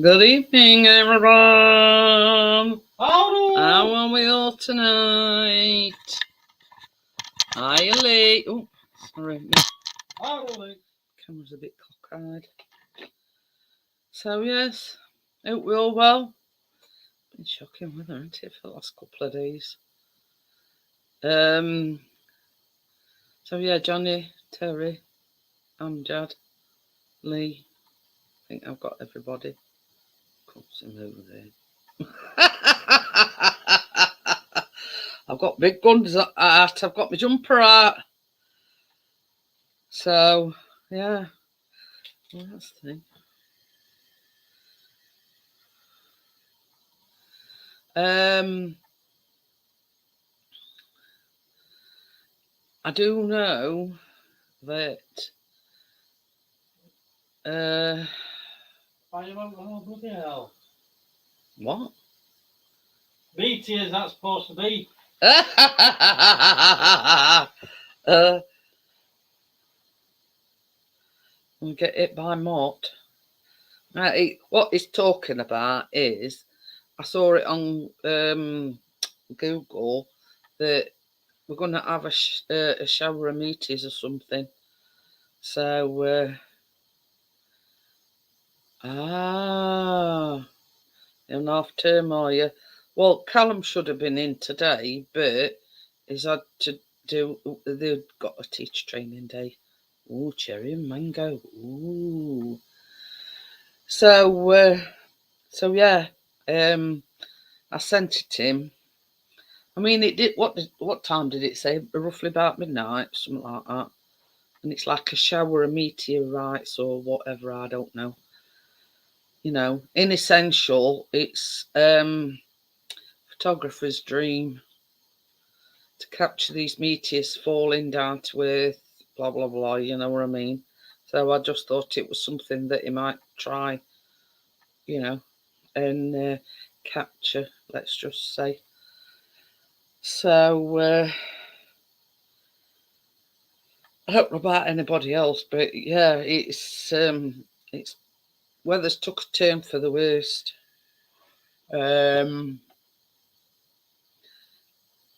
Good evening, everyone. Howdy. How are we all tonight? Hiya, Lee. Oh, sorry, my camera's a bit cockeyed. So yes, hope we're all well. Been shocking weather, hasn't it, for the last couple of days? So yeah, Johnny, Terry, Amjad, Lee. I think I've got everybody. Comes him over there. I've got big guns out. I've got my jumper out. So, yeah. Well, that's the thing. I do know that Bloody hell. what? BT is that supposed to be? We get hit by Mott. What he's talking about is, I saw it on Google that we're going to have a shower of meteors or something. So, in half term, are you? Well, Callum should have been in today, but he's had to do. They've got a teacher training day. Ooh, cherry and mango. Ooh. So yeah. I sent it to him. I mean, it did. What time did it say? Roughly about midnight, something like that. And it's like a shower of meteorites or whatever. I don't know. You know, in essential, it's photographer's dream to capture these meteors falling down to Earth, blah, blah, blah, you know what I mean? So I just thought it was something that he might try, you know, and capture, let's just say. So I don't know about anybody else, but yeah, it's weather's took a turn for the worst.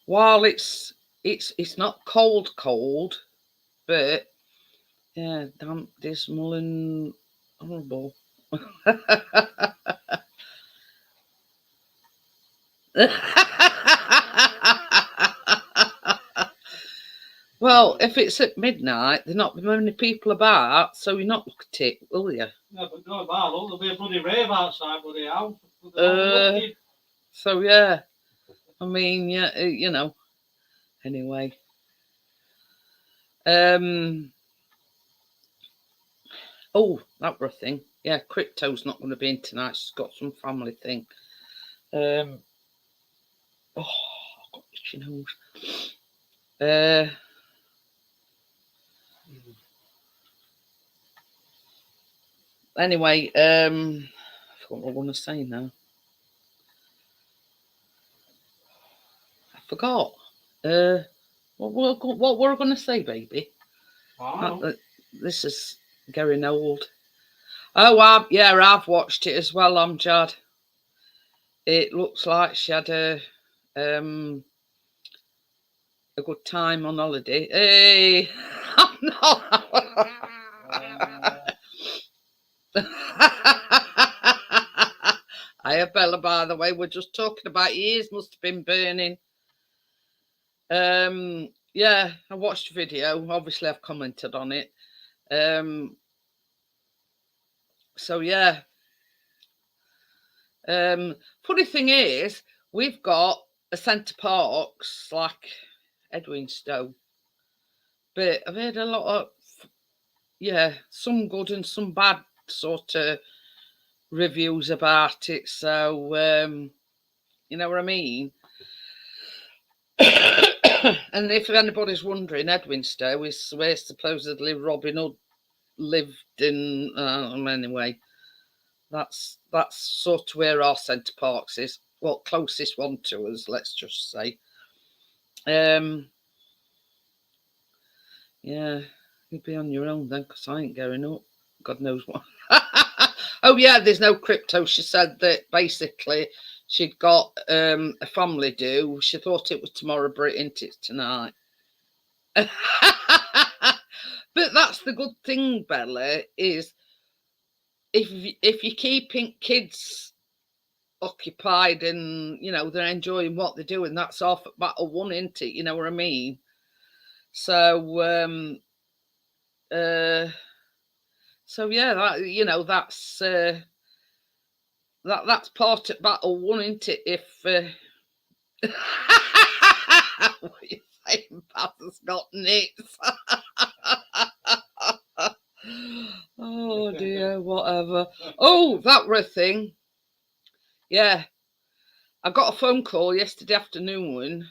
While it's not cold, but yeah, damp, dismal, and horrible. Well, if it's at midnight, there's not many people about, so you're not look at it, will you? No, but no, there'll be a bloody rave outside, bloody house. So yeah, I mean, yeah, you know. Anyway, oh, that were a thing. Yeah, Crypto's not going to be in tonight. She's got some family thing. Oh, I've got itchy nose. Anyway, I forgot what I want to say now. I forgot. What were I going to say, baby? Wow. This is getting old. Oh, I've watched it as well, Amjad. It looks like she had a good time on holiday. Hey, I'm not. Hiya, Bella, by the way. We're just talking about your ears must have been burning. Yeah, I watched the video. Obviously, I've commented on it. So yeah. Funny thing is, we've got a Centre Parks like Edwinstowe, but I've heard a lot of some good and some bad sort of reviews about it. So you know what I mean. And if anybody's wondering, Edwinstowe is where supposedly Robin Hood lived in. Anyway, that's sort of where our Centre Parks is. Well, closest one to us, let's just say. Yeah, you'll be on your own then, because I ain't going up. God knows what. Oh yeah, there's no crypto. She said that basically she'd got a family do. She thought it was tomorrow, but it's tonight. But that's the good thing, Bella, is if you're keeping kids occupied and they're enjoying what they're doing, that's off at battle one, isn't it? You know what I mean? So so yeah, that's part of battle one, isn't it? If what are you saying, Pat's got nits? Oh dear, whatever. Oh, that were a thing. Yeah, I got a phone call yesterday afternoon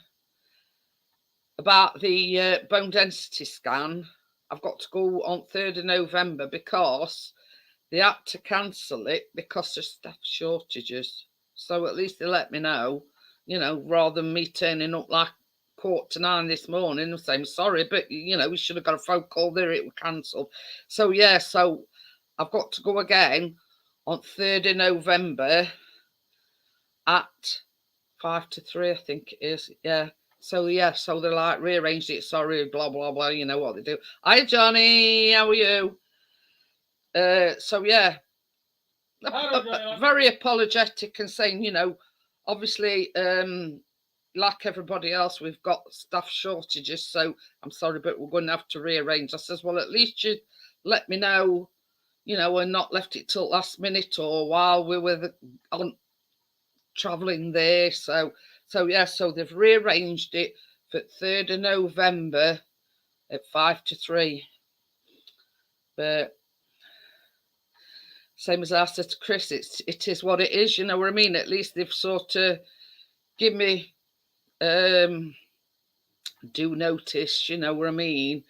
about the bone density scan. I've got to go on 3rd of November because they had to cancel it because of staff shortages. So at least they let me know, rather than me turning up like 8:45 this morning and saying sorry, but we should have got a phone call there, it was cancelled. So yeah, so I've got to go again on 3rd of November at 5 to 3, I think it is. Yeah. So yeah, so they like rearranged it. Sorry, blah blah blah. You know what they do. Hi Johnny, how are you? So yeah, very apologetic and saying, obviously, like everybody else, we've got staff shortages. So I'm sorry, but we're going to have to rearrange. I says, well, at least you let me know, and not left it till last minute or while we were on traveling there. So yeah, so they've rearranged it for 3rd of November at 5 to 3. But same as I said to Chris, it is what it is, you know what I mean? At least they've sort of give me due notice, you know what I mean?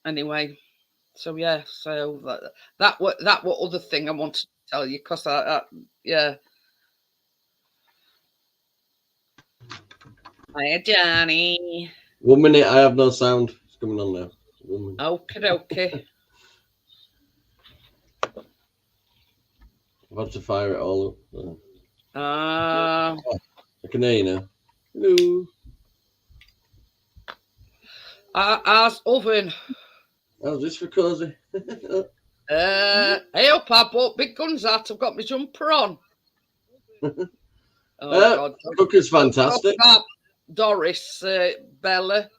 Anyway, so yeah, so that what other thing I wanted to tell you, because yeah. Hiya, Johnny. 1 minute, I have no sound. It's coming on now. 1 minute. Okay. I've had to fire it all up. I can hear you now. Hello. How's oven? How's this for cozy? Hey up, I bought big guns out. I've got my jumper on. Oh God, Cooker's fantastic. Doris, Bella.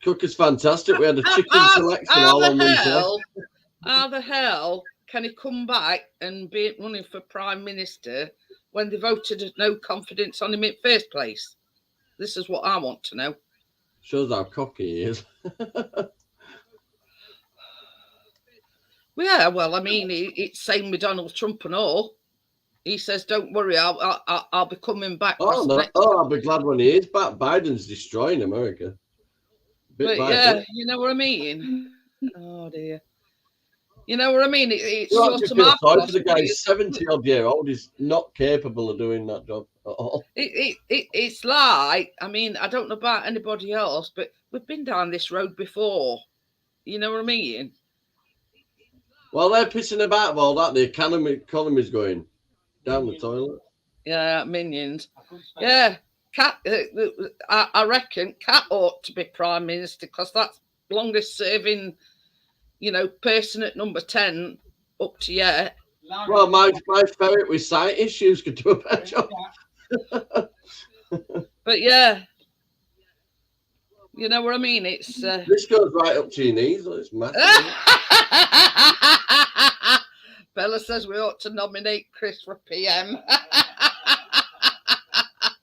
Cooker's fantastic. We had a chicken selection all on Wednesday. How the hell can he come back and be running for Prime Minister when they voted no confidence on him in first place? This is what I want to know. Shows how cocky he is. Yeah, well, I mean, it's same with Donald Trump and all. He says, "Don't worry, I'll be coming back." Oh no! I'll be glad when he is back. Biden's destroying America. But yeah, you know what I mean. Oh dear. You know what I mean? It's sort of my sorry for the guy. 70-odd-year-old. He's not capable of doing that job at all. It's like, I mean, I don't know about anybody else, but we've been down this road before. You know what I mean? Well, they're pissing about all that. The economy's going down the toilet. Yeah, minions. Yeah, Cat. I reckon Cat ought to be Prime Minister because that's longest serving, person at number 10 up to yet. Well, my ferret with sight issues could do a better job. But yeah, you know what I mean. It's this goes right up to your knees. It's massive. Bella says we ought to nominate Chris for PM.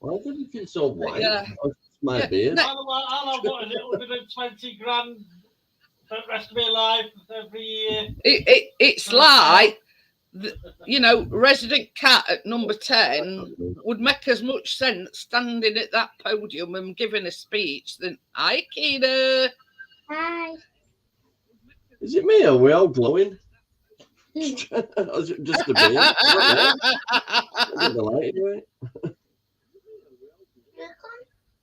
Why do you feel so white? Yeah. Oh, it's my beard. I'll have what is it, 120 grand for the rest of my life every year. It's like, resident Cat at number 10 would make as much sense standing at that podium and giving a speech than, hi, Keena. Hi. Is it me? Are we all glowing? Or is it just the beard? I the light anyway.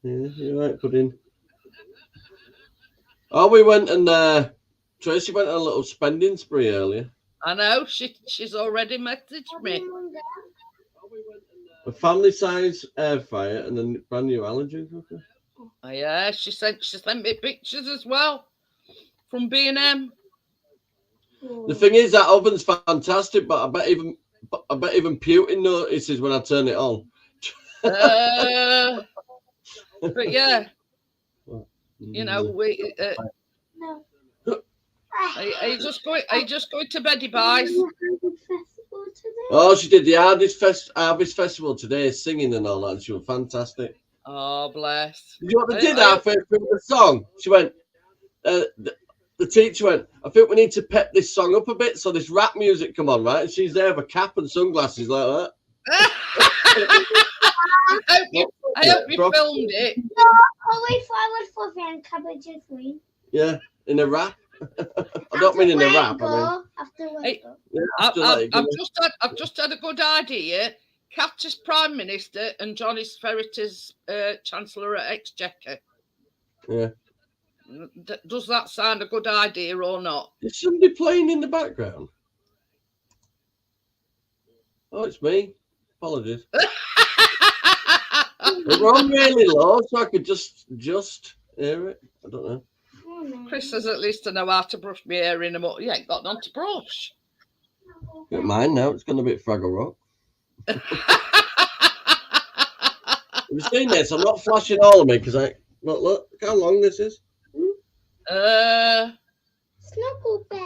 Yeah, you're right, Pudding. Oh, we went and Tracy went on a little spending spree earlier. I know she's already messaged me. A family-size air fryer and a brand new allergy cooker. Oh, yeah, she sent me pictures as well from B&M. The thing is, that oven's fantastic, but I bet even Putin notices when I turn it on. But yeah, you know, we. Are you just going to Betty Buys? Oh, she did the Harvest Festival today, singing and all that. And she was fantastic. Oh, bless. You know what they did halfway through the song? She went. The teacher went, I think we need to pep this song up a bit, so this rap music come on, right? And she's there with a cap and sunglasses like that. I hope you filmed it. Only flowers for van cabbages green. Yeah, in a rap. I don't mean in a rap. I've just had a good idea. Kat as Prime Minister and Johnny Ferret as Chancellor at Exchequer. Yeah. Does that sound a good idea or not? Is somebody playing in the background? Oh, it's me. Apologies. We're on really low, so I could just hear it. I don't know. Chris says at least I know how to brush my hair in a month. You ain't got none to brush. Get mine now. It's going to be Fraggle Rock. Have you seen this? I'm not flashing all of me because look how long this is. Snuggle Bear.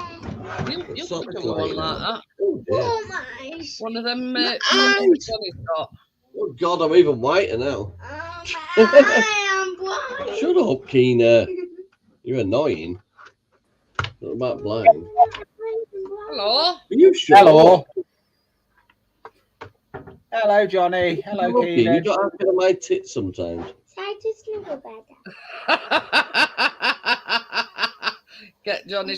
You could do one like that. Oh my. One of them got. Oh God, I'm even whiter now. Oh my, I'm blind. Shut up, Keena. You're annoying. Not about blind. Hello. Are you sure? Hello. Hello, Johnny. Hello, Keena. You got to have my tits sometimes. Try to Snuggle Bear. Get Johnny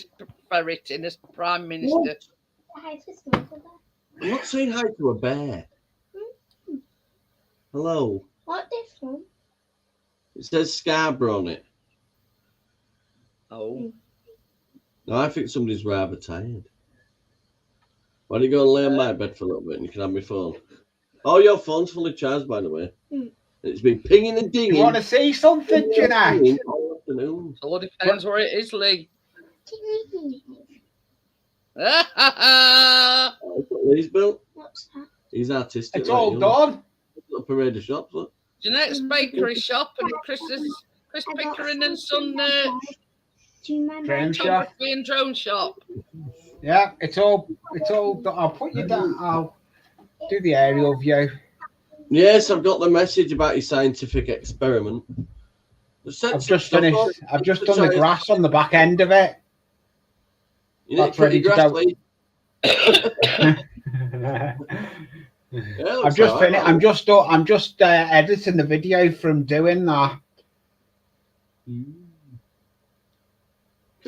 Ferret in as Prime Minister. Try to Snuggle Bear. I'm not saying hi to a bear. Hello. What this one? It says Scarborough on it. Oh. No, I think somebody's rather tired. Why don't you go and lay on my bed for a little bit and you can have my phone? Oh, your phone's fully charged, by the way. It's been pinging and dinging. You want to see something, Jeanette? All afternoon. All depends where it is, Lee. Look what Lee's built. What's that? He's artistic. It's all done. A parade of shops, look. Jeanette's bakery shop and Chris Pickering and Son Do you remember? Drone shop. photography and drone shop. Yeah, it's all done. I'll put you down. I'll do the aerial view. Yes, I've got the message about your scientific experiment. I've just finished. I've just done the grass on the back end of it. You need That's to put ready your to grass, go. Lee. I've just finished. I'm just editing the video from doing that.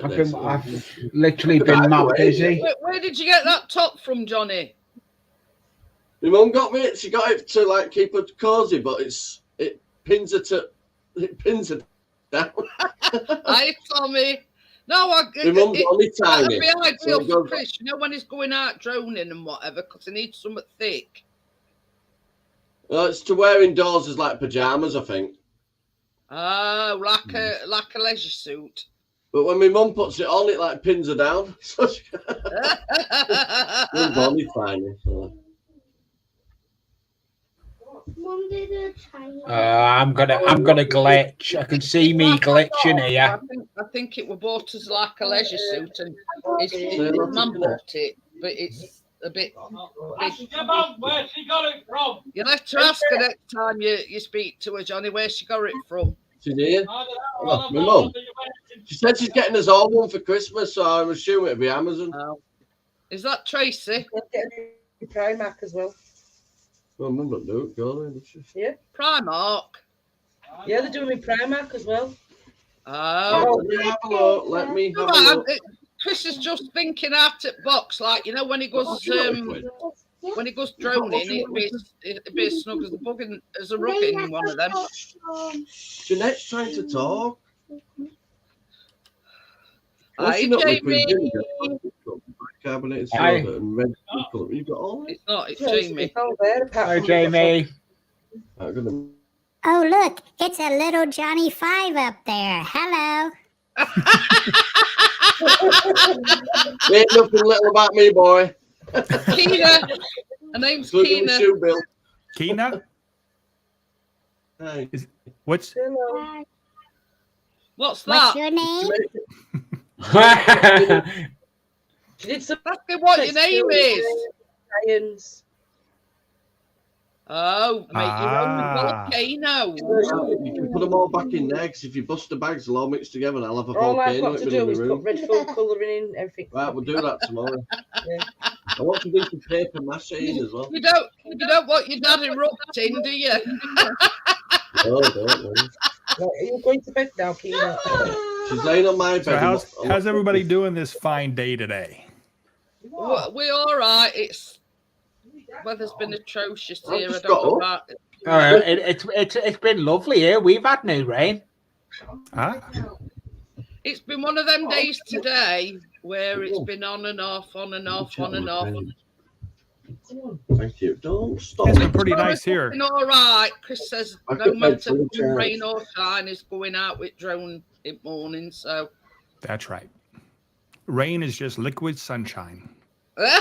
I've literally been that busy. Where did you get that top from, Johnny? My mum got me it. She got it to like keep her cozy, but it pins her down. Hi, Tommy. No, My mum's only that'd tiny. be ideal So for Chris. You know when he's going out droning and whatever, because he needs something thick. It's to wear indoors as like pajamas, I think. Oh, like a leisure suit. But when my mum puts it on, it like pins her down. So mum's only tiny. So. Mum did a try. I'm gonna glitch. I can see me glitching here. I think it was bought as like a leisure suit, and his mum bought it, but it's a bit big. Your mum, where she got it from? You'll have to ask her next time you speak to her, Johnny, where she got it from. She's here. I don't Oh, my mum. She said she's getting us all one for Christmas, so I'm assuming it'll be Amazon. Oh. Is that Tracy? Primark as well. Well, mum don't do it, go then, does she? Primark. Yeah, they're doing me Primark as well. Oh. Let me have a look. Let me have a Well, look. Chris is just thinking out at box, like, you know, when he goes droning, it'd be as snug as a bug as a rug in one of them. Jeanette's trying to talk. Hi, Washing up liquid Jamie. vinegar, carbonated Hi. soda, and red food colour. You've got all that? It's not. It's Yes, Jamie. it's all there, apart Hello, from Jamie. Right, good night. Oh, look, it's a little Johnny Five up there. Hello. Ain't nothing little about me, boy. Keena. Her name's Including my Keena. shoe bill. Keena? Hey. What's Hello. What's What's that? your name? She did some Ask me what your name is. science. Oh, make your own volcano. You can put them all back in there, because if you bust the bags, they'll all mix together and I'll have a All I've volcano got to in do my is put room. red food colouring in everything. Right, we'll do that tomorrow. Yeah. I want to do some paper mache in as well. You don't want your dad erupting, do you? Oh, don't worry. Right, are you going to bed now, Keena? She's laying on my bed. so? How's everybody doing this fine day today? We're all right. Weather's been atrocious I've here. I just don't know got about. It's been lovely here. We've had no rain. Ah, It's been one of them days today where it's been on and off, on and off, on and off. Thank you. Don't stop. it's been pretty nice here. Been all right. Chris says I've no got my matter full chance. rain or shine, is going out with drone in morning. So That's right. Rain is just liquid sunshine.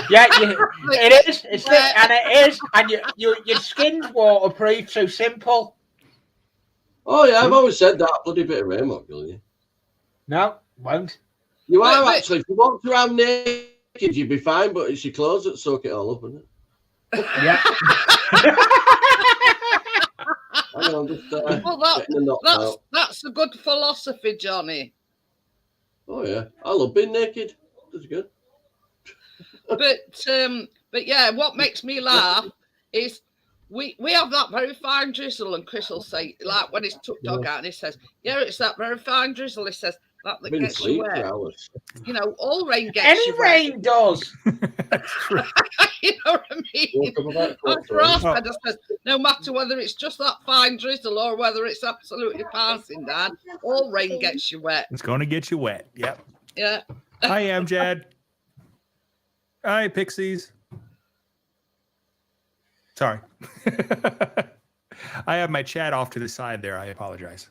Yeah, it is. It's and it is, and your skin's waterproof. So simple. Oh, yeah, I've always said that. Bloody bit of rain won't kill you. No, won't. You are But- actually. If you walked around naked, you'd be fine, but it's your clothes that soak it all up, isn't it? Yeah. I know, I'm just Well, getting the knock out. that's a good philosophy, Johnny. Oh, yeah. I love being naked. That's good. But yeah, what makes me laugh is we have that very fine drizzle, and Chris will say, like when he's took dog out, and he says, "Yeah, it's that very fine drizzle." He says that I've been gets you asleep for wet. hours. You know, all rain gets Any you rain does. That's true. wet. You know what I mean? Woke up about After our side, I says, no matter whether it's just that fine drizzle or whether it's absolutely passing, Dad, all rain gets you wet. It's going to get you wet. Yep. Yeah. Hi, Amjad. Hi, Pixies. Sorry. I have my chat off to the side there. I apologize.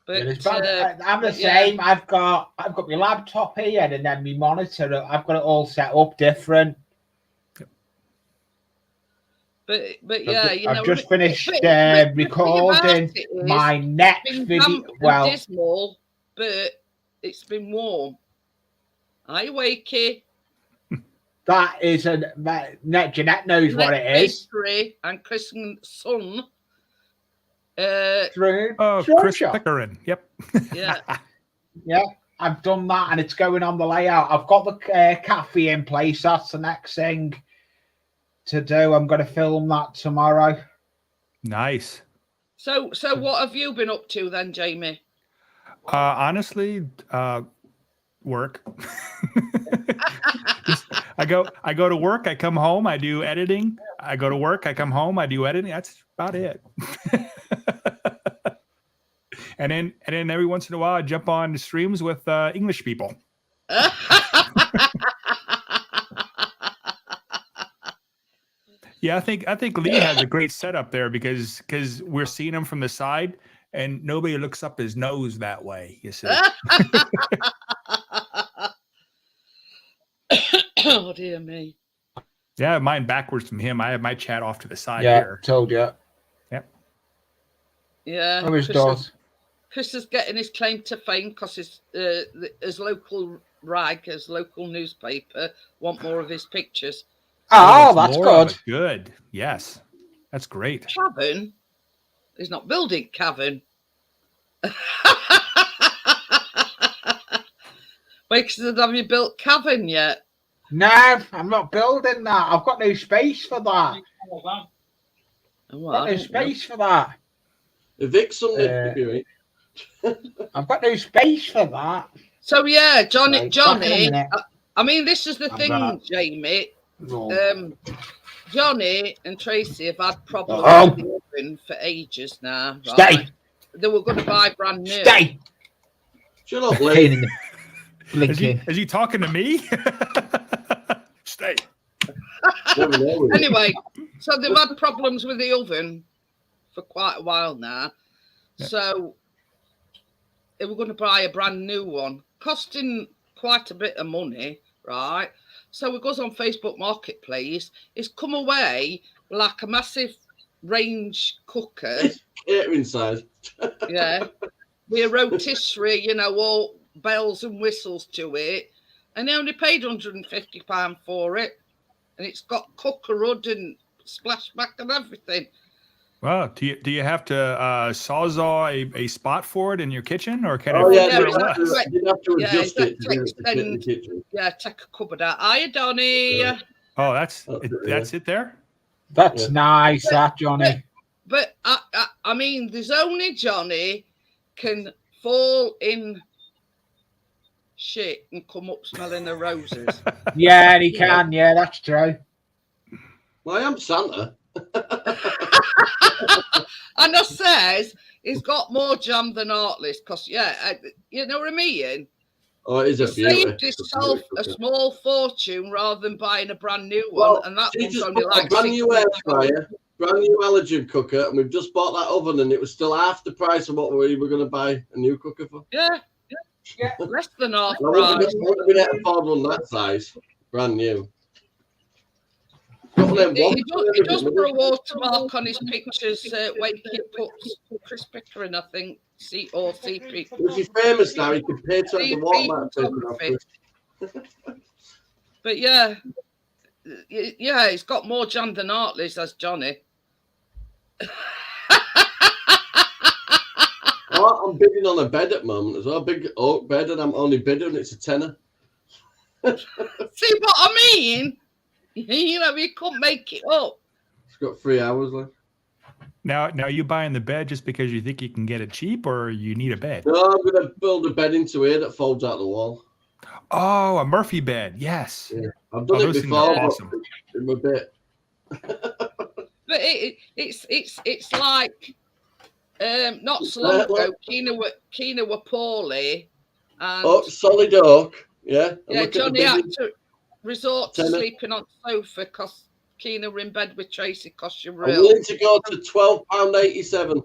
But I'm the yeah. same. I've got my laptop here, and then my monitor. I've got it all set up different. But yeah, you know, I've just finished the thing about recording it is, my next it's been video. damp and Well, dismal, but it's been warm. Hi, Wakey. that is Jeanette knows what it is. History and Chris's son. Through Oh, Short Chris Shot. Pickering. Yep. Yeah. Yeah, I've done that, and it's going on the layout. I've got the cafe in place. That's the next thing to do. I'm going to film that tomorrow. Nice. So what have you been up to then, Jamie? Honestly, work. I go to work, I come home, I do editing. I go to work, I come home, I do editing. That's about it. and then every once in a while I jump on the streams with English people. Yeah, I think Lee has a great setup there because we're seeing him from the side and nobody looks up his nose that way, you see. Oh dear me. Yeah, I have mine backwards from him. I have my chat off to the side Yeah, here. told you. Yeah. Always does. Chris is getting his claim to fame because his local rag, his local newspaper, want more of his pictures. Oh, it's that's more of good. it. Good. Yes. That's great. Cavern? He's not building cavern. Wait, have you built cavern yet? No, I'm not building that. I've got no space for that. Oh, well, Got I no don't know. space for that. Evict something if you're right. I've got no space for that. So yeah, Johnny. Right, back in a minute. I mean, this is the I'm thing, gonna- Jamie. No. Johnny and Tracy have had problems Oh. with the oven for ages now. Stay. They were going to buy brand new. Stay. Shut up, Pain in Lee. the blinking. Is he talking to me? Stay. Never know, will you? Anyway, so they've had problems with the oven for quite a while now. Yeah. So they were going to buy a brand new one, costing quite a bit of money, right? So it goes on Facebook Marketplace. It's come away like a massive range cooker. Catering size. Yeah. With a rotisserie, you know, all bells and whistles to it. And they only paid £150 for it. And it's got cooker hood and splashback and everything. Well, do you have to sawzall a spot for it in your kitchen, or can Oh, it yeah, fit where you it have was? to Yeah, adjust you have it to to get it to fit in the extend- kitchen. Yeah, take a cupboard out. Hiya, Donny. Yeah. Oh, that's Yeah. it there. That's Yeah. nice, that, Johnny. But I mean, there's only Johnny can fall in shit and come up smelling the roses. Yeah, he can. Yeah, that's true. Well, I am Santa. And I says he's got more jam than Artlist because, you know what I mean? Oh, it is He a beauty. saved himself a small fortune rather than buying a brand new one, Well, and that she one's just only bought like a brand new air £6. fryer, brand new allergen cooker, and we've just bought that oven, and it was still half the price of what we were going to buy a new cooker for. Yeah, less than half I wouldn't price. have been able to afford one that size, brand new. Got one of them He ones, does put a watermark on his pictures where he puts Chris Pickering, I think, CP. If he's famous now, he can pay to have the CP watermark taken off. photography. But yeah, he's got more jam than Artley, says Johnny. Oh, I'm bidding on a bed at the moment as well, a big oak bed, and I'm only bidding, it's a tenner. See what I mean? You know, you couldn't make it up. It's got 3 hours left. Now, you buying the bed just because you think you can get it cheap, or you need a bed? No, I'm going to build a bed into here that folds out the wall. Oh, a Murphy bed. Yes. Yeah. I've done it those things before, are but awesome. in a bit. But it's like not so long ago, Keena were poorly, and Oh, solid oak. Yeah. And yeah, look at the Johnny had bidding. to resort to Tenner. sleeping on the sofa because Keena were in bed with Tracy because she were I'm ill. willing to go to £12.87.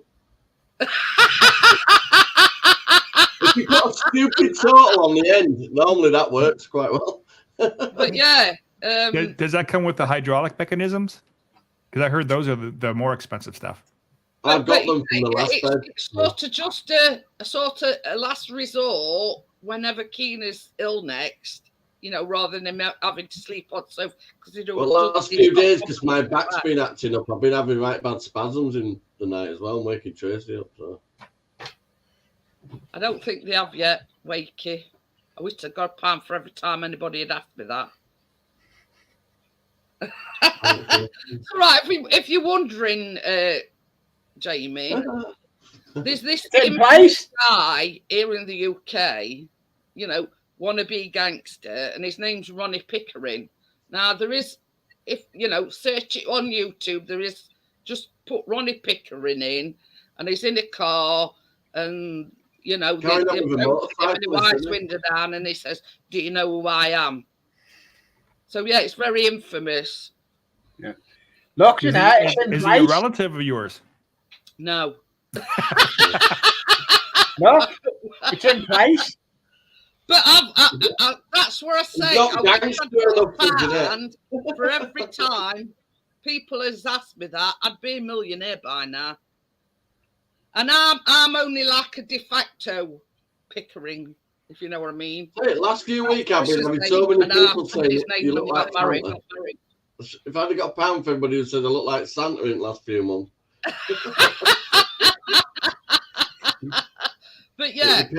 If you've got a stupid total on the end, normally that works quite well. But yeah, Does that come with the hydraulic mechanisms? Because I heard those are the more expensive stuff. I've got them from the last bed. It's sort of just a last resort whenever Keena's ill next, you know, rather than him having to sleep on sofa. Well, the last few days, because my back's been acting up, I've been having right bad spasms in the night as well, and waking Tracy up. So. I don't think they have yet, Wakey. I wish I'd got a pound for every time anybody had asked me that. It's all right. If you're wondering, Jamie, there's this place guy here in the UK, you know, wannabe gangster, and his name's Ronnie Pickering. Now, there is, if you know, search it on YouTube, there is, just put Ronnie Pickering in, and he's in a car, and, you know, he winds window down, and he says, "Do you know who I am?" So, yeah, it's very infamous. Yeah. Look, Is he a relative of yours? No. Look, it's in place. But that's where I say I wish I'd got a pound for every time people has asked me that. I'd be a millionaire by now. And I'm only like a de facto Pickering, if you know what I mean. Hey, last few weeks I've been having so many people saying you look like Santa. If I'd have got a pound for everybody who said I look like Santa in the last few months. But yeah,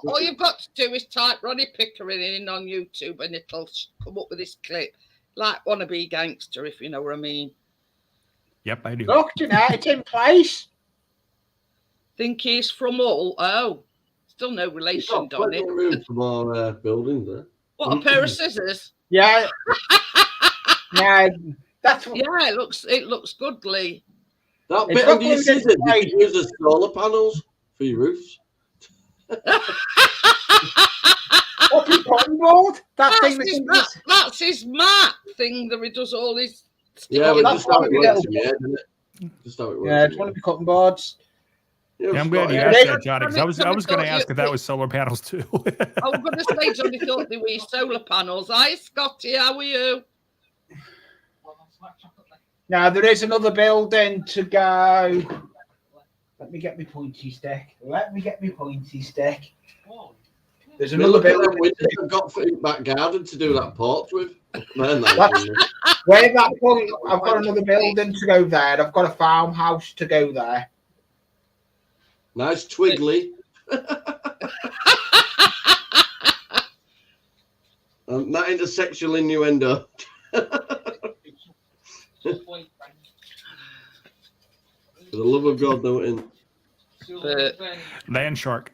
all you've got to do is type Ronnie Pickering in on YouTube and it'll come up with this clip. Like wannabe gangster, if you know what I mean. Yep, I do. Look, it's in place. Think he's from Hull? Oh, still no relation, Donny. Room for more buildings there. What, a pair of scissors? Yeah. Yeah, that's what... Yeah, it looks goodly. That bit under your scissors, you can use as solar panels for your roofs. What's his cutting board? That thing That's that his, he mat, does. that's his mat thing that he does all his. Yeah, but that's just how what it we works do. in your head, isn't it? Just how it works. Yeah, in it's your one of head. the cutting boards. You know, Yeah, I'm glad you Scotty, asked Yeah. that, Johnny, because I was going to ask if that was solar panels too. I was going to say, Johnny thought they were solar panels. Hi, Scotty, how are you? Now there is another building to go. Let me get my pointy stick. There's I mean, another look at them building. windows I've got for in back garden to do that porch with. Man, nice That's- windows. Where that point, I've got another building to go there. I've got a farmhouse to go there. Nice twiggly. Not into sexual innuendo. For the love of God, no, in. But- Land shark.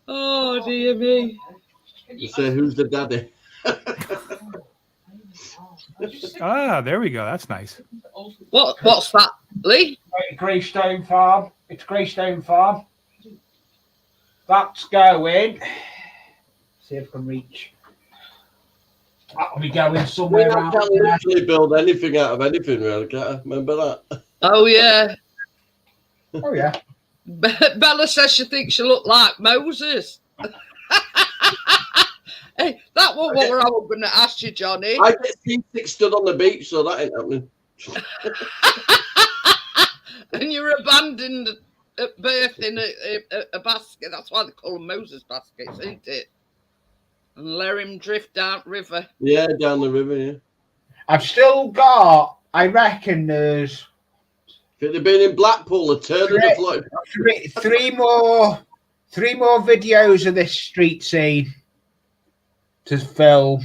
Oh, dear me. You say, who's the daddy? Ah, there we go. That's nice. What's that, Lee? Greystone Farm. It's Greystone Farm. That's going. See if I can reach. That'll be going We somewhere around can't there. literally build anything out of anything, really, can't I? Remember that? Oh, yeah. Oh yeah. Bella says she thinks she looked like Moses. Hey, that was what I was going to ask you, Johnny. I get seasick stood on the beach, so that ain't happening. And you're abandoned at birth in a basket. That's why they call them Moses baskets, isn't it? And let him drift down river. Yeah, down the river, yeah. I've still got. I reckon there's If it had been in Blackpool, a turn would have floated. three more videos of this street scene to film.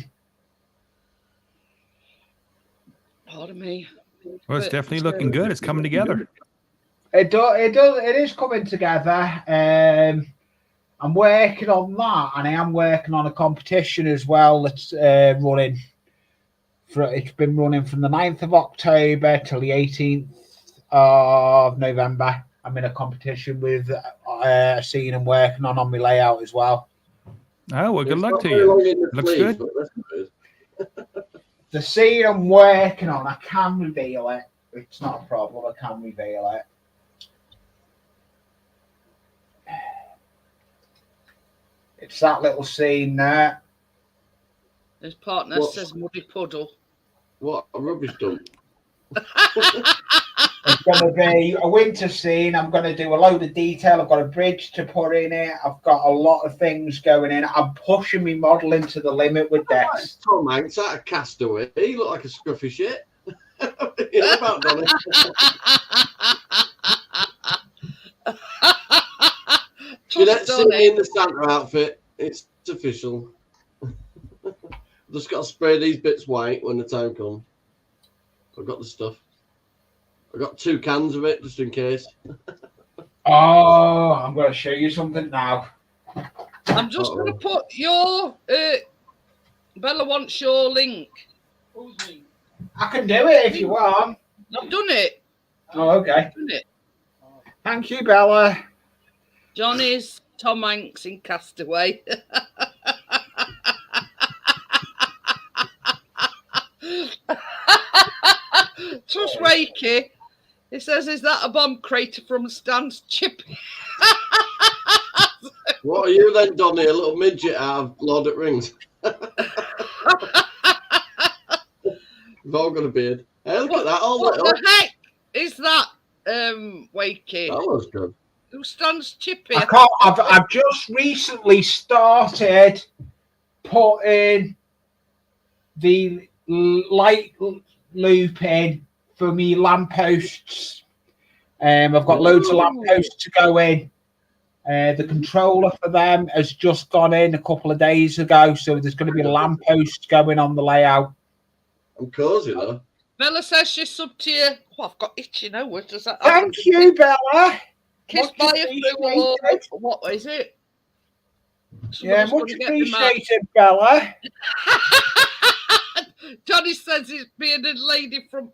Pardon me. Well, it's definitely looking good. It's coming together. It is coming together. I'm working on that, and I am working on a competition as well that's running. It's been running from the 9th of October till the 18th of November. I'm in a competition with a scene I'm working on my layout as well. Oh, well, good It's luck not to very you. long in the Looks sleeves, good. but that's good. The scene I'm working on, I can reveal it. It's not a problem. I can reveal it. It's that little scene there. His partner What? says muddy puddle. What a rubbish dump. It's going to be a winter scene. I'm going to do a load of detail. I've got a bridge to put in it. I've got a lot of things going in. I'm pushing my modelling to the limit with this. Tom Hanks out of Castaway. He looked like a scruffy shit. You know about Donny? You don't see me in the Santa outfit. It's official. Just got to spray these bits white when the time comes. I've got the stuff. I've got 2 cans of it just in case. Oh, I'm going to show you something now. I'm just going to put your. Bella wants your link. I can do it if you want. I've done it. Oh, okay. I've done it. Thank you, Bella. Johnny's Tom Hanks in Castaway. Trust Wakey. He says, "Is that a bomb crater from Stan's chip?" What are you then, Donny? A little midget out of Lord of the Rings? We've all got a beard. Hey, look at that. All What lit up. the heck is that, Wakey? That was good. Who Stan's chippy? I can't. I've just recently started putting the light loop in for me lampposts. I've got loads of lampposts to go in. The controller for them has just gone in a couple of days ago, so there's going to be a lamppost going on the layout. I'm cosy though. Bella says she's sub to you. Oh, I've got itchy nose. Does that? Thank you, Bella. Kiss Much by a fool. appreciated. What is it? Yeah, Somebody's much gonna get me mad. appreciated, Bella. Johnny says he's bearded lady from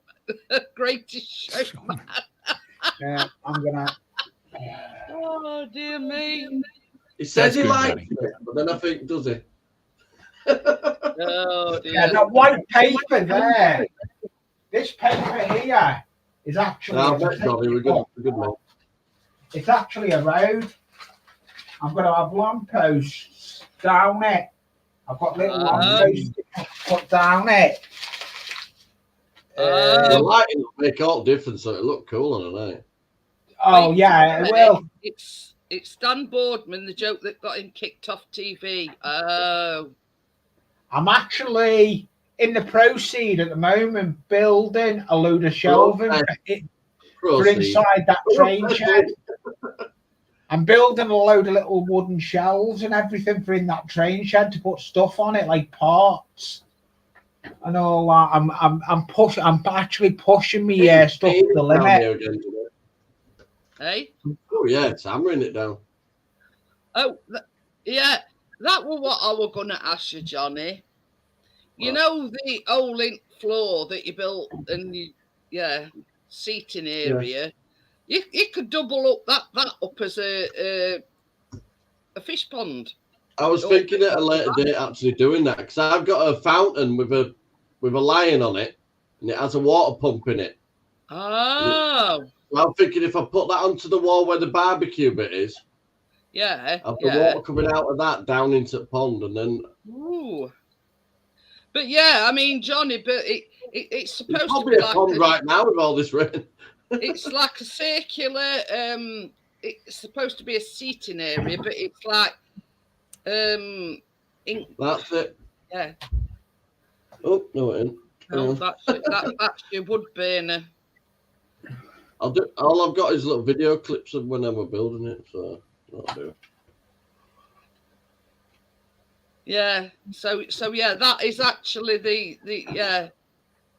Greatest Showman. Yeah, I'm gonna. Oh dear me. He says That's he good, likes Johnny. it, but then I think, does he? Oh Yeah, dear. that white paper there. This paper here is actually. I bet Johnny, we're good mate. It's actually a road. I'm going to have lampposts down it. I've got little lampposts put down it. The lighting will make all difference, so it'll look cool on a night. Oh, Wait, yeah, it will. It's Stan Boardman, the joke that got him kicked off TV. Oh. I'm actually in the proceed at the moment building a load of shelving for inside that train shed. I'm building a load of little wooden shelves and everything for in that train shed to put stuff on it, like parts and all that. I'm actually pushing me stuff to the limit. Hey? Oh yeah, it's hammering it down. Oh yeah, that was what I was gonna ask you, Johnny. You know the old link floor that you built and seating area. You could double up that up as a fish pond. I was thinking at a later date actually doing that because I've got a fountain with a lion on it and it has a water pump in it. Oh. I'm thinking if I put that onto the wall where the barbecue bit is, I've got water coming out of that down into the pond and then. Ooh. But yeah, I mean, Johnny, but it's supposed to be a like pond right now with all this rain. It's like a circular. It's supposed to be a seating area, but it's like That's it. Yeah. Oh no, it ain't. No, that's your wood burner. All I've got is little video clips of when I was building it, so that'll do. Yeah. So yeah, that is actually the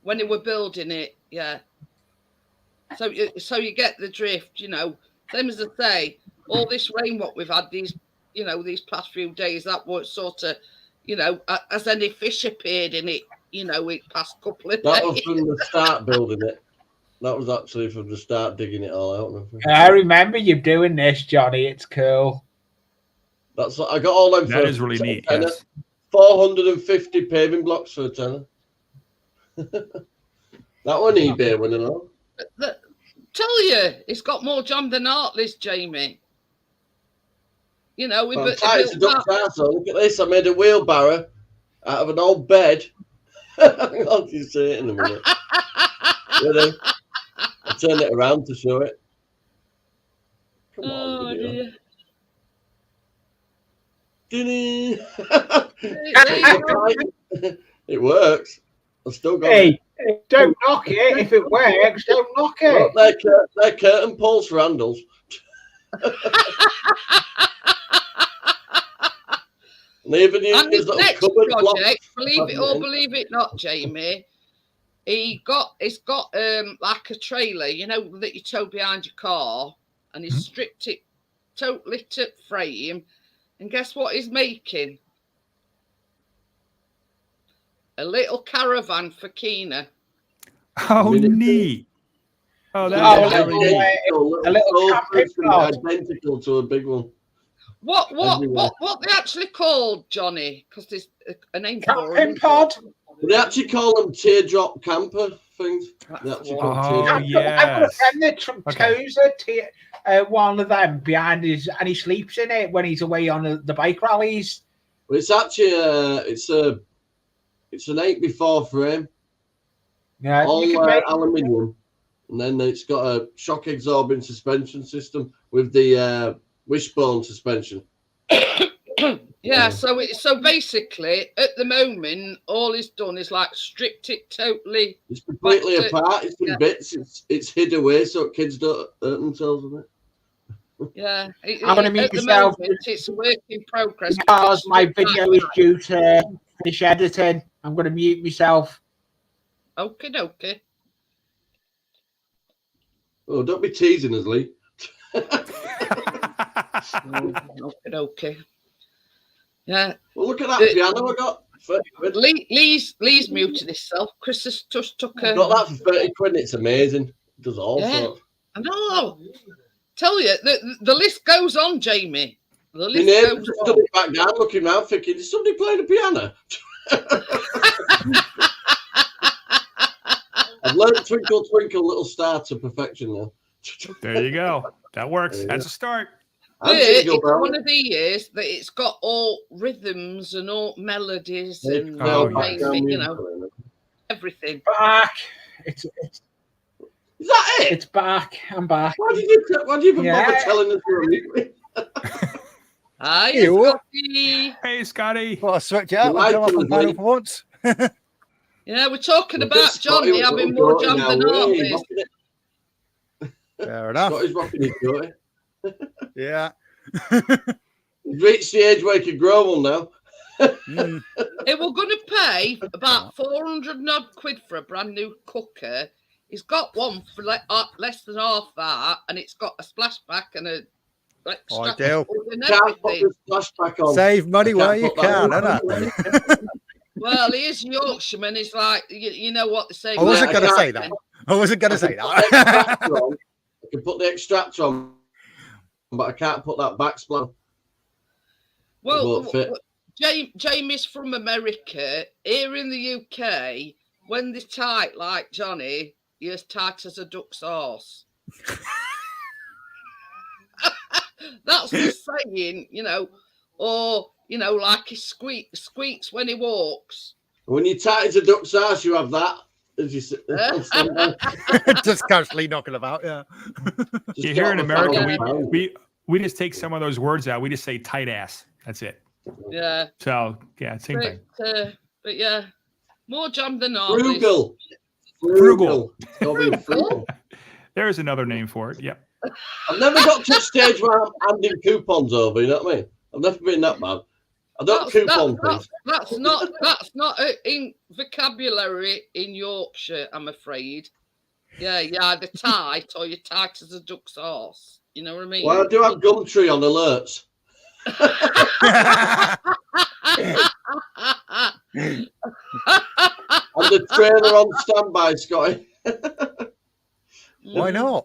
when they were building it, yeah. So you get the drift, you know. Same as I say, all this rain what we've had these past few days, that was sort of, has any fish appeared in it, it past couple of days. That was from the start building it. That was actually from the start digging it all out. I remember you doing this, Johnny. It's cool. That's what I got all them. That is really neat. Yes. 450 paving blocks for a tenner. That one eBay winning all. Tell you, it's got more jam than Hartley's, Jamie. It's a duck's arsehole. Look at this. I made a wheelbarrow out of an old bed. I'll just say it in a minute. Ready? I'll turn it around to show it. Come on, video. It works. I've still got it. Don't knock it. If it works, don't knock it. Well, they're curtain poles for handles. And even use his next project, believe it or believe it not, Jamie, it's got like a trailer, that you tow behind your car, and he's stripped it totally to frame. And guess what he's making? A little caravan for Keena. Oh, neat. Oh, that's a little identical to a big one. What they actually called, Johnny? Because there's a name for it. Pod. They actually call them teardrop camper things. Yes. I've got a friend that tows one of them behind his, and he sleeps in it when he's away on the bike rallies. Well, it's actually it's an 8x4 frame. Yeah, all aluminium, and then it's got a shock absorbing suspension system with the wishbone suspension. Yeah, so basically at the moment all he's done is like stripped it totally. It's completely apart. It's in bits. It's hid away so kids don't hurt themselves with it. Yeah, I'm going to mute myself. It's a work in progress because my video is due to finish editing. I'm going to mute myself. Okay. Oh, don't be teasing us, Lee. Okay. Yeah. Well, look at that piano I got. Lee's muted himself. Chris has just took I got that for 30 quid. It's amazing. It does all sorts. I know. tell you, the list goes on, Jamie. The My list neighbour goes just on. stood it back down, looking round, thinking, is somebody playing the piano? I've learned Twinkle, Twinkle, Little Star to perfection now. There you go. That works. There you That's go. a start. And But Jingle it's Bell. one of the years that it's got all rhythms and all melodies and Oh, you yes. name it, you know, everything. Back. It's Is that it? it's back. I'm back. Why did you even Yeah. bother telling us you're a Hi, You what? Scotty. Hey, Scotty. Well, I swept you out. You I'll come like up it, on panel mate. for once. Yeah, we're talking Look at about Scotty Johnny with having little more goatee jam now. than Hey, artists. rocking it. Fair enough. Scotty's rocking his goatee. Yeah. He's reached the age where he can grow one now. Mm. Hey, we're going to pay about 400 and odd quid for a brand new cooker. He's got one for less than half that, and it's got a splashback and a Ideal. and Can't put everything. the splashback on. Save money I where can't you put that can, on. innit? Well, he is Yorkshireman. He's like, you know what they say. I wasn't Yeah, going to I say can't- that. I wasn't going to say I can put the that. extractor on. I can put the extractor on, but I can't put that backsplash. Well, won't fit. Jamie's from America. Here in the UK, when they're tight like Johnny, you're as tight as a duck's arse. That's the saying, you know, or, you know, like he squeaks when he walks. When you're tight as a duck's ass, you have that. As you sit there on standby. Just casually knocking about, yeah. Just You get here on in the America, phone Yeah. and pound. we just take some of those words out. We just say tight ass. That's it. Yeah. So yeah, same thing. But yeah, more jam than artists. Frugal. Frugal. Don't be frugal. There's another name for it. Yep. I've never got to a stage where I'm handing coupons over, you know what I mean? I've never been that bad. I don't coupon things. That's not in vocabulary in Yorkshire, I'm afraid. Yeah, you're either tight or you're tight as a duck's arse. You know what I mean? Well, I do have Gumtree on alerts. And the trailer on standby, Scotty. Why not?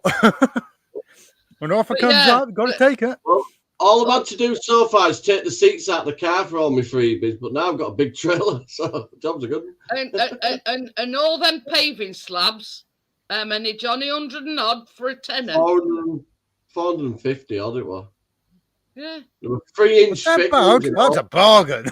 When offer But comes yeah, up, got to take it. All I've had to do so far is take the seats out of the car for all my freebies, but now I've got a big trailer, so jobs are good. and all them paving slabs, and a Johnny 100 and odd for a tenner. 450 odd it was. Yeah. There were 3-inch That thick bug, ones in that's all. a bargain.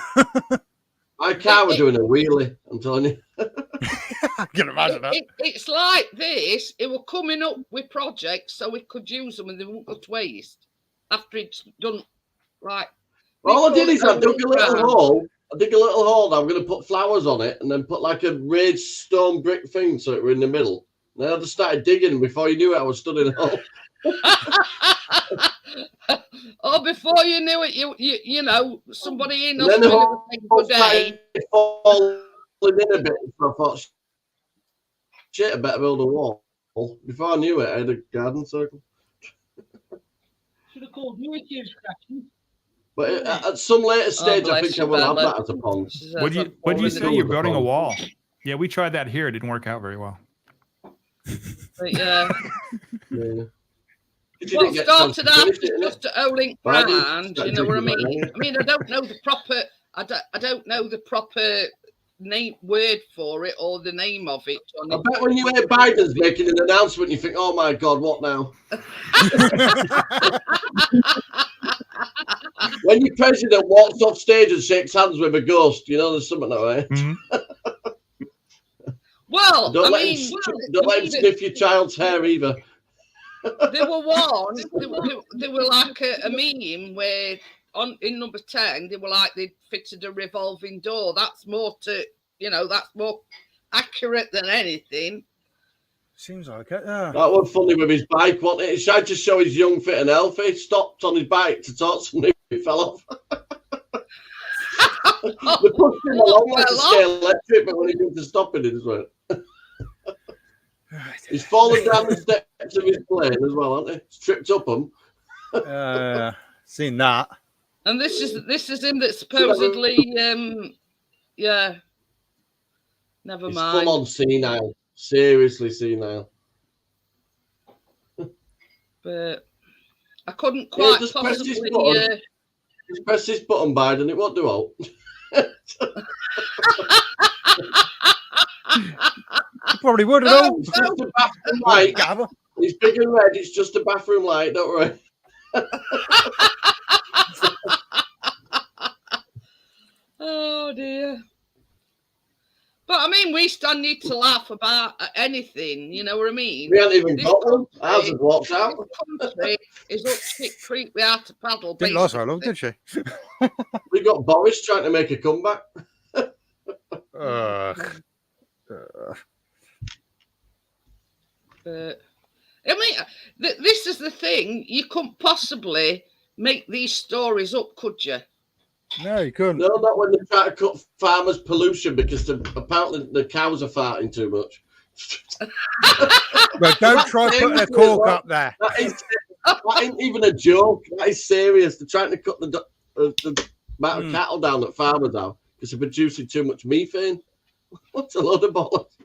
My car was doing a wheelie, I'm telling you. I can imagine that. It's like this. It were coming up with projects so we could use them and they wouldn't go to waste after it's done. Like All I did is I dug a little ground. hole. I dig a little hole. I'm going to put flowers on it and then put like a raised stone brick thing so it were in the middle. And then I just started digging. Before you knew it, I was stood in a hole. Oh, before you knew it, you know somebody in And then the Australia whole was saying good day. started falling in a bit. So I thought, shit, I better build a wall. Before I knew it, I had a garden circle. Should have called you a huge scratching. But at some later stage, I bless think you, I will have Bella. that as a pond. She says, What do you "I'm say? falling You're in." building a wall. Yeah, we tried that here. It didn't work out very well. But yeah. Yeah. What started out as it, just a Olink Why didn't you brand, start you know what I digging mean? that I mean, I don't know the proper name word for it or the name of it. I bet when you hear Biden's making an announcement, you think, "Oh my God, what now?" When your president walks off stage and shakes hands with a ghost, you know there's something that way. Mhm. Well, Don't I let mean, him sniff your child's hair either. there were one. They were like a meme where in number 10 they were like they fitted a revolving door. That's more that's more accurate than anything. Seems like it, yeah. That was funny with his bike, wasn't it? He tried to show his young, fit and healthy. He stopped on his bike to talk to somebody. He fell off. They pushed him along like a scale electric, but when he came to stop it, he just went. He's fallen down the steps of his plane as well, hasn't he? He's tripped up them. Seen that. And this is him that supposedly yeah. Never He's mind. full on senile. Seriously senile. But I couldn't quite just press this possibly. button. Just press this button, Biden. It won't do all. You probably would have Oh, done. It's just a bathroom light. Gather. It's big and red. It's just a bathroom light. Don't worry. Oh dear. But I mean, we still need to laugh about anything. You know what I mean? We haven't even This got one. country- Ours has walked out. This country is up shit creek without a paddle. Didn't last very long, basically. did she? We got Boris trying to make a comeback. I mean, this is the thing. You couldn't possibly make these stories up, could you? No, you couldn't. No, not when they try to cut farmers' pollution because apparently the cows are farting too much. But don't try putting a cork up there. That ain't even a joke. That is serious. They're trying to cut the amount of cattle down that farmers have because they're producing too much methane. What's a load of bollocks?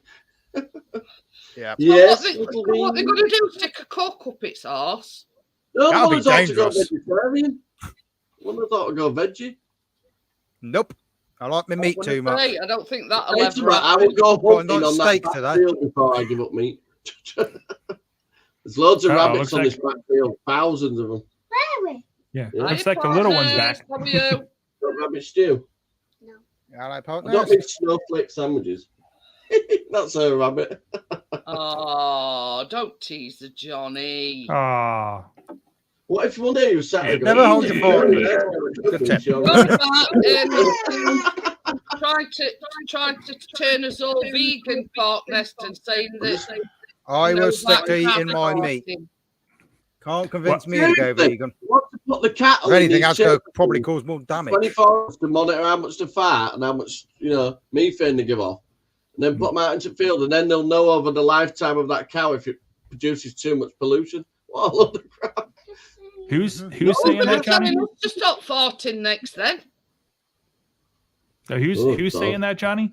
Yeah. Yes. What they're going to do? Stick a cork up its arse? No, That'll one be thought to go dangerous. vegetarian. One thought to go veggie. Nope. I like my meat too much. I don't think that'll I ever happen. will go Got a hunting nice on that steak back today. field before I give up meat. There's loads of rabbits on this back field, thousands of them. Where are we? Yeah, Yeah. looks like the little one's back. How are you? Got rabbit stew. I like I don't partners. make snowflake sandwiches. That's a rabbit. Oh, don't tease the Johnny. Ah, What if one day you sat there Never hold your phone. Good tip. What about trying to turn us all vegan, Park Nest, and saying that I you know, will stick to about eating my meat. farting? Can't convince What? me to go vegan. Want to put the cattle If in anything, these that's going to probably cause more damage. 24 hours to monitor how much to fart and how much, methane they give off. And then put them out into the field, and then they'll know over the lifetime of that cow if it produces too much pollution. What a load of crap. who's saying They're that, Johnny? telling us to stop farting next then. So who's Oh, saying that, Johnny?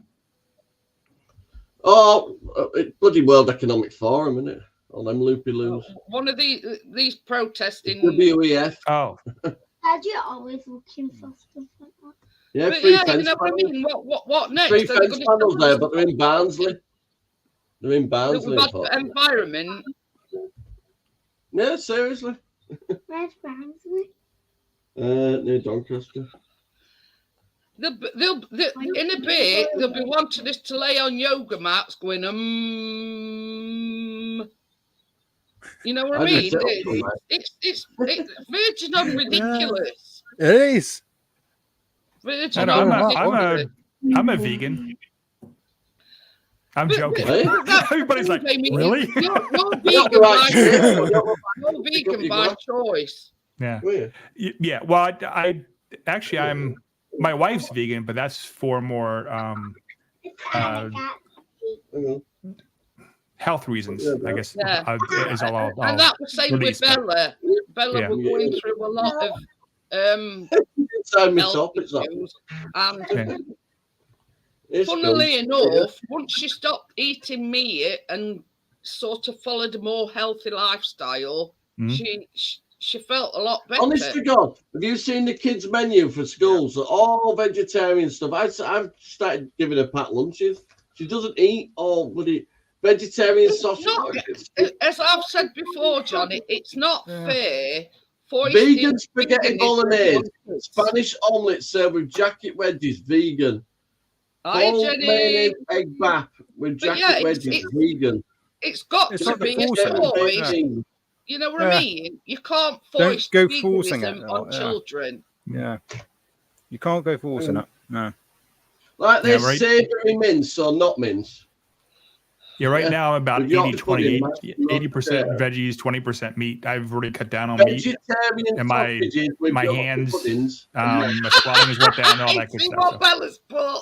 Oh, it's bloody World Economic Forum, isn't it? All them loopy loos. One of these protesting. WEF. Oh, Dad, you're always looking for stuff like that. Yeah, But free yeah, you fence know what I panels. mean. What next? Free Are they fence gonna panels stop there, us but they're in Barnsley. They're in that Barnsley. we've had environment? Yeah, seriously. Where's Barnsley? Near Doncaster. They'll in a bit they'll be wanting us to lay on yoga mats, going You know what I mean? It's verging on ridiculous. It is. Verging I on know, ridiculous. I'm a vegan. I'm joking. Hey? Everybody's like, really? You're You're vegan right. you're vegan by choice. Yeah. Weird. Yeah. Well, I actually my wife's vegan, but that's for more health reasons, I guess. Yeah. Is all I'll And that was same with release. Bella. Bella Yeah. was going through a lot of Inside my health top, it's not. issues, and Yeah. It's funnily good. enough, once she stopped eating meat and sort of followed a more healthy lifestyle, Mhm. she felt a lot better. Honest to God, have you seen the kids' menu for schools? All vegetarian stuff. I've started giving her packed lunches. She doesn't eat all bloody vegetarian sausage. As I've said before, Johnny, it's not fair for Vegan spaghetti veganism. bolognese, Spanish omelette served with jacket wedges, vegan. Hi, Boiled Jenny. mayonnaise egg bath with But jacket yeah, wedges, vegan. It's got It's to like the be a forcing it, choice. yeah. You know what I mean? You can't Don't force go forcing veganism it, on yeah. children. Yeah. You can't go forcing it. No. Like this right. savoury mince or not mince. Yeah, right Yeah. now I'm about With your 80-20, pudding, 80% yeah. veggies, 20% meat. I've already cut down on meat. Vegetarian And my- sausages with my Yorkshire hands, puddings. My swelling is went down, all that good See stuff. what So. Bella's put.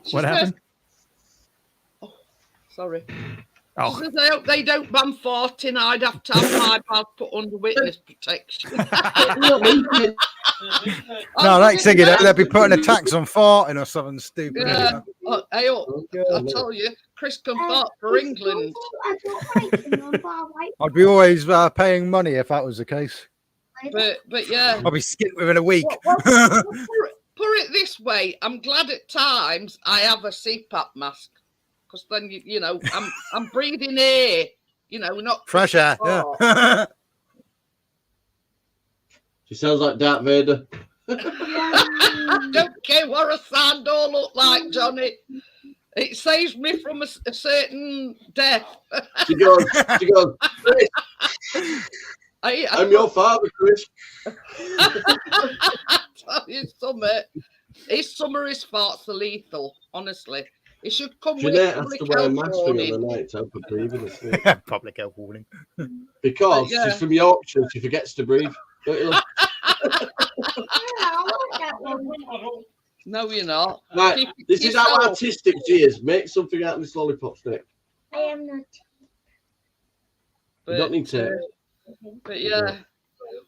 She's What happened? Oh, sorry. Oh, She says, I hope they don't ban farting. I'd have to have my bag put under witness protection. No, next thing you know, they'll be putting a tax on farting or something stupid. Yeah. Hey, I tell you, Chris can fart for England. I don't like them, but I like I'd be always paying money if that was the case. But yeah. I'll be skint within a week. Put it this way, I'm glad at times I have a CPAP mask, because then you know I'm breathing air, you know, not Fresh air. Yeah. She sounds like Darth Vader. I don't care what a sand all look like, Johnny. It saves me from a certain death. She goes, Chris, I'm your father, Chris. I tell you something. His summer his farts are lethal, honestly. It should come Jeanette with has to public wear a health mask on warning. the night to help her breathe in the sleep. Public health warning. Because Yeah. she's from Yorkshire, she forgets to breathe. Don't you look? No, you're not. Right, Keep it this is how yourself. artistic she is. Make something out of this lollipop stick. I am not. You don't need to. But yeah.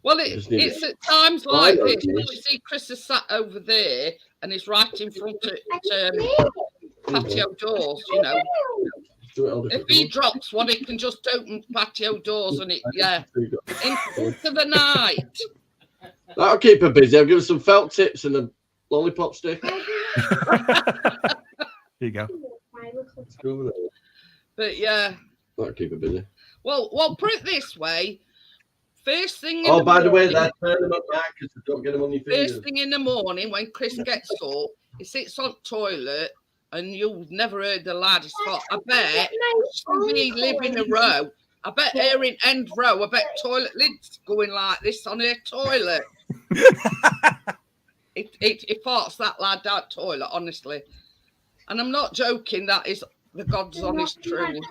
Well, Just need it's at times like know this. you. You see, Chris is sat over there and he's right in front of patio doors, you know. Do it all If he drops one, he can just open patio doors and into the night. That'll keep her busy. I'll give her some felt tips and a lollipop stick. There you go. But yeah. That'll keep her busy. Well, put it this way. First thing in Oh, the by the way, morning, turn them up back because don't get them on your fingers. first thing in the morning when Chris gets up, he sits on the toilet and you've never heard the loudest fart. I bet we live in a row. I bet her in end row. I bet toilet lids going like this on her toilet. it farts that loud down toilet, honestly. And I'm not joking. That is the God's honest truth.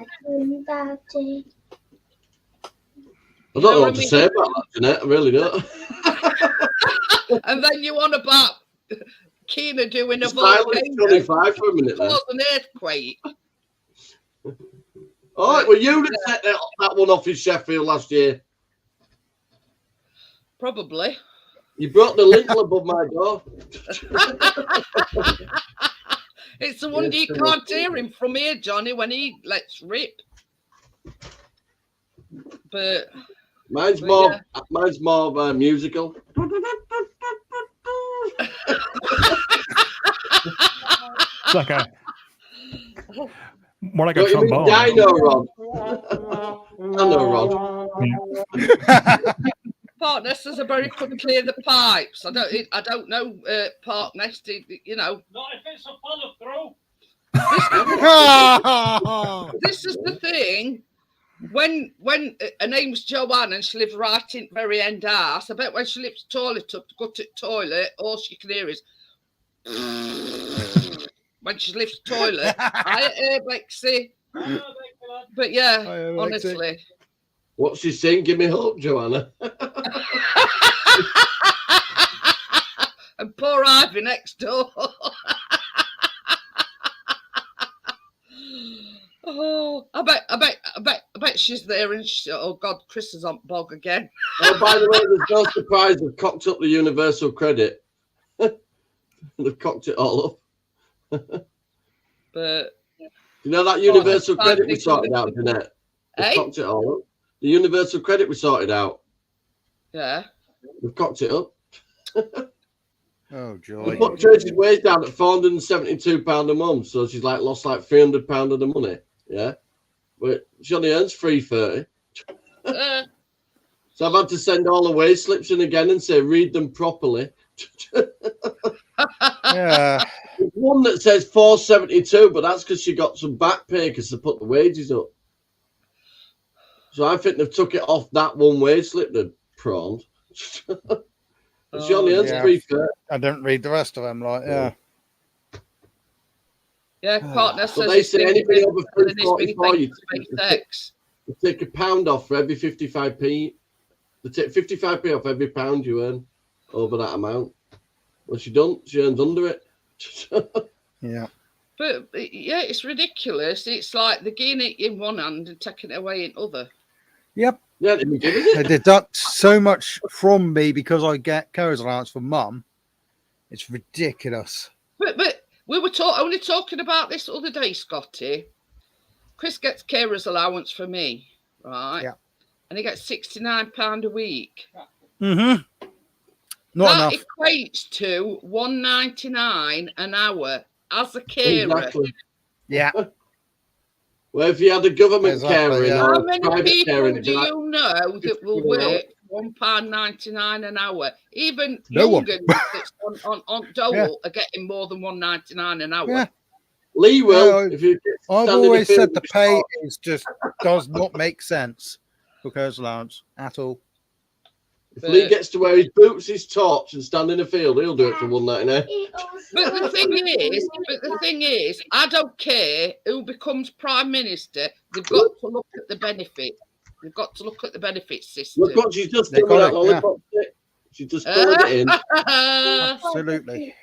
I don't know what to say about that, Jeanette. I really don't. And then you on about Keena doing a Silence 25 for a minute then. cause an earthquake. All right, well, you that set that one off in Sheffield last year. Probably. You broke the lintel above my door. It's a wonder you can't hear him from here, Johnny, when he lets rip. But mine's more musical. It's like more like a Don't you mean trombone. Dino Rod? Dino Rod. Partner says I very could clear the pipes. I don't know. Park Nest, you know. Not if it's a follow through. This is the thing. When her name's Joanne and she lives right in very end house, I bet when she lifts the toilet up to go to the toilet, all she can hear is when she lifts the toilet. I hear Bexy. But yeah, honestly. What's she saying? Give me hope, Joanna. And poor Ivy next door. Oh, I bet she's there, and oh God, Chris is on bog again. Oh, by the way, there's no surprise. They've cocked up the universal credit. They've cocked it all up. But you know that universal credit we sorted out, Jeanette? They've cocked it all up. The universal credit we sorted out. Yeah. We've cocked it up. Oh, joy. We put Tracy's wage down at £472 a month, so she's like lost like £300 of the money. Yeah, but she only earns $330. So I've had to send all the wage slips in again and say read them properly. Yeah. There's one that says $472, but that's because she got some back pay because they put the wages up. So I think they've took it off that one wage slip, the prawns. She only earns $330. I don't read the rest of them, like, yeah. Yeah, partner says they say anything over $3.44, you take £1 off for every 55p. They take 55p off every pound you earn over that amount. Well, she earns under it. Yeah. But yeah, it's ridiculous. It's like they're getting it in one hand and taking it away in other. Yep. Yeah, they deduct so much from me because I get carers allowance for mum. It's ridiculous. But we were only talking about this other day, Scotty. Chris gets carers allowance for me, right? Yeah. And he gets £69 a week. Mm-hmm. Not That enough. equates to $1.99 an hour as a carer. Exactly. Yeah. Well, if you had a government Exactly, carer yeah. or How a many private carer, people it'd do be like you know that will 50 an hour. work £1.99 an hour? Even No one. young that's on dole Yeah. are getting more than $1.99 an hour. Yeah. Lee will. Yeah, If you I've stand in the always field said the with pay shorts. is just does not make sense for Curse allowance at all. If Lee But- gets to wear his boots, his torch, and stand in the field, he'll do it for $1.99. But the thing is, I don't care who becomes prime minister. They've got to look at the benefit. They've got to look at the benefit system. Look what she's just They done with got that it, lollipop stick. She just coloured it in. Absolutely.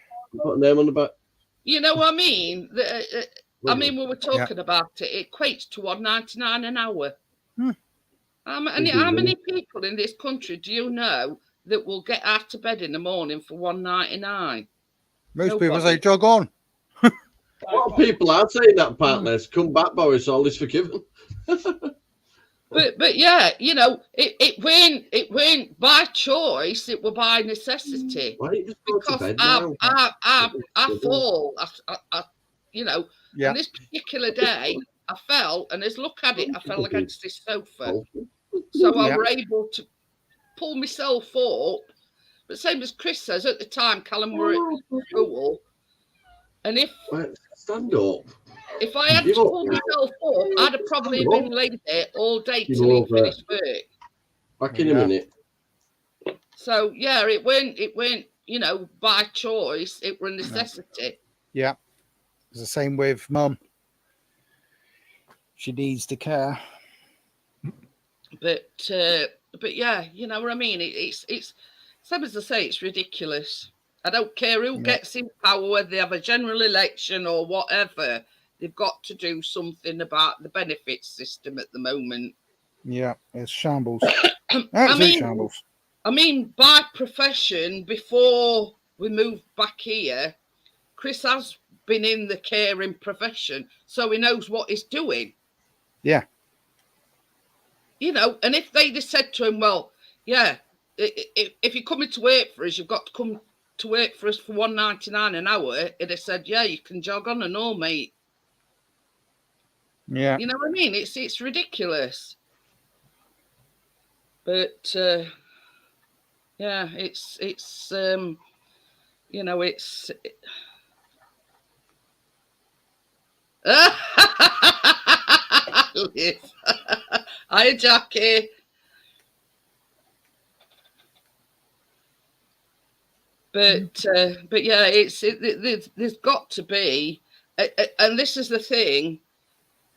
Put a name on the back. You know what I mean? I mean, we were talking about it. It equates to $1.99 an hour. Hmm. How many people in this country do you know that will get out of bed in the morning for $1.99? Most people say jog on. A lot of people are saying that, partners. Come back, Boris. All is forgiven. But yeah, you know, it weren't by choice. It were by necessity. Why don't you just go to Because bed I fall, you know, Yeah. and this particular day I fell, and as look at it, I fell against this sofa. So I Yeah. were able to pull myself up. But same as Chris says, at the time, Callum were at school, and Stand up. if I had to pull myself up, I'd have probably been laid there all day till he finished work. Back in a minute. So yeah, it went, you know, by choice. It were a necessity. Yeah. It's the same with mum. She needs the care. But yeah, you know what I mean. It's same as I say, it's ridiculous. I don't care who gets in power, whether they have a general election or whatever. They've got to do something about the benefits system at the moment. Yeah, it's shambles. Absolute shambles. I mean, by profession, before we moved back here, Chris has been in the caring profession, so he knows what he's doing. Yeah. You know, and if they'd have said to him, well, yeah, if you're coming to work for us, you've got to come to work for us for $1.99 an hour, he'd have said, yeah, you can jog on and all, mate. Yeah. You know what I mean? It's ridiculous. But yeah, it's you know, it's Liz. Hi, Jackie. But yeah, there's got to be, and this is the thing.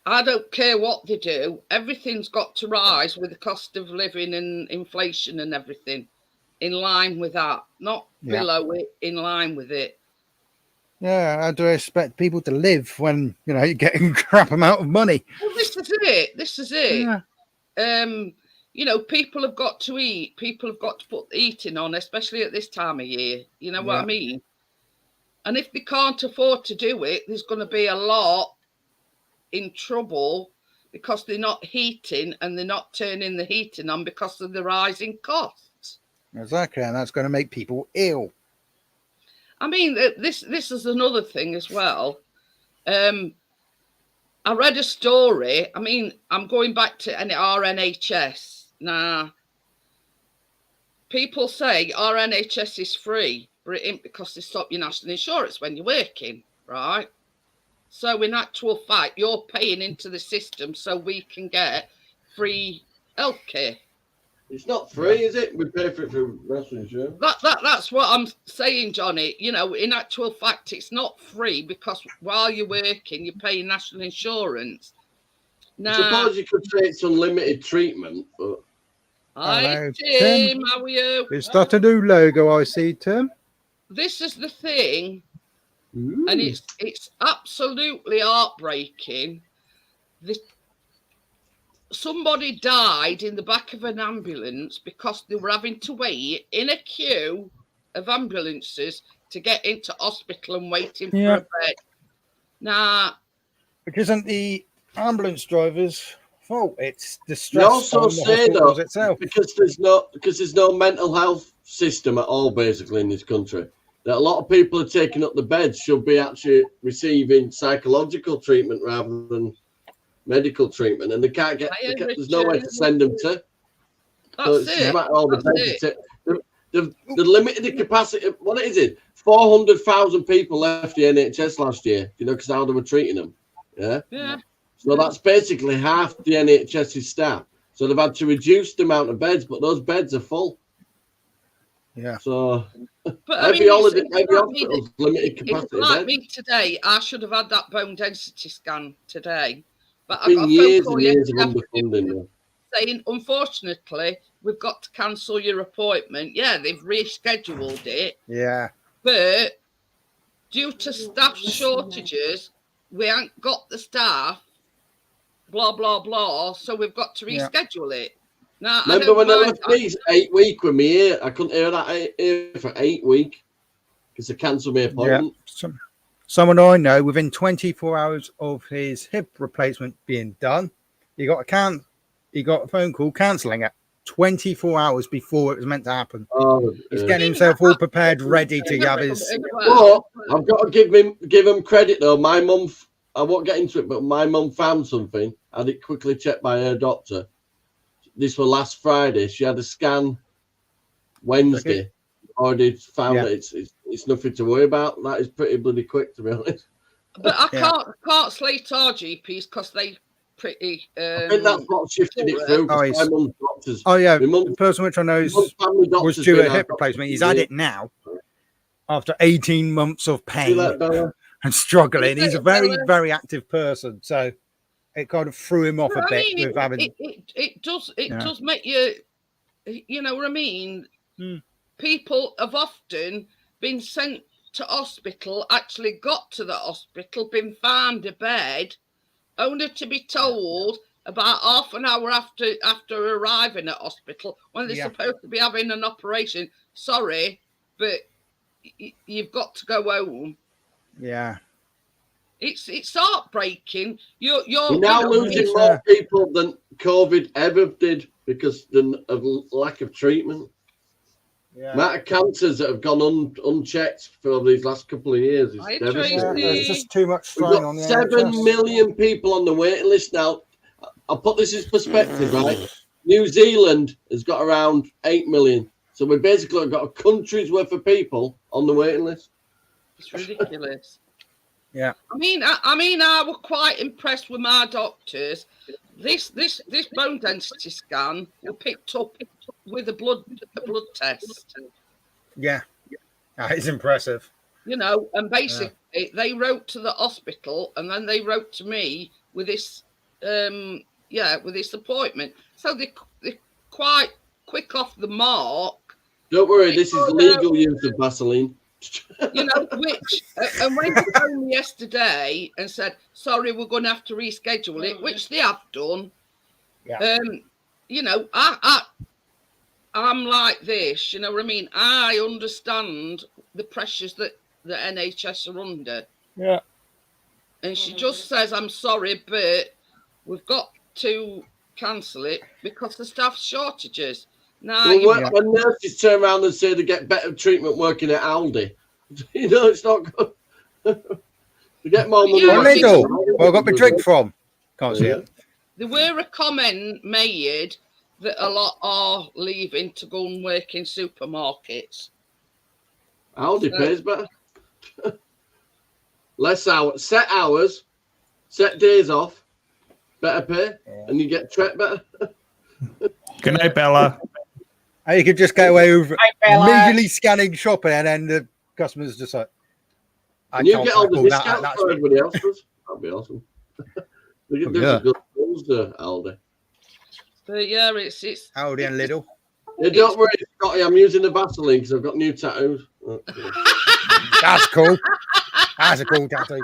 I don't care what they do. Everything's got to rise with the cost of living and inflation and everything, in line with that, not below it, in line with it. Yeah, how do I expect people to live when, you know, you're getting a crap amount of money? Well, this is it. This is it. Yeah. You know, people have got to eat. People have got to put the eating on, especially at this time of year. You know what I mean? And if they can't afford to do it, there's going to be a lot in trouble because they're not heating and they're not turning the heating on because of the rising costs. Exactly, and that's going to make people ill. I mean, this is another thing as well. I read a story. I mean, I'm going back to our NHS. Now, people say our NHS is free, but it ain't because they stop your national insurance when you're working, right? So in actual fact, you're paying into the system so we can get free healthcare. It's not free, is it? We pay for it through national insurance. That's what I'm saying, Johnny. You know, in actual fact, it's not free because while you're working, you're paying national insurance. I suppose you could say it's unlimited treatment, but... Hi, Hello, Tim. How are you? Is that a new logo I see, Tim? This is the thing, and it's absolutely heartbreaking. Somebody died in the back of an ambulance because they were having to wait in a queue of ambulances to get into hospital and waiting for a bed. Now, Which isn't the ambulance drivers' fault. It's the They stress also on the say hospitals though, itself. because there's no mental health system at all basically in this country, that a lot of people are taking up the beds should be actually receiving psychological treatment rather than medical treatment, and they can't get. There's nowhere to send them to. So it's just about all the beds. They've limited the capacity. What is it? 400,000 people left the NHS last year. You know, because how they were treating them. Yeah. So that's basically half the NHS's staff. So they've had to reduce the amount of beds, but those beds are full. Yeah. So But every hospital's limited capacity. Like me today, I should have had that bone density scan today. But It's I got been a phone years call and years of yesterday underfunding. saying, unfortunately, we've got to cancel your appointment. Yeah, they've rescheduled it. Yeah. But due to staff shortages, we ain't got the staff, blah, blah, blah. So we've got to reschedule it. Now, remember when I left these 8 weeks with me ear? I couldn't hear that ear for 8 weeks because they cancelled my appointment. Yeah. Someone I know, within 24 hours of his hip replacement being done, he got a phone call cancelling it 24 hours before it was meant to happen. Oh, he's getting himself all prepared, ready to have his. But I've got to give him credit though. My mum, I won't get into it, but my mum found something. I had it quickly checked by her doctor. This was last Friday. She had a scan Wednesday. Okay. Already found that it's nothing to worry about. That is pretty bloody quick, to be honest. But I can't slate our GPs because they pretty. I think that's what shifted it through. My mum's doctors. Oh yeah, the person which I know was due a hip replacement. He's had it now after 18 months of pain and struggling. He's a very, very active person, so it kind of threw him off a bit with having. It does make you. You know what I mean? People have often been sent to hospital, actually got to the hospital, been found a bed, only to be told about half an hour after arriving at hospital when they're supposed to be having an operation. Sorry, but you've got to go home. Yeah. It's heartbreaking. You're now losing more people than COVID ever did because of lack of treatment. Yeah. Amount of cancers that have gone unchecked for these last couple of years is devastating. There's just too much We've got 7 million people on the waiting list now. I'll put this in perspective, right? New Zealand has got around 8 million. So we basically got a country's worth of people on the waiting list. It's ridiculous. Yeah. I mean, I was quite impressed with my doctors. This bone density scan was picked up with a blood test. Yeah, that is impressive. You know, and basically they wrote to the hospital, and then they wrote to me with this, with this appointment. So they're quite quick off the mark. Don't worry, this is legal use of Vaseline. You know, and when they phoned me yesterday and said, sorry, we're going to have to reschedule it, which they have done. Yeah. You know, I'm like this, you know what I mean? I understand the pressures that the NHS are under. Yeah. And she just says, I'm sorry, but we've got to cancel it because the staff shortages. Now, when nurses turn around and say they get better treatment working at Aldi, you know, it's not good. They get more money. Well, I got my drink from. Can't see it. There were a comment made that a lot are leaving to go and work in supermarkets. Aldi pays better. Less hours, set days off, better pay, and you get treated better. Good night, Bella. You could just get away with immediately scanning shopping, and then the customers just like. And you get all the discounts for everybody else. That'd be awesome. They get good deals to Aldi. But yeah, it's Aldi and Lidl. Yeah, don't worry, Scotty. I'm using the Vaseline because I've got new tattoos. That's cool. That's a cool tattoo.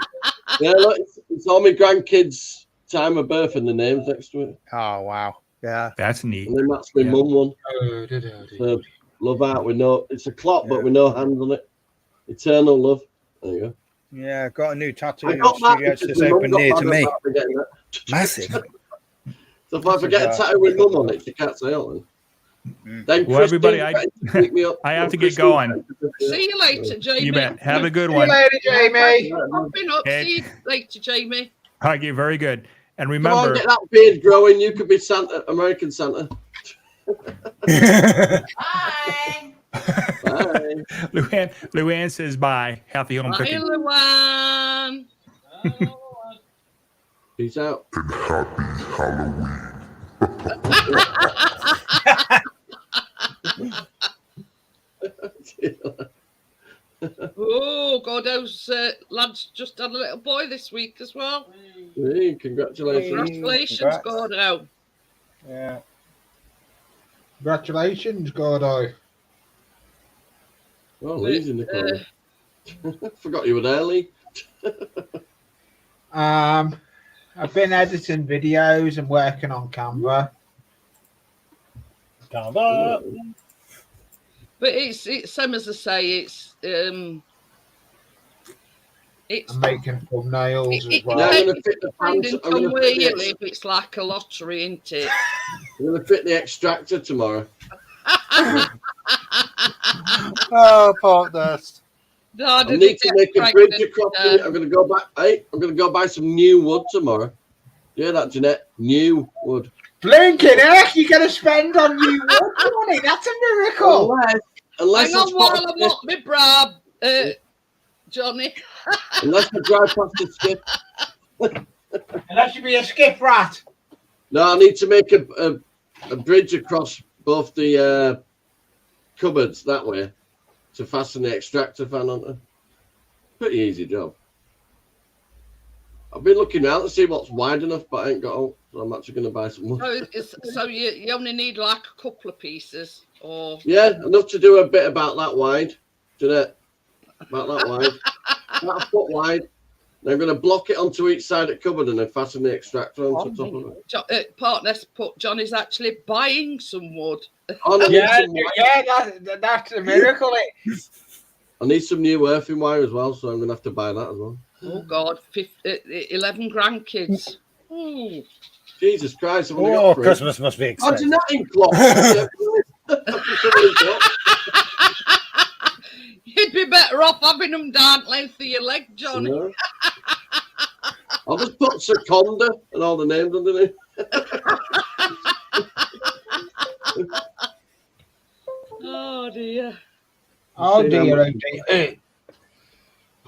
Yeah, look, it's all my grandkids' time of birth and the names next to it. Oh wow. Yeah, that's neat. And then that's my mum one. So, love art with no. It's a clock, but with no hands on it. Eternal love. There you go. Yeah, got a new tattoo I got studio just opened near to me. Massive. So if I forget a tattoo with mum on it, you can't say it. Then Well, everybody, pick me up. I have to get going. See you later, Jamie. You bet. Have a good See you one. later, Jamie. Popping up. See you later, Jamie. Okay, very good. And Come on, remember, get that beard growing. You could be Santa, American Santa. Bye. Bye. Luann says bye. Happy home Bye, cooking. Luann. Peace out. And happy Halloween. Oh, God, those lads just had a little boy this week as well. Hey, congratulations. Congratulations, Congrats. Gordo. Yeah. Congratulations, Gordo. Oh, Lee's in the corner. Forgot you were there, Lee. I've been editing videos and working on Canva. Canva. But it's same as I say, it's I'm making thumbnails as well. Now I'm going to fit the depending pants. I'm on going where to you fit live, it's like a lottery, isn't it? the extractor tomorrow. Oh, part dust. No, I need to make a bridge across it. I'm going to go back. Hey, I'm going to go buy some new wood tomorrow. Yeah, that, Jeanette. New wood. Blinking heck, you're going to spend on new wood money. That's a miracle. Unless Hang on it's while past I the- walk my brab, Johnny. unless I drive past the skip. And that should be a skip rat. No, I need to make a bridge across both the cupboards that way to fasten the extractor fan onto. Pretty easy job. I've been looking around to see what's wide enough, but I ain't got all. So I'm actually going to buy some more. So you only need like a couple of pieces, or Yeah, enough to do a bit about that wide. Jeanette, about that wide. About a foot wide. Then I'm going to block it onto each side of the cupboard and then fasten the extractor onto the top of it. partners put Johnny's actually buying some wood. Oh, no, That's a miracle. I need some new earthing wire as well, so I'm going to have to buy that as well. Oh God, 11 grandkids. Ooh. Jesus Christ! I've only Oh, got 3. Christmas must be Oh, expensive. do you not in clock? You'd be better off having them down length of your leg, Johnny. No. I'll just put Seconda and all the names underneath. Oh dear. Oh dear, oh dear.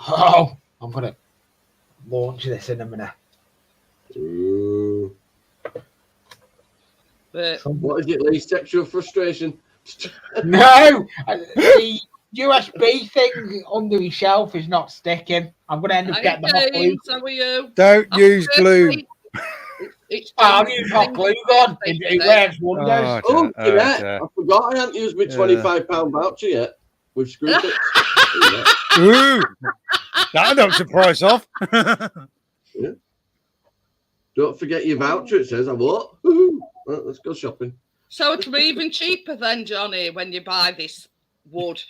Oh, I'm going to launch this in a minute. Ooh. But What is it, Lee? Sexual frustration? No, the USB thing under the shelf is not sticking. I'm going to end up getting the hot glue. James, how are you? Don't use glue. It's I'll use hot glue gun. It works wonders. Oh, I forgot I hadn't used my £25 voucher yet with Screwfix. Ooh, that knocks the price off. Yeah. Don't forget your voucher, it says. I what? Right, let's go shopping. So it'll be even cheaper then, Johnny, when you buy this wood.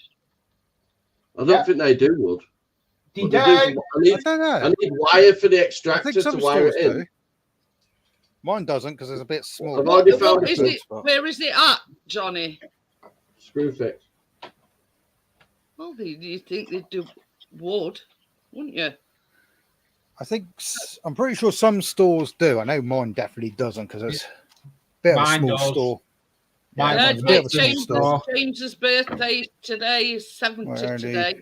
I don't think they do wood. They But do. I I don't know. need wire for the I extractor think to some wire stores it in. do. Mine doesn't because it's a bit small. I've already What found is a it? Where is it at, Johnny? Screwfix. Well, you think they'd do wood, wouldn't you? I think I'm pretty sure some stores do. I know mine definitely doesn't because it's a bit of a Mine small does. store. Mine Yeah, does. it's a bit of a small James, store. James's birthday today is 70 Where do you- today.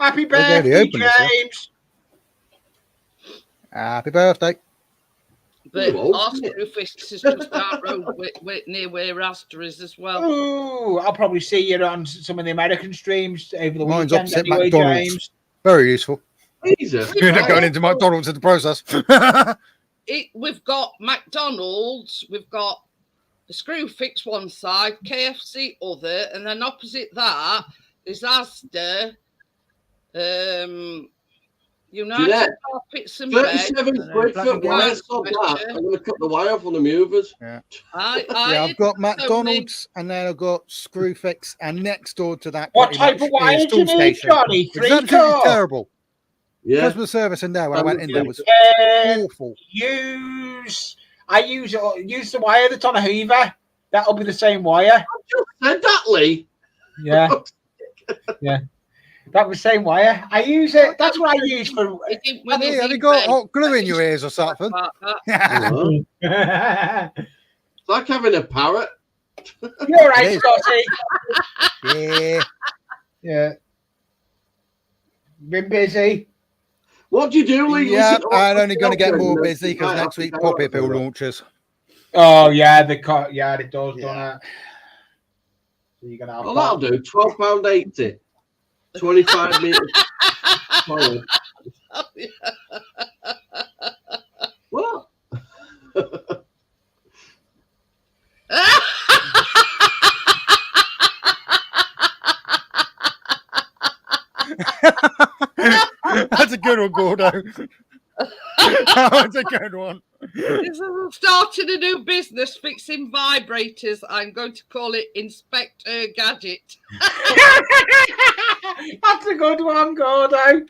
Happy They've already birthday, opened this, yeah. James. Happy birthday. But Ooh, our okay. Screwfix is just down road near where Astor is as well. Ooh, I'll probably see you on some of the American streams over the Mine's weekend. opposite Anyway, McDonald's. James. Very useful. Jesus. You end up going into McDonald's in the process. We've got McDonald's, we've got the Screwfix one side, KFC other, and then opposite that is Asda, United Jeanette, Carpets and Beds. 37 quid for wire so black. I'm going to cut the wire off on the movers. Yeah. I I've got McDonald's and then I've got Screwfix, and next door to that, What pretty type much of wire is do you Tool need, Station, Johnny? which is absolutely 3-core? terrible. Yeah. Customer service in there when I went in there was Uh, awful. use I use the wire that's on a Hoover. That'll be the same wire. I just said that, Lee. Yeah. Yeah. That was the same wire. I use it. That's what I use for. He Have you got hot glue in your ears or something? It's like having a parrot. You're right, Scotty. Yeah. Yeah. Been busy. What do you do, Lee? Yeah, Listen, I'm only going to get more okay, busy because right, next week I'll Poppy go Pill for that. launches. Oh yeah, it does, Yeah. don't it? So you're gonna have Well, that'll do. £12.80. 25 metres. Solid. What? That's a good one, Gordo. That's a good one. Starting a new business fixing vibrators. I'm going to call it Inspector Gadget. That's a good one, Gordo.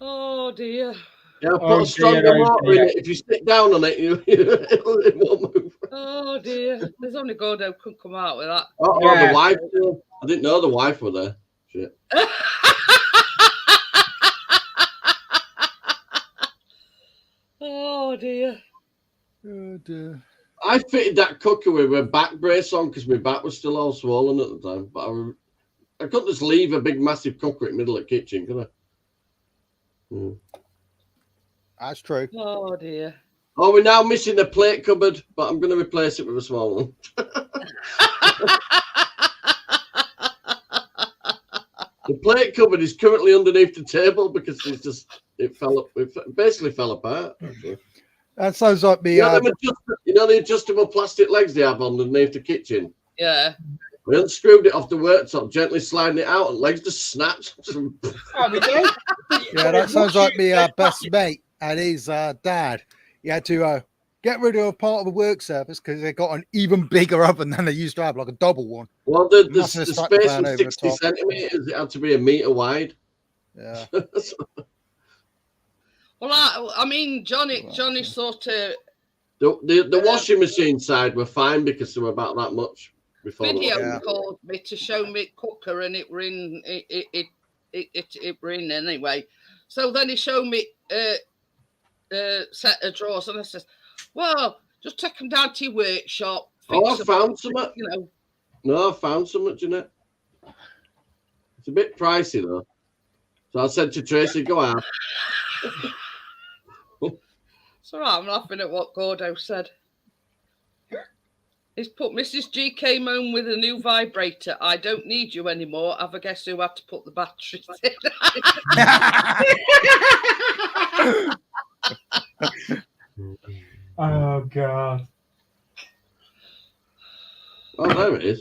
Oh dear. Yeah, put a stronger motor in it. If you sit down on it, it won't move. Oh dear. There's only Gordo could come out with that. Oh, Yeah. the wife. I didn't know the wife were there. Shit. Oh dear. Oh, dear. I fitted that cooker with a back brace on because my back was still all swollen at the time. But I couldn't just leave a big, massive cooker in the middle of the kitchen, could I? That's true. Oh dear. Oh, we're now missing the plate cupboard, but I'm going to replace it with a small one. The plate cupboard is currently underneath the table because it basically fell apart. Actually. That sounds like me. You know the adjustable plastic legs they have underneath the kitchen? Yeah. We unscrewed it off the worktop, gently sliding it out, and legs just snapped. Yeah, that sounds like me best mate and his dad. He had to get rid of a part of the work surface because they got an even bigger oven than they used to have, like a double one. Well, the Must have space stuck the was fan over the 60 top. centimetres. It had to be a metre wide. Yeah. Well, I mean, Johnny sort of The washing machine side were fine because they were about that much before. video called me to show me cooker, and it were in it were in anyway. So then he showed me set of drawers, and I says, "Well, just take them down to your workshop." Oh, I found some. You know. No, I found some, Jeanette. It's a bit pricey though. So I said to Tracy, "Go out." It's all right, I'm laughing at what Gordo said. He's put Mrs. G came home with a new vibrator. I don't need you anymore. Have a guess who had to put the batteries in. Oh God. Oh, there it is.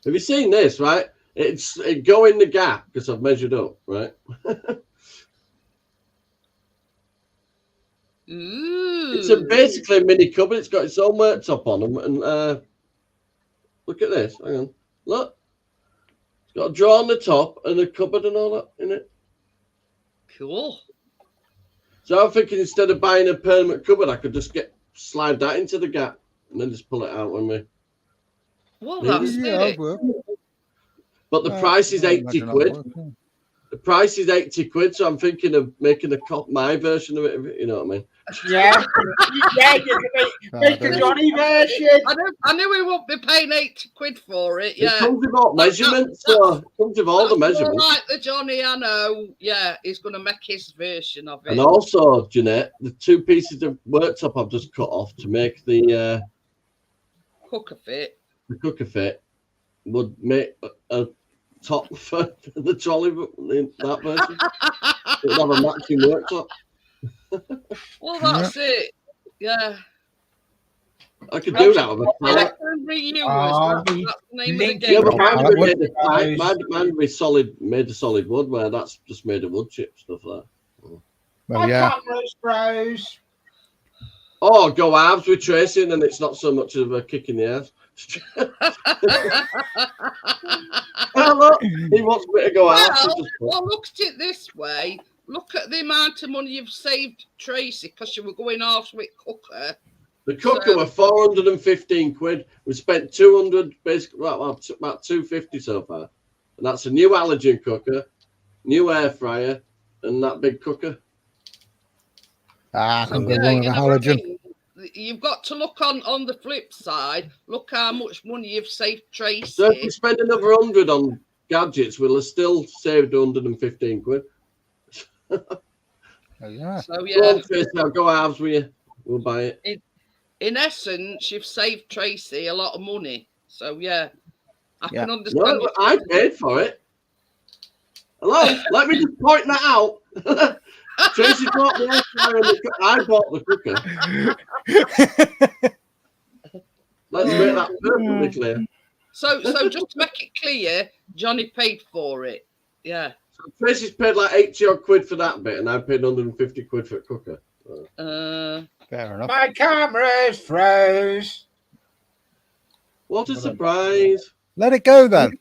Have you seen this? Right, it go in the gap because I've measured up. Right. Ooh. It's basically a mini cupboard. It's got its own worktop on them, and look at this. Hang on, look. It's got a drawer on the top and a cupboard and all that in it. Cool. So I'm thinking instead of buying a permanent cupboard, I could just slide that into the gap and then just pull it out when we. Well, that's it. But the price is 80 quid. The price is 80 quid, so I'm thinking of making my version of it. You know what I mean? Yeah, yeah, you can make the Johnny version. I knew we won't be paying 80 quid for it. Yeah, it comes with all measurements. So it comes with all the measurements. Like the Johnny, I know. Yeah, he's going to make his version of it. And also, Jeanette, the two pieces of worktop I've just cut off to make the cooker fit. The cooker fit would make a top for the trolley in that version. It would have a matching worktop. Well, that's it. Yeah. I could do that with a pallet. That's the name of the game. Yeah, but mine would made of solid wood, where that's just made of wood chip stuff like that. Well, yeah. Bros. Oh, go halves with Tracy, and then it's not so much of a kick in the ass. Oh, look, he wants me to go halves. Well, look at it this way. look at the amount of money you've saved, Tracy, because you were going halves with cooker. The cooker were 415 quid. We spent 200, basically, about 250 so far. And that's a new halogen cooker, new air fryer, and that big cooker. I can go wrong with a halogen. You've got to look on the flip side. Look how much money you've saved, Tracy. So if we spend another 100 on gadgets, we'll have still saved 115 quid. Yeah. So yeah, Tracy, I'll go halves with you. We'll buy it. In essence, you've saved Tracy a lot of money. So yeah, I can understand. No, I paid for it. Hello, let me just point that out. Tracy bought the air fryer and I bought the cooker. Let's make that perfectly clear. So just to make it clear, Johnny paid for it. Yeah. So Tracy's paid like 80 odd quid for that bit, and I paid 150 quid for a cooker. Fair enough. My camera's froze. What a surprise! Let it go then.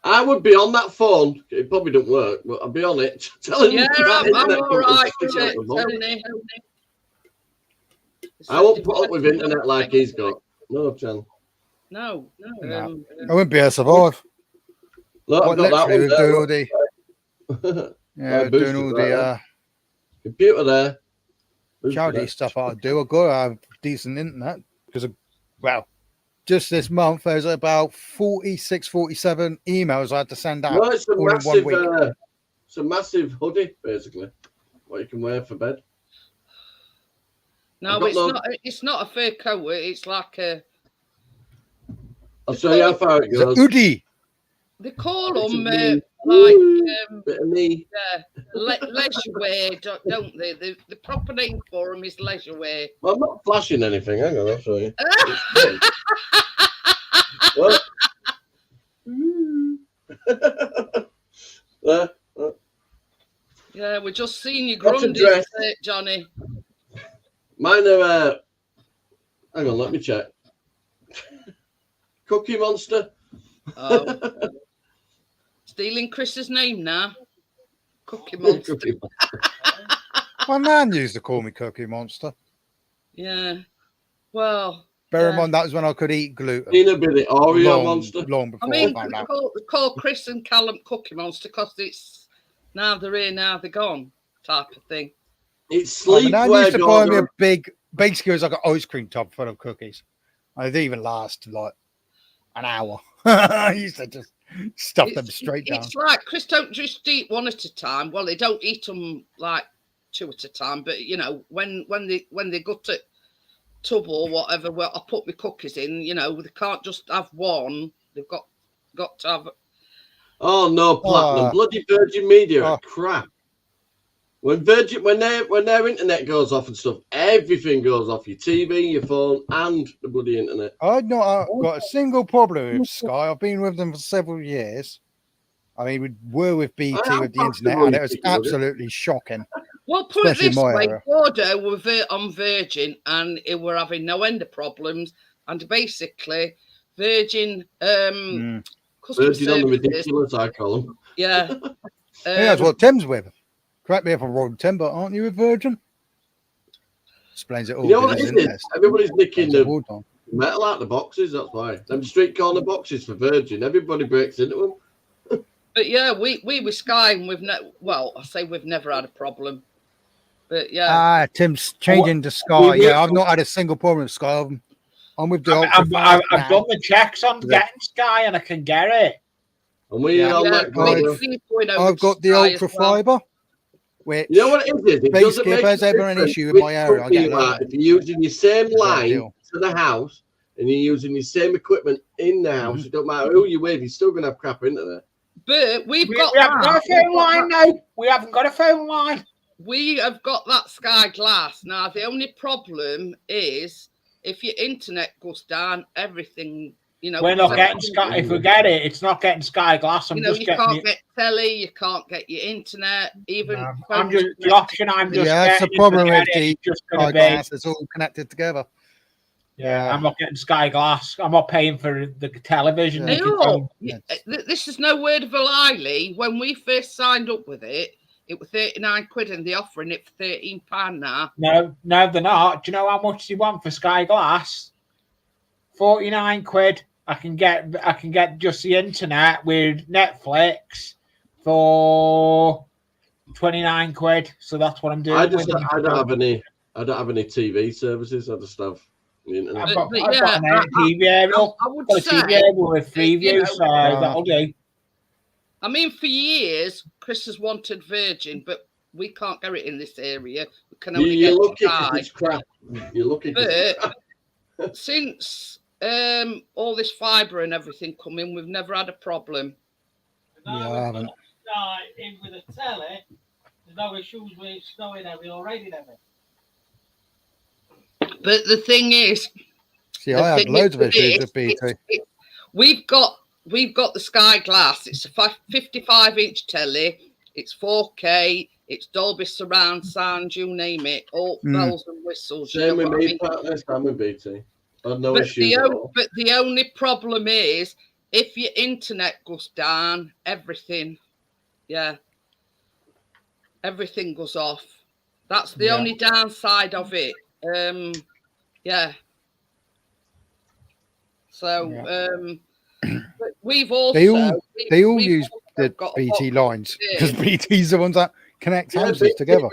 I would be on that phone. It probably don't work, but I'll be on it. Telling yeah, I'm all right with it, Tony. I won't put up with internet like he's got. No chance. No. I wouldn't be able to survive. Look, I've got that one doing all the, doing all the computer there. Charity stuff I do. I've got to have decent internet because, just this month there's about 46, 47 emails I had to send out. No, it's a all massive, in 1 week. It's a massive hoodie, basically. What you can wear for bed. No, it's not a fur coat. It's like a. I'll show you how far it goes. Hoodie. They call them bit of me. leisure wear, don't they? The proper name for them is leisure wear. Well, I'm not flashing anything. Hang on, I'll show you. What? Yeah, we're just seeing you What's a grundy, dress? Johnny. Mine are. Hang on, let me check. Cookie Monster. Oh. Stealing Chris's name now. Cookie Monster. My nan used to call me Cookie Monster. Yeah. Well. Bear in mind that was when I could eat gluten. Peanut butter Oreo Monster. Long before I mean, found out. call Chris and Callum Cookie Monster because it's now they're here, now they're gone type of thing. It's My nan sleepwear. used to buy me a big, basically it was like an ice cream tub full of cookies. And they even last like an hour. I used to just stuff them straight down. It's like Chris don't just eat one at a time. Well, they don't eat them like two at a time, but you know, when they go to tub or whatever, well, I put my cookies in, you know, they can't just have one. They've got to have. Oh no, Platinum. Bloody Virgin Media are crap. When their internet goes off and stuff, everything goes off. Your TV, your phone, and the bloody internet. I've not got a single problem with Sky. I've been with them for several years. I mean, we were with BT with the internet, and it was absolutely shocking. Well, put it this way, Bordeaux were on Virgin, and it were having no end of problems, and basically, Virgin Virgin on the ridiculous, I call them. Yeah. That's what Tim's with. Correct me if I'm wrong, Tim, but aren't you a Virgin? Explains it all. You know what it is? Everybody's nicking the metal out of the boxes, that's why. Them street corner boxes for Virgin, everybody breaks into them. But yeah, we were Sky, and we've never had a problem. But yeah. Tim's changing to Sky. Yeah, I've not had a single problem with Sky. I'm with the I've done the checks on getting Sky, and I can get it. And we're on that. I've got the ultra fiber. Which, you know what it is? Basically, if there's ever an issue in my area, I get it. If you're using your same line to the house and you're using your same equipment in the house, it don't matter who you're with, you're still going to have crap internet. But we haven't got a phone line now. We haven't got a phone line. We have got that Sky Glass. Now, the only problem is if your internet goes down, everything, you know. We're not getting Sky. If we get it, it's not getting Sky Glass. You can't get telly, you can't get your internet, even. The option I'm just that's the problem with the Sky Glass. It's all connected together. Yeah, I'm not getting Sky Glass. I'm not paying for the television. Hey, They can look, tell- this is no word of a lie, Lee. When we first signed up with it was 39 quid and they're offering it for £13 now. No, they're not. Do you know how much they want for Sky Glass? 49 quid. I can get just the internet with Netflix for 29 quid. So that's what I'm doing. I don't have any TV services. I just have the internet. I've got But an TV area. I would Got a say, TV area with Freeview, you know, so that'll do. I mean, for years, Chris has wanted Virgin, but we can't get it in this area. We can only You're get lucky Sky. because it's crap. You're lucky because it's crap. But since all this fibre and everything come in, we've never had a problem. Now Yeah, I we've haven't. got Sky in with a telly. There's no issues with snowing heavy or raining heavy. But the thing is, See, I had loads of issues with BT. We've got the Sky Glass. It's a 55-inch telly. It's 4K. It's Dolby surround sound. You name it. All bells and whistles. Same with me, partner. Same with BT. I had no issues at all. But the only problem is if your internet goes down, everything goes off. That's the only downside of it. So but we've also they all use the BT lines because BT's the ones that connect houses together.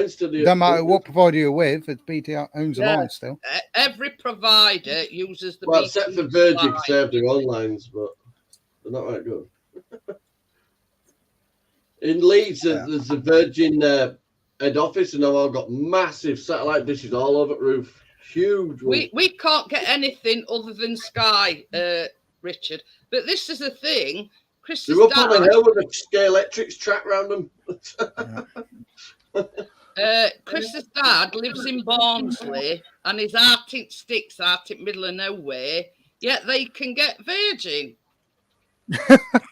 So, no matter what provider you're with, it's BT owns the line still. Every provider uses the Well, BT except for Virgin, line. because they have their own lines, but they're not that good. In Leeds, there's a Virgin head office, and they've all got massive satellite dishes all over the roof. Huge. We can't get anything other than Sky, Richard. But this is the thing. Chris's They're up on the dad, hill with a Sky Electrics track round them. Chris's dad lives in Barnsley, and his Arctic sticks out in middle of nowhere. Yet they can get Virgin.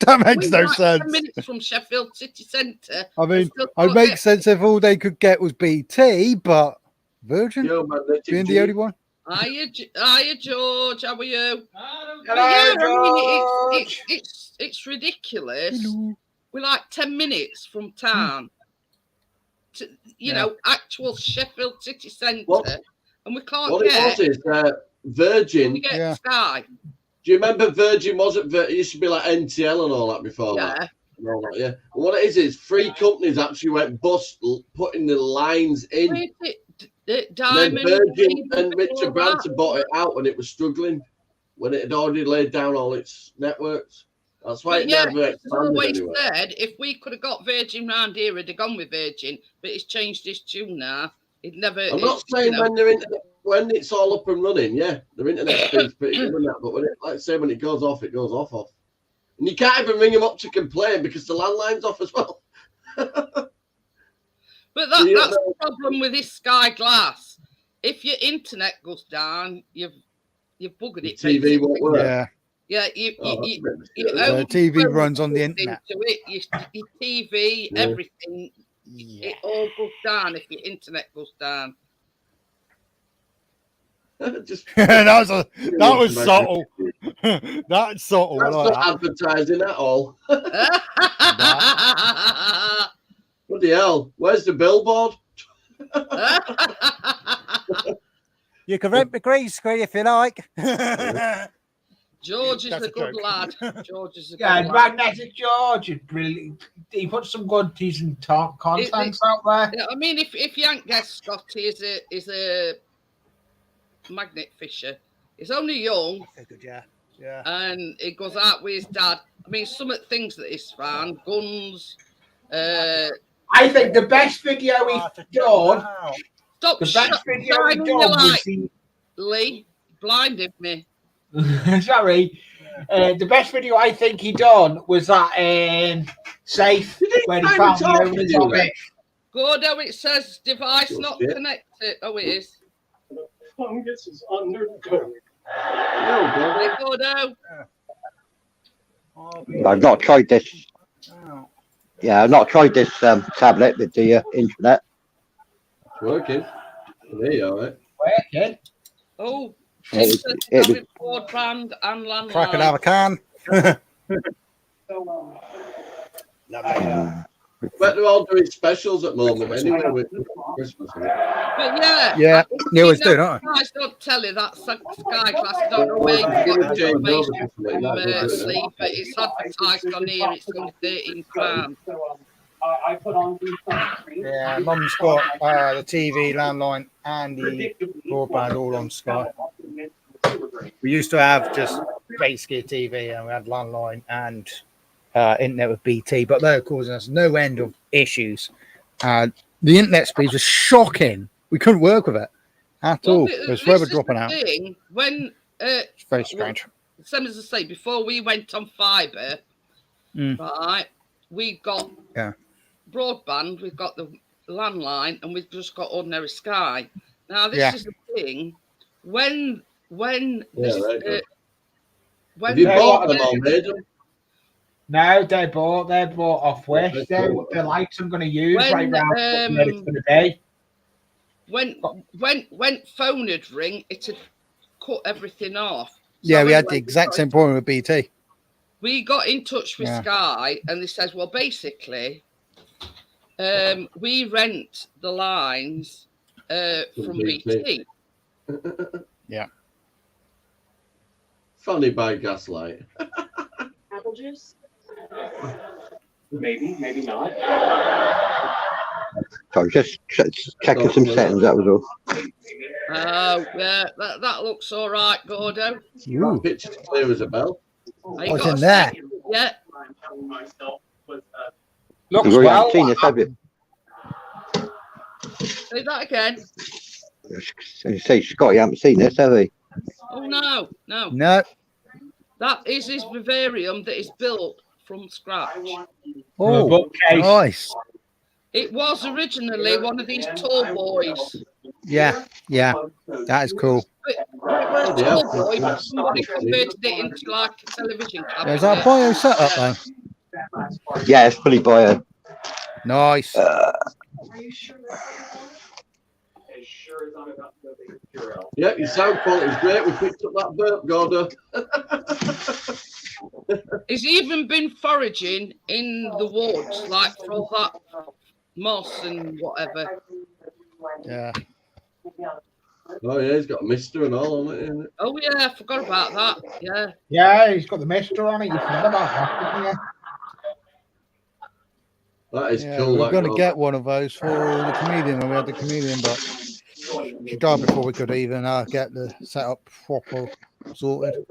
That makes no Like sense. 10 minutes from Sheffield city centre. I mean, I'd make sense if all they could get was BT, but Virgin being the only one. Hiya, George. How are you? Hello, George. It's ridiculous. Hello. We're like 10 minutes from town to, you know, actual Sheffield city centre, and we can't What get. it was is Virgin. We get Sky. Do you remember Virgin wasn't? It used to be like NTL and all that before. Yeah. And all that, yeah. And what it is three companies actually went bust putting the lines in. Diamond, then Virgin and Richard Branson bought it out when it was struggling, when it had already laid down all its networks. That's why it never it's expanded always anywhere. said if we could have got Virgin round here, it'd have gone with Virgin, but it's changed his tune now. It never. I'm not saying when it's all up and running, yeah, their internet speed's pretty good and that, but when it, like I say, when it goes off, off. And you can't even ring them up to complain because the landline's off as well. But that's the problem with this Sky Glass. If your internet goes down, you've buggered it. TV won't work. Yeah, the TV runs on the internet. Your TV, everything, it all goes down if your internet goes down. that was subtle. That's subtle. That's like not advertising at all. Bloody hell! Where's the billboard? You can rent the green screen if you like. George is That's a good joke. lad. George is a good Yeah, lad. Magnetic George is brilliant. He put some good, decent content out there. Yeah, I mean, if you ain't guessed, Scotty is a magnet fisher. He's only young. Yeah. And he goes out with his dad. I mean, some of the things that he's found, guns. I think the best video he's done. Stop! The best video he shining done your was light, the. Lee blinded me. Sorry. The best video I think he done was that safe where he found the owners of it. Good. Oh, it says device Oh, not shit. connected. Oh, it is. Fungus is undergoing. Hey, good. Oh. I've not tried this. Yeah, I've not tried this tablet with the internet. It's working. There you are, right? Working. Oh, It was broadband and landline. Crack another can. But they're all doing specials at the moment anyway with Christmas. But yeah, Yeah, you always do, don't you? Guys, don't tell you that Sky Glass. I don't know where you got the information from, Lee, but it's advertised on here. It's only £13. Yeah, Mum's got the TV, landline, and the broadband all on Sky. We used to have just basically a TV, and we had landline and internet with BT, but they were causing us no end of issues. The internet speeds were shocking. We couldn't work with it at all. It was forever dropping out. When it's very strange. Same as I say, before we went on fibre, right, we got broadband, we've got the landline, and we've just got ordinary Sky. Now this is the thing. When have you bought them all, made them? No, they're bought off Wish. They're lights I'm going to use right now. It's going to be. When phone would ring, it had cut everything off. So yeah, we had the exact same problem with BT. We got in touch with Sky, and they says, well, basically, we rent the lines from BT. Yeah. Funny by gaslight. Apple juice? Maybe not. Sorry, just checking some settings, that was all. Oh, yeah, that looks all right, Gordo. Picture's clear as a bell. What's in there? Yeah. Looks we well. haven't seen this, have you? Say that again. Say, Scott, you haven't seen this, have you? Oh, no. No. That is his vivarium that is built from scratch. Oh, nice. It was originally one of these tall boys. Yeah, that is cool. It was tall boy, but somebody converted it into like a television cabinet. Is that a bio setup though? Yeah, it's fully bio. Nice. Yeah, your sound quality is great. We picked up that burp, Gordo. He's even been foraging in the woods, like for all that moss and whatever. Yeah. Oh yeah, he's got a mister and all on it, isn't it? Oh yeah, I forgot about that. Yeah. Yeah, he's got the mister on it. You forgot about that, didn't you? That is cool. We were going to get one of those for the comedian when we had the comedian, but she died before we could even get the setup proper sorted.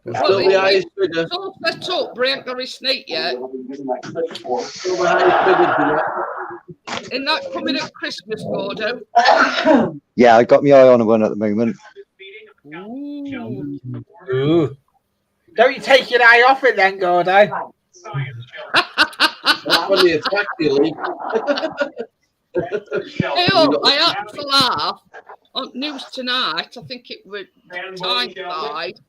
Still the highest bidder. It's all set up, but he ain't got his snake yet. Still the highest bidder. Isn't that coming at Christmas, Gordo? Yeah, I got my eye on one at the moment. Ooh. Don't you take your eye off it then, Gordo? That's when they attack you, Lee. Hey, I had to laugh on news tonight. I think it was Tyneside.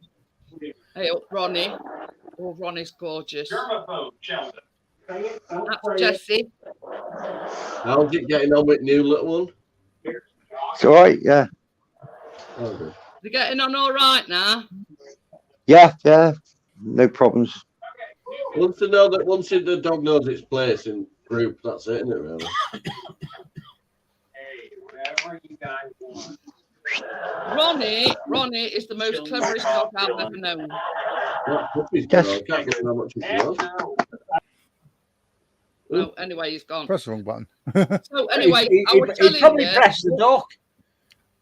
Hey, Ronnie. Oh, Ronnie's gorgeous. That's Jessie. How's it getting on with new little one? It's all right, yeah. Oh, good. They're getting on all right now. Yeah, no problems. Once they know that once the dog knows its place in group, that's it, isn't it, really? Ronnie is the most cleverest dog I've ever known. Oh, anyway, he's gone. Press the wrong button. So anyway, I was he probably telling you, pressed the duck.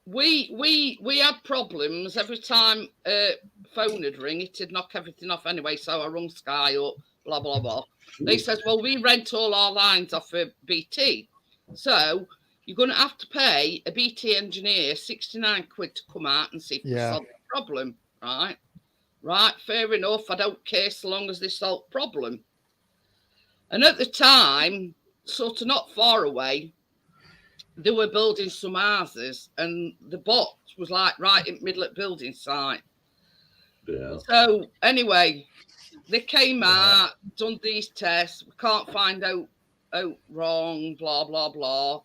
We had problems every time phone would ring. It'd knock everything off anyway. So I rung Sky up, blah blah blah. They says, well, we rent all our lines off of BT, so you're going to have to pay a BT engineer 69 quid to come out and see if they solve the problem. Right, fair enough. I don't care so long as they solve the problem. And at the time, sort of not far away, they were building some houses, and the box was like right in the middle of the building site. Yeah. So anyway, they came out, done these tests. We can't find out wrong, blah blah blah.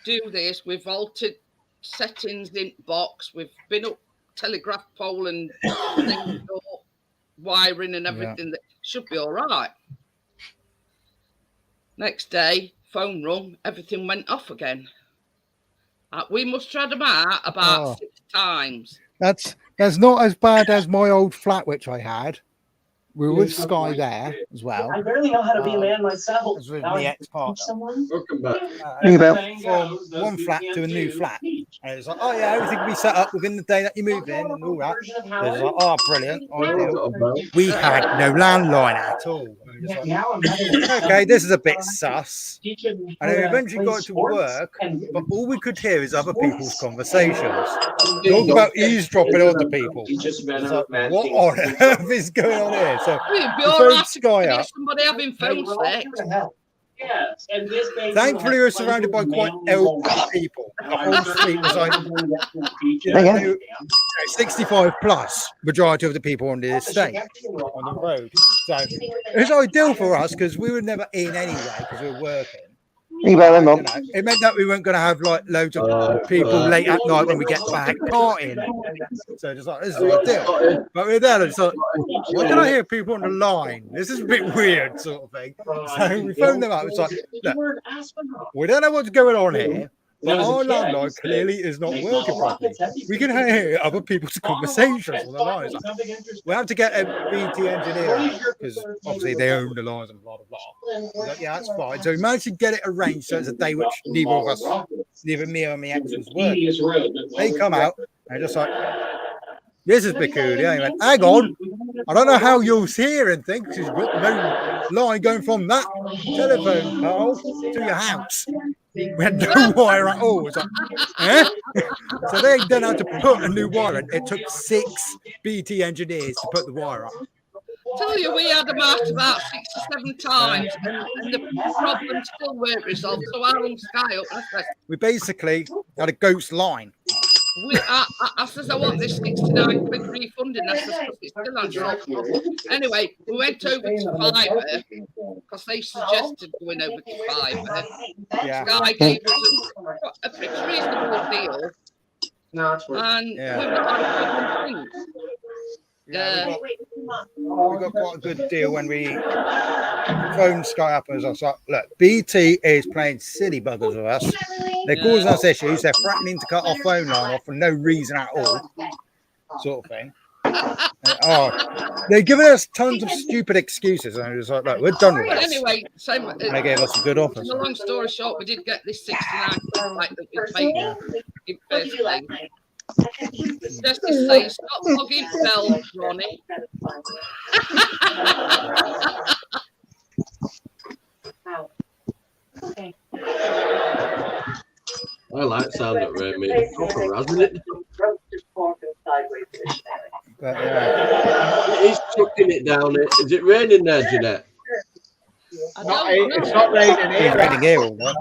Do this. We've altered settings in box. We've been up telegraph pole and things or wiring and everything. That should be all right. Next day, phone rung, everything went off again. We must have had them out about 6 times. That's not as bad as my old flat, which I had. We were with Sky there as well. I barely know how to be a man myself. As with my ex-partner. Welcome back. From one flat to a new flat. And it was like, oh yeah, everything can be set up within the day that you move in and all that. It was like, oh, brilliant. We had no landline at all. Like, okay, this is a bit sus. And then eventually got to work, but all we could hear is other people's conversations. Talk about eavesdropping on the people. Like, what on earth is going on here? So you're Sky up. Somebody having phone sex. Yes, and this Thankfully, we're surrounded by quite elderly people. The whole street was like 65 plus, majority of the people on the estate, on the road. So it was ideal for us because we were never in anyway because we were working. You know, it meant that we weren't going to have like loads of people late at night when we get back partying. So just like, this is ideal. But we're there, it's like, why can I hear people on the line? This is a bit weird, sort of thing. So we phoned them up. It's like, look, we don't know what's going on here. But our landline clearly is not working properly. We can hear other people's conversations on the lines. Like, we have to get a BT engineer because obviously they own the lines and blah, blah, blah. Like, yeah, that's fine. So we managed to get it arranged so it's a day which neither of us, neither me or my ex was working. They come out and just like, this is peculiar. He went, hang on, I don't know how you'll hear anything because you've got no line going from that telephone pole to your house. We had no wire at all. It's like, eh? So they then had to put a new wire in. It took 6 BT engineers to put the wire up. Tell you, we had them out about 6 or 7 times, and the problem still weren't resolved. So I rung Sky up. We basically had a ghost line. I says I want this 69 quid refunding. I says it's still unsolved. Anyway, we went over to Fiverr because they suggested going over to Fiverr. Yeah. Sky gave us a pretty reasonable deal. And we've not had things. Yeah, we got quite a good deal when we phoned Sky up and I was like, look, BT is playing silly buggers with us. They're causing us issues. They're threatening to cut our phone line off for no reason at all, sort of thing. They're giving us tons of stupid excuses. And I was like, look, we're done with this. Anyway, and they gave us a good offer. The long story short, we did get this 69 quid like that we paid. What did you like? Just to say, stop logging bells, Ronnie. Okay. I like the sound of rain, mate. It's proper, hasn't it? But, He's chucking it down. Is it raining there, Jeanette? It's not raining here. It's raining here all night.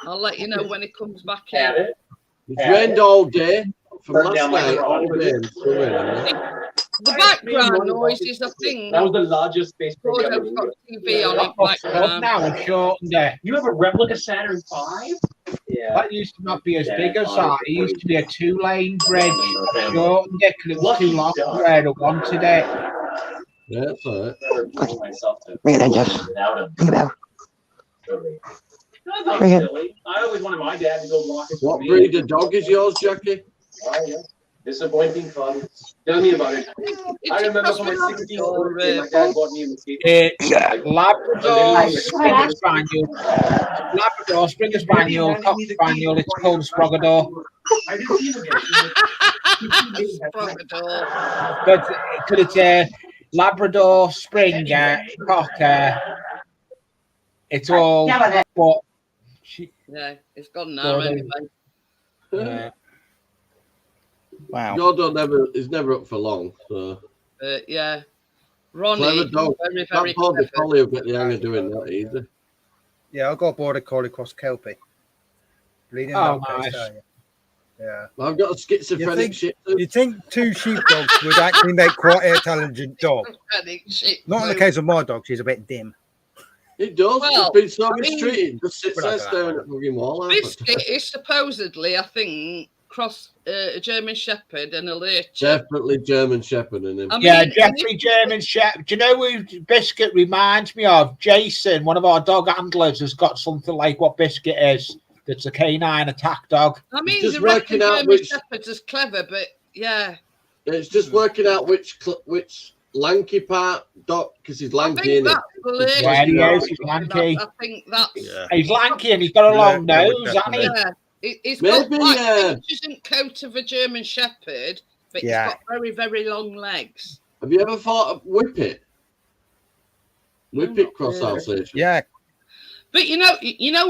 I'll let you know when it comes back in. It's rained all day from last night. All day. The background noise is a thing. That was the largest space program. I've got TV on it background. Now it's shortened there. You have a replica Saturn V? Yeah. That used to not be as big as that. It used to be a 2-lane bridge. Shortened it because it was too long for everyone today. Yeah, that's all right. Bring it in, Jess. Bring it out. I always wanted my dad to go walk. What breed of dog is yours, Jackie? Oh, yeah. Disappointing fun. Tell me about it. I remember from my 16th birthday, my dad bought me a mosquito. It's Labrador Springer Spaniel. Labrador Springer Spaniel, Cock Spaniel. It's called Sprogador. I didn't see him again. Sprogador. But it's a Labrador Springer Cocker. It's all. But Yeah, it's gone now anyway. Wow. Jordan is never up for long. So. Yeah. Ronnie, very, very clever. Probably will get the hang of doing that either. Yeah, I got border collie cross Kelpie. Bleeding nice. Yeah. Well, I've got a schizophrenic shit. You think 2 sheepdogs would actually make quite an intelligent dog? Not in the case of my dog, she's a bit dim. It does. Well, It's been so mistreated. Just sits there staring at the fucking wall. Biscuit is supposedly, I think, cross a German Shepherd and a lurcher. Definitely German Shepherd in him. I mean, Yeah, definitely German Shepherd. Do you know who Biscuit reminds me of? Jason, one of our dog handlers, has got something like what Biscuit is. That's a canine attack dog. I mean, just the rest working of out German which- Shepherds is clever, but yeah. It's just working out which lanky part dog, because he's I lanky, think isn't that's the lurcher. Yeah, he is. He's lanky. I think that's... Yeah. He's lanky and he's got a long Yeah, nose, hasn't he? definitely. Yeah. He's got Maybe, like the intricate coat of a German Shepherd, but Yeah. he's got very, very long legs. Have you ever thought of Whippet? Whippet not cross really. Alsatian. Yeah. But you know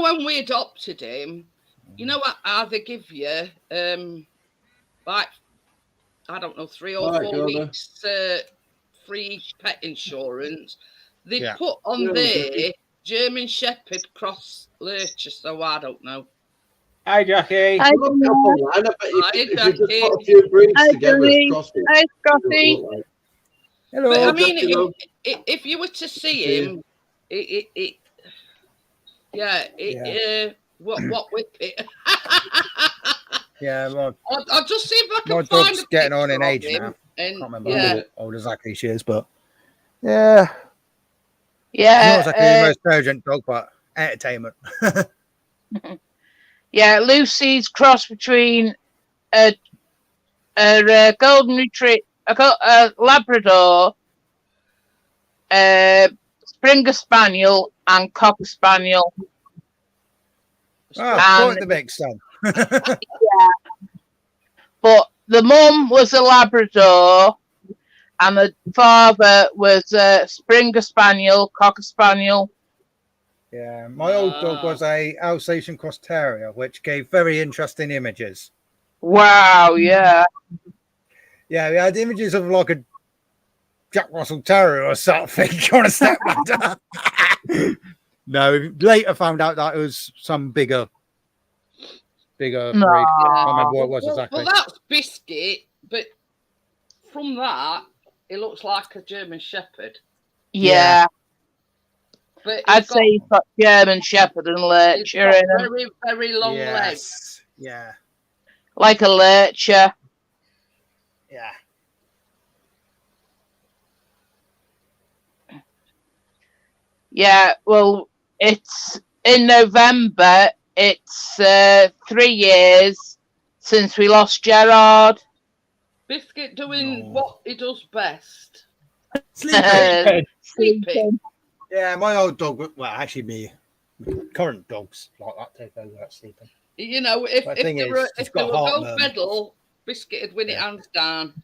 when we adopted him, you know how they give you like I don't know 3 or Right, 4 go on weeks free pet insurance. They Yeah. put on Yeah, there German Shepherd cross lurcher, so I don't know. Hi, Jackie. Hi, Look up online, I bet if Hi, you just Jackie. put a few breeds Hi, together Julie. as crosses. Hi, it Scotty. would look like. Hello. But I Oh, mean, Jackie, love. if you were to see him, what with it? Yeah, well, I'll just see if I can my find dog's a getting on in picture age of him, now. And Can't remember yeah, how old exactly she is, but yeah, she's Yeah, not exactly the most intelligent dog, but entertainment. yeah. Lucy's cross between a golden retriever, a Labrador, Springer Spaniel, and Cocker Spaniel. Oh, quite the mix then. But the mum was a Labrador, and the father was a Springer Spaniel, Cocker Spaniel. Yeah, my old dog was a Alsatian Cross Terrier, which gave very interesting images. Wow, yeah. Yeah, we had images of like a Jack Russell Terrier or something trying to step ladder. No, we later found out that it was some bigger breed. I can't remember what it was exactly. well, that's Biscuit, but from that, it looks like a German Shepherd. Yeah. But I'd say he's got German Shepherd and it's Lurcher got in him. very, very long legs. Yeah. Like a Lurcher. Yeah. Yeah, well, it's in November. It's 3 years since we lost Gerard. Biscuit doing what he does best. Sleeping. Yeah, my old dog, well, actually, me current dogs like that take over that sleeping. You know, if But the thing they is, were, it's if they got were heart both murmur. medal, Biscuit would win it hands down.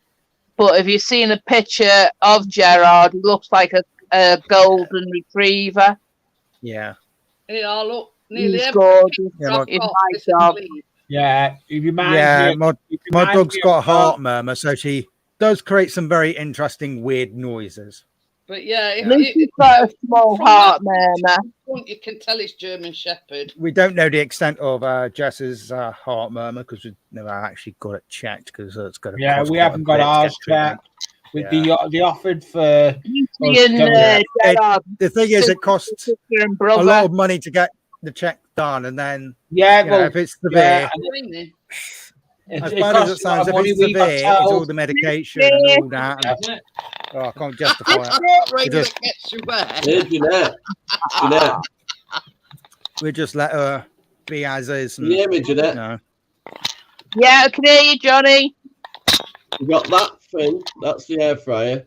But if you've seen a picture of Gerard, he looks like a golden retriever. Yeah. Yeah, look, nearly He's every gorgeous. Yeah, He's my dog. Yeah, he reminds Yeah, me. my dog's got a heart murmur, so she does create some very interesting, weird noises. But yeah, Lucy's got a small from heart that murmur. front, you can tell it's German Shepherd. We don't know the extent of Jess's heart murmur because we've never actually got it checked because it's got. Yeah, we haven't got ours checked. With they offered for. The thing is, it costs a brother. lot of money to get the check done, and then Yeah, you know, well, if it's severe, as bad as it sounds, if it's severe, it's all the medication and all that. And, I can't justify it. Ring that gets you where? Hey, Jeanette. We just let her be as is. Can you hear me, Jeanette? No. Yeah, I can hear you, Johnny. You got that thing. That's the air fryer.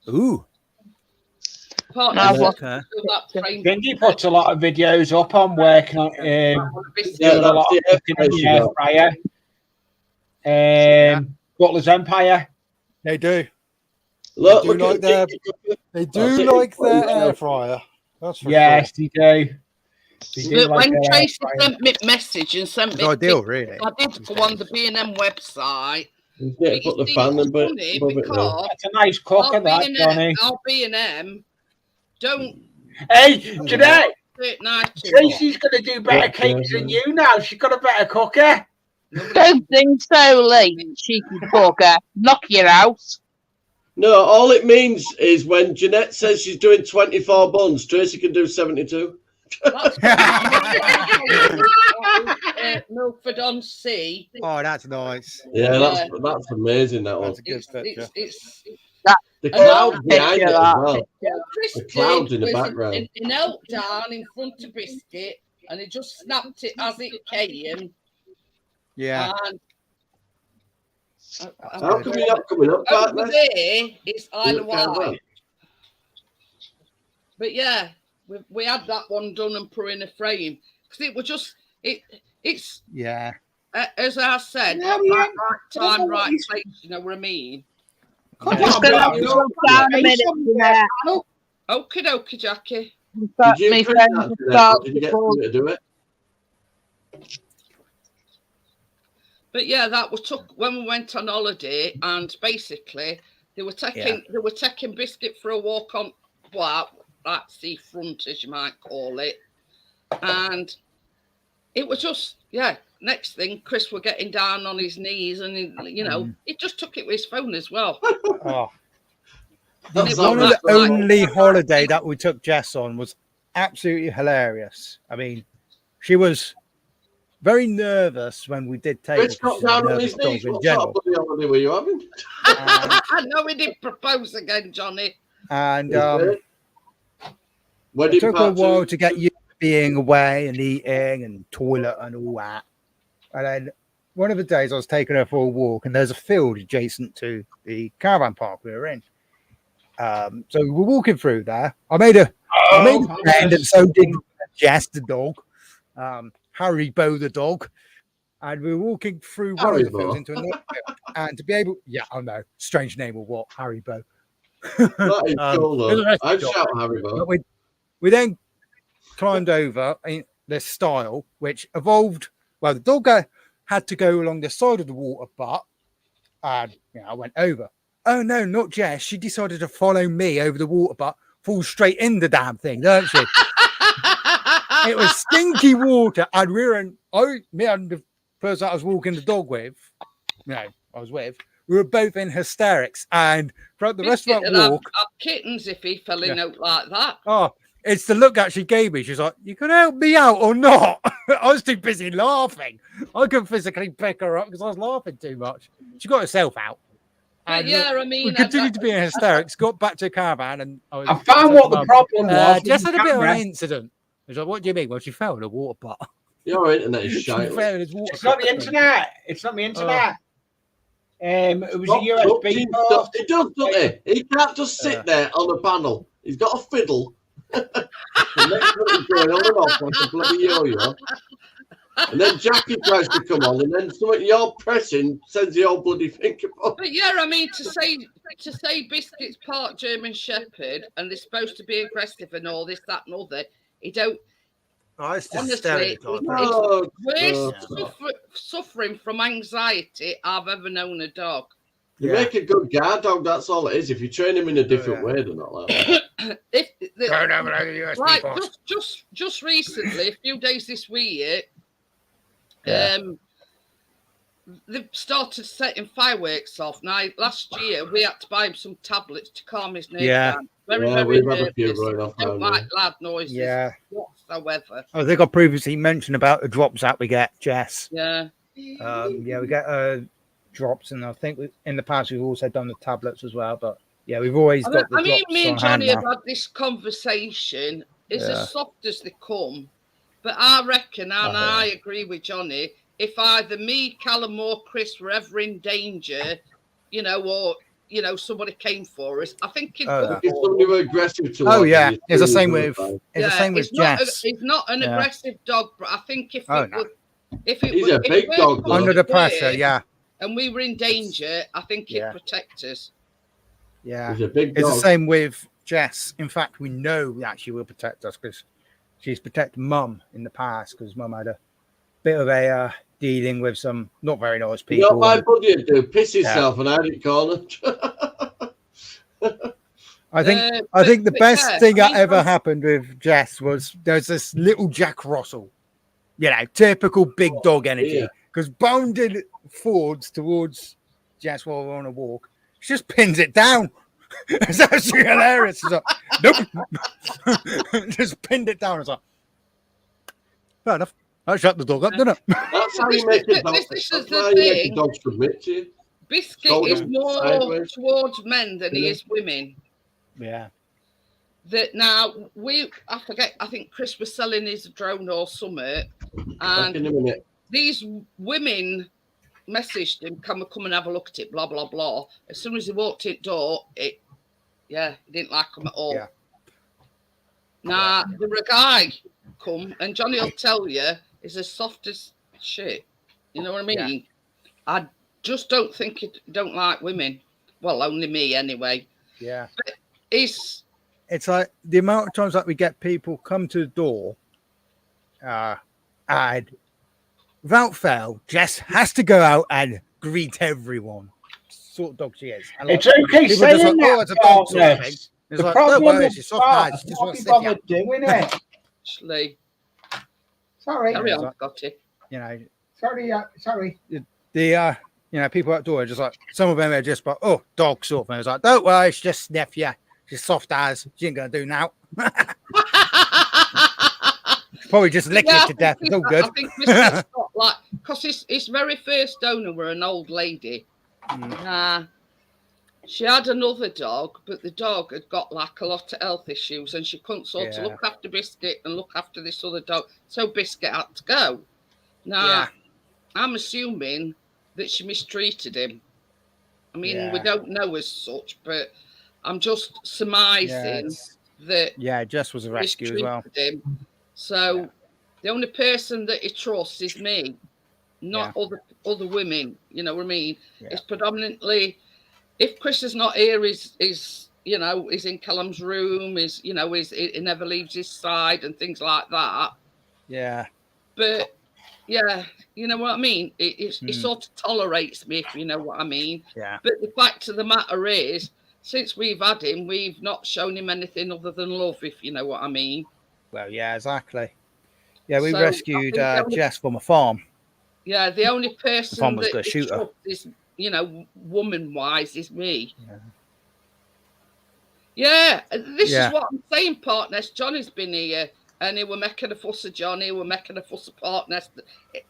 Ooh. Benji puts a lot of videos up on working on doing a lot of cooking in the air fryer. Butler's Empire. They do. Look, They do like their, they do like their air fryer. That's for yes, sure. they do. But when Tracy sent me a message and sent me It's ideal, pictures, really. I did go on the B&M website. Yeah, put the fan above it now. That's a nice cooker, that, Johnny. Our B&M don't. Hey, Jeanette! Night Tracy's going to do better cakes than you now. She's got a better cooker. Don't think so, Lee. Cheeky bugger. Knock you out. No, all it means is when Jeanette says she's doing 24 buns, Tracy can do 72. Milford-on-Sea. Oh, that's nice. Yeah, that's amazing. That one. That's a good picture. It's the clouds behind it as well. All Chris The clouds in the did was background. he knelt down in front of Biscuit and he just snapped it as it came. Yeah. And How come you're not coming up like over this? there, it's Isle of Wight. But yeah, we had that one done and put in a frame because it was just it's yeah. As I said, Yeah, right time, right place. You know what I mean? Just gonna slow down a minute. Okie dokie, Jackie. Did you print that today, or did you get somebody to do it? But yeah, that was took when we went on holiday, and basically they were taking Biscuit for a walk on like seafront, as you might call it, and it was just next thing, Chris were getting down on his knees, and he just took it with his phone as well. Oh. One of the only holiday that we took Jess on was absolutely hilarious. I mean, she was very nervous when we did take Chris got down on his knees. What sort of bloody holiday were you having? I know he did propose again, Johnny. And it took a while to get used to being away and eating and toilet and all that. And then one of the days I was taking her for a walk, and there's a field adjacent to the caravan park we were in. So we were walking through there. I made a friend, and so did Jess the dog, Haribo the dog, and we were walking through one of the fields into another field. And to be able, I know, strange name or what, Haribo. That is cool though. I'd shout Haribo. We then climbed over in this stile, which evolved. Well, the dog had to go along the side of the water butt, and I went over. Oh no, not Jess. She decided to follow me over the water butt, fall straight in the damn thing, don't she? It was stinky water, and me and the person I was walking the dog with, we were both in hysterics, and throughout the rest of our walk, I'd kittens if he fell in out like that. Oh, it's the look that she gave me. She's like, "You can help me out or not?" I was too busy laughing. I couldn't physically pick her up because I was laughing too much. She got herself out. And we continued to be in hysterics. Got back to the caravan, and I found what the problem was. Just had a bit of an incident. She's like, "What do you mean?" Well, she fell in a water butt. Your internet is shite. It's not the internet. It's not the internet. It was a USB port. It does, doesn't it? He can't just sit there on the panel. He's got a fiddle. The next one is going on and off like a bloody yo-yo. And then Jackie tries to come on, and then something you're pressing sends the old bloody finger up. But I mean, to say Biscuit's part German Shepherd and they're supposed to be aggressive and all this, that, and other, he don't. Oh, it's honestly, suffering from anxiety I've ever known a dog. You make a good guard dog, that's all it is. If you train him in a different way, they're not like that. Just recently, a few days this week, they've started setting fireworks off. Now, last year we had to buy him some tablets to calm his nerves down. Very nervous. Don't like loud noises whatsoever. I think I previously mentioned about the drops that we get, Jess. Yeah. We get drops, and I think in the past we've also done the tablets as well. But we've always got the drops. Me and Johnny have had this conversation. It's as soft as they come. But I reckon, and I agree with Johnny, if either me, Callum, or Chris were ever in danger, or somebody came for us, I think he'd go. If somebody were aggressive to it's the same with Jess. He's not an aggressive dog, but I think if he's a big dog under the pressure, and we were in danger, I think he'd protect us. Yeah, he's a big dog. It's the same with Jess. In fact, we know that she will protect us because she's protected Mum in the past, because Mum had a bit of a dealing with some not very nice people. You know what my buddy would do? Piss himself and hide it corner. I think the best thing that ever happened with Jess was there's this little Jack Russell, typical big dog energy, because bounded forwards towards Jess while we're on a walk, she just pins it down. It's actually hilarious. She's like, nope. Just pinned it down. It's like, fair enough. I shut the dog up, didn't it? That's how you make a dog. This is That's how the you make a thing. dog submit to you. Biscuit Hold is him more sideways. towards men than he is women. Yeah. That now I forget. I think Chris was selling his drone or something, Back in a minute. and these women messaged him, "Can we come and have a look at it?" Blah blah blah. As soon as he walked in the door, he didn't like them at all. Yeah. Now there were a guy come, and Johnny will tell you, is as soft as shit. You know what I mean? Yeah. I just don't think he don't like women. Well, only me anyway. Yeah. But it's like the amount of times that we get people come to the door, and without fail, Jess has to go out and greet everyone. Sort of dog she is. And It's like, okay people saying just like, that, oh, it's a dog sort of thing. It's the like, problem no worries, with she's soft that, guys. She just what wants we to sit bother down. doing it. actually, Sorry. carry on, Scotty. You know, Sorry. the people outdoors are just like, some of them are just like, oh, dog sort of thing. It's like, don't worry, it's just sniff you. She's soft as. She ain't gonna do now. Probably just lick it to death. It's all good. I think Biscuit's got like, because his very first owner were an old lady. She had another dog, but the dog had got like a lot of health issues, and she couldn't sort of look after Biscuit and look after this other dog. So Biscuit had to go. Now, I'm assuming that she mistreated him. I mean, we don't know as such, but I'm just surmising that. Yeah, Jess was a rescue as well. Him. So the only person that he trusts is me, not other women. You know what I mean? It's predominantly, if Chris is not here, is is in Callum's room, he never leaves his side and things like that. Yeah. But yeah, you know what I mean? He sort of tolerates me, if you know what I mean. Yeah. But the fact of the matter is, since we've had him, we've not shown him anything other than love, if you know what I mean. Well, yeah, exactly. Yeah, we So, rescued Jess from a farm. Yeah, the only person farm was that gonna shoot her. is, woman-wise, is me. Yeah, this is what I'm saying, partners. Johnny's been here, and he were making a fuss of Johnny, we're making a fuss of partners.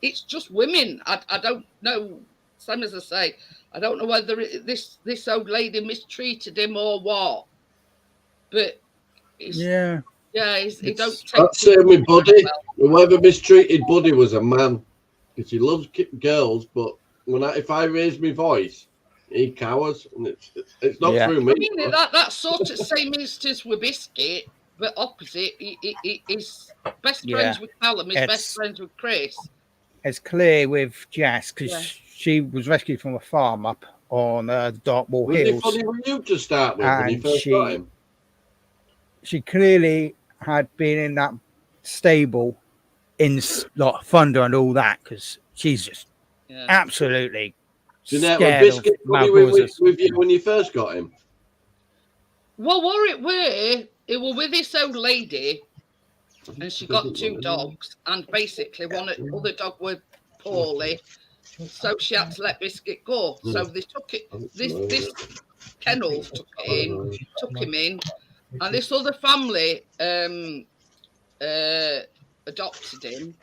It's just women. I don't know. Same as I say, I don't know whether this old lady mistreated him or what. But he don't take. That's same with Buddy. Whoever mistreated Buddy was a man, because he loves girls. But if I raise my voice, he cowers, and it's not through me. I mean, that sort of same instance with Biscuit, but opposite. He's best friends with Callum. He's best friends with Chris. It's clear with Jess because she was rescued from a farm up on the Dartmoor Hills. Was he funny with you to start with when you first got him? She clearly had been in that stable in like thunder and all that because she's just absolutely scared Biscuit of with you when you first got him. Well, it were with this old lady, and she got two dogs, and basically one other dog was poorly, so she had to let Biscuit go. So they took it. This kennel took him in. And this other family adopted him,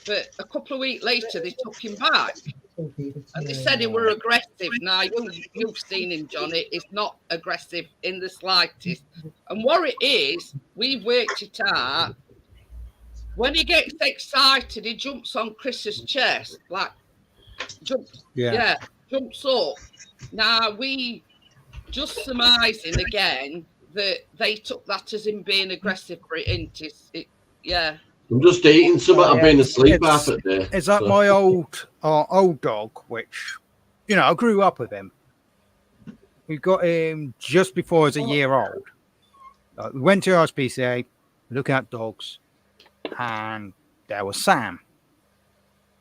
but a couple of weeks later they took him back, and they said he were aggressive. Now you've seen him, Johnny. It's not aggressive in the slightest. And what it is, we've worked it out. When he gets excited, he jumps on Chris's chest, like jumps up. Now we just surmising again that they took that as him being aggressive for it, isn't it? I'm just eating something. I've been asleep half a day. It's like my old dog, which, I grew up with him. We got him just before he was a year old. We went to RSPCA, looking at dogs, and there was Sam.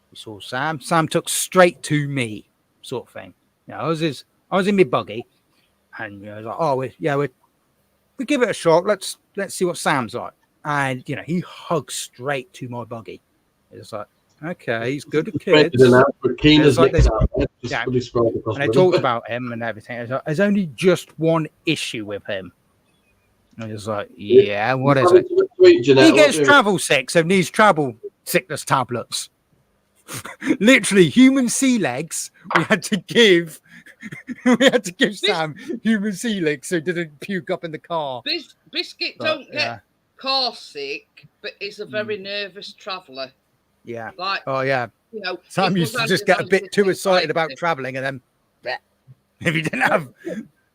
We saw Sam. Sam took straight to me, sort of thing. I was in my buggy, and I was like, we give it a shot. Let's see what Sam's like. And he hugged straight to my buggy. It's like, okay, he's good with kids. And I talked about him and everything. There's only just one issue with him. And it's like, what is it? He gets travel sick, so needs travel sickness tablets. Literally, human sea legs. We had to give Sam human sea legs so he didn't puke up in the car. Biscuit But, don't get car sick, but he's a very nervous traveller. Yeah. Like, oh yeah. You know, Sam used to just get a bit too excited about travelling, and then if he didn't have.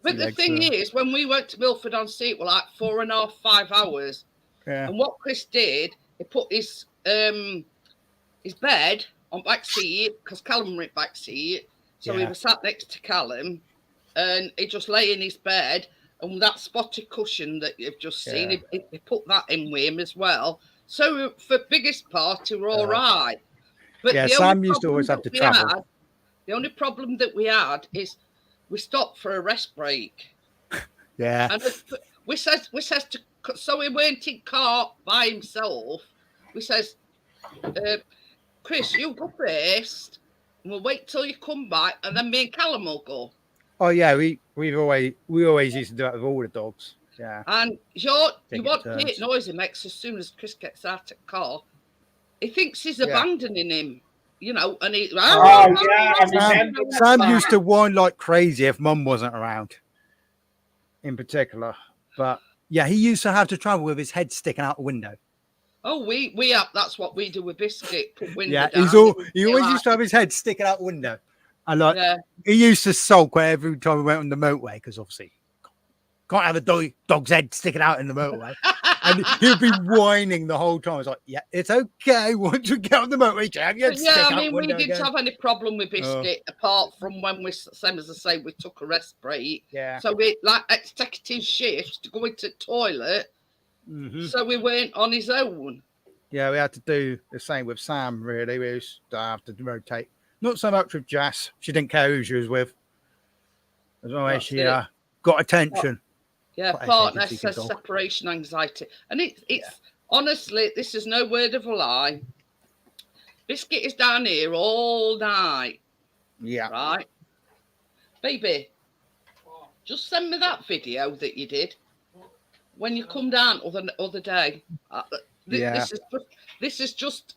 But the thing is, when we went to Milford-on-Sea, it was like 4.5, 5 hours. Yeah. And what Chris did, he put his bed on back seat because Callum were in back seat, so he was sat next to Callum, and he just lay in his bed, and that spotted cushion that you've just seen, he put that in with him as well. So for biggest part, we're all right. But Sam used to always have to travel. The only problem that we had is we stopped for a rest break. Yeah. And we says to, so he weren't in car by himself. We says, Chris, you go first, and we'll wait till you come back, and then me and Callum will go. Oh yeah, we always used to do that with all the dogs. Yeah. And you want the noise he makes as soon as Chris gets out of the car. He thinks he's abandoning him, you know, and he. Sam used to whine like crazy if Mum wasn't around, in particular. But yeah, he used to have to travel with his head sticking out the window. Oh, we have. That's what we do with Biscuit. Put window down. He always used to have his head sticking out the window, and he used to sulk every time we went on the motorway because obviously can't have a dog's head sticking out in the motorway. And he'll be whining the whole time. It's like, yeah, it's okay. Once you get on the motorway, we didn't have any problem with Biscuit apart from when we, same as I say, we took a rest break. Yeah. So we like executive shifts to go into the toilet. Mm-hmm. So we weren't on his own. Yeah, we had to do the same with Sam. Really, we used to have to rotate. Not so much with Jess. She didn't care who she was with, as long as she got attention. Yeah, partner says separation anxiety. And it's honestly, this is no word of a lie. Biscuit is down here all night. Yeah. Right? Baby, just send me that video that you did when you come down other day. This is just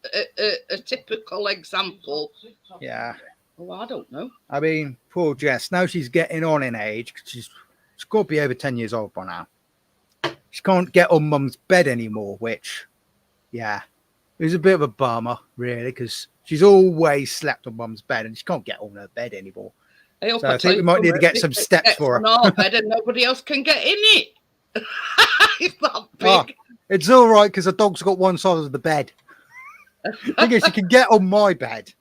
a typical example. Yeah. Oh, I don't know. I mean, poor Jess. Now she's getting on in age. She's got to be over 10 years old by now. She can't get on Mum's bed anymore, which, is a bit of a bummer, really, because she's always slept on Mum's bed and she can't get on her bed anymore. So I think we might need to get some steps for her. On our bed and nobody else can get in it. It's that big. It's all right because the dog's got one side of the bed. I guess she can get on my bed,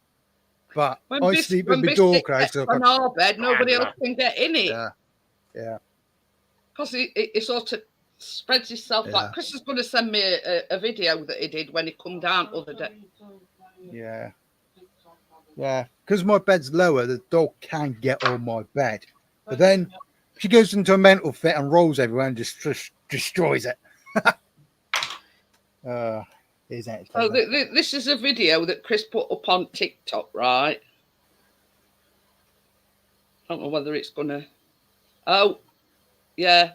but I sleep with my door closed. On our bed, nobody else can get in it. Yeah. Because it sort of spreads itself like. Chris is going to send me a video that he did when he come down other day. Yeah. Because my bed's lower, the dog can get on my bed, but then she goes into a mental fit and rolls everywhere and just destroys it. Isn't it? This is a video that Chris put up on TikTok, right? I don't know whether it's gonna. Oh, yeah.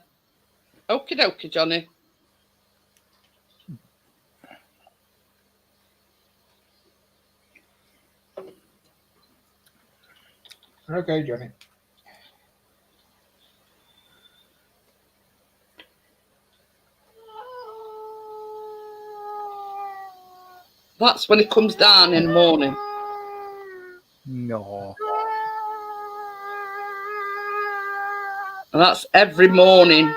Okie dokie, Johnny. Okay, Johnny. That's when it comes down in the morning. No. And that's every morning.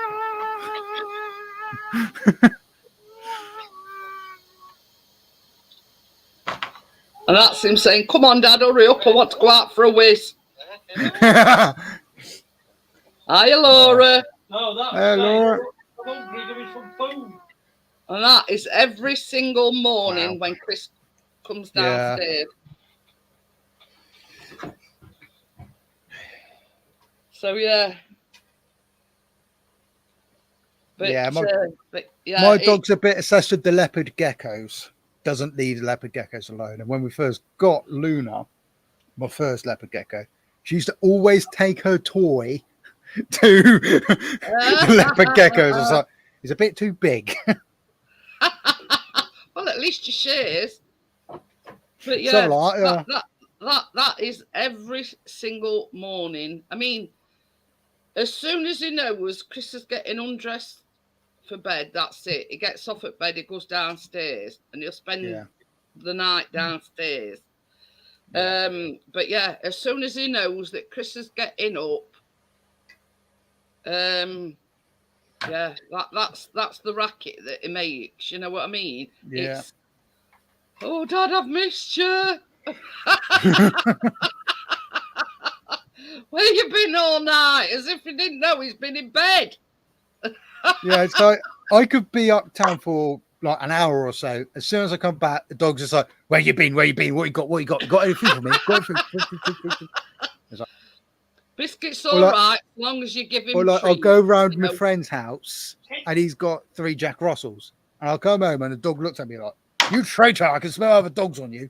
And that's him saying, come on, Dad, hurry up. I want to go out for a whiz. Hiya, Laura. No, that's Laura. hungry, give me some food. And that is every single morning when Chris comes downstairs. So, yeah. But, my dog's a bit obsessed with the leopard geckos. Doesn't leave the leopard geckos alone. And when we first got Luna, my first leopard gecko, she used to always take her toy to the leopard geckos. I was like, it's a bit too big. Well, at least she shares. But yeah, that is every single morning. I mean, as soon as he knows Chris is getting undressed for bed, that's it. He gets off at bed, he goes downstairs, and he'll spend the night downstairs. But yeah, as soon as he knows that Chris is getting up, yeah, that's the racket that he makes. You know what I mean? Yeah. It's, oh, Dad, I've missed you. Where you been all night? As if he didn't know he's been in bed. Yeah, it's like I could be uptown for like an hour or so. As soon as I come back, the dog's just like, "Where you been? Where you been? What you got? What you got? You got anything for me? Got anything?" It's like, Biscuit's all right, as long as you give him. Or like, I'll go round my friend's house and he's got 3 Jack Russells, and I'll come home and the dog looks at me like, "You traitor! I can smell other dogs on you."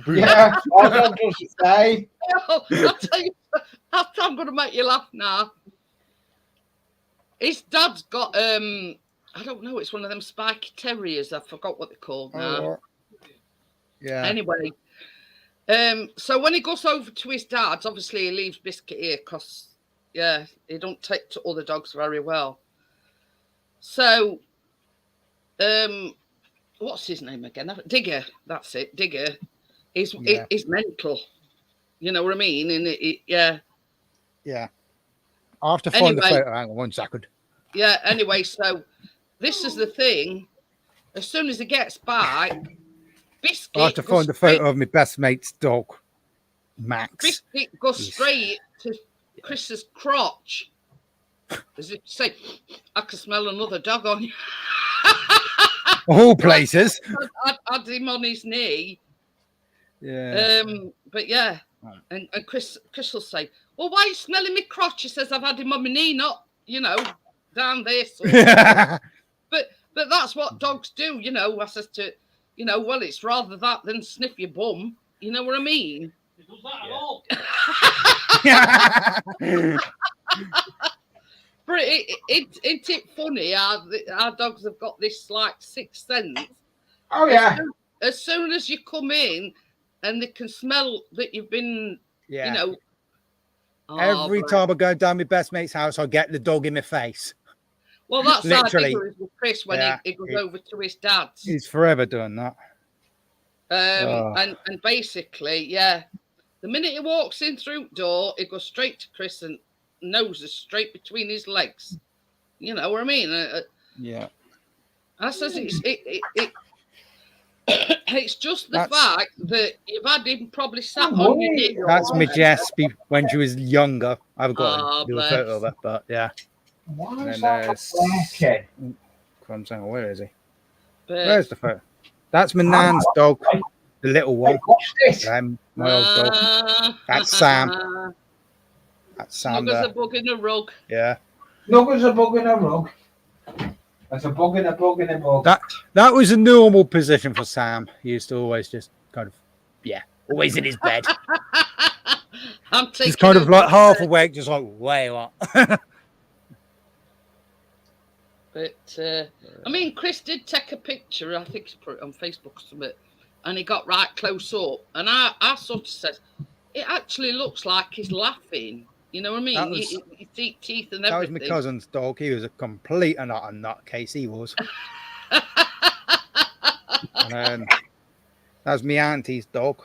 Yeah, our dog does the same. I'll tell you, I'm going to make you laugh now. His dad's got I don't know, it's one of them spiky terriers. I forgot what they're called now. Yeah. Anyway, so when he goes over to his dad's, obviously he leaves Biscuit here because he don't take to other dogs very well. So what's his name again? Digger. That's it, Digger. He's mental. You know what I mean? And yeah. I have to find the photo. Hang on 1 second. Yeah, anyway, so this is the thing. As soon as he gets by, Biscuit... I have to find the photo of my best mate's dog, Max. Biscuit goes straight to Chris's crotch. As if to say, I can smell another dog on you. All places. Had him on his knee. Yeah. But yeah, and Chris will say, "Well, why are you smelling me crotch?" He says, "I've had him on my knee, not down there." So. but that's what dogs do, I says to, well, it's rather that than sniff your bum. You know what I mean? He does that at all. But isn't it funny how our dogs have got this like sixth sense? Oh yeah. As soon as you come in, and they can smell that you've been, Every time I go down my best mate's house, I get the dog in my face. Well, that's literally how with Chris when he goes over to his dad's. He's forever doing that. And basically, the minute he walks in through the door, he goes straight to Chris and noses straight between his legs. You know what I mean? Yeah. I says it's just the fact that you've had him probably sat on your knee. That's my Jess when she was younger. I haven't got to do a photo of her, but yeah. Why is that where is he? Where's the photo? That's my nan's dog, the little one. What's this? My old dog. That's Sam. That's Sam. Snug as a bug in a rug. Yeah. Snug as a bug in a rug. That's a bug in a bug in a bug. That was a normal position for Sam. He used to always just kind of, always in his bed. He's kind of like half awake, just like, way what? But I mean, Chris did take a picture. I think he put it on Facebook or something, and he got right close up. And I sort of said, it actually looks like he's laughing. You know what I mean? His teeth and everything. That was my cousin's dog. He was a complete and utter nutcase. He was. And that was my auntie's dog.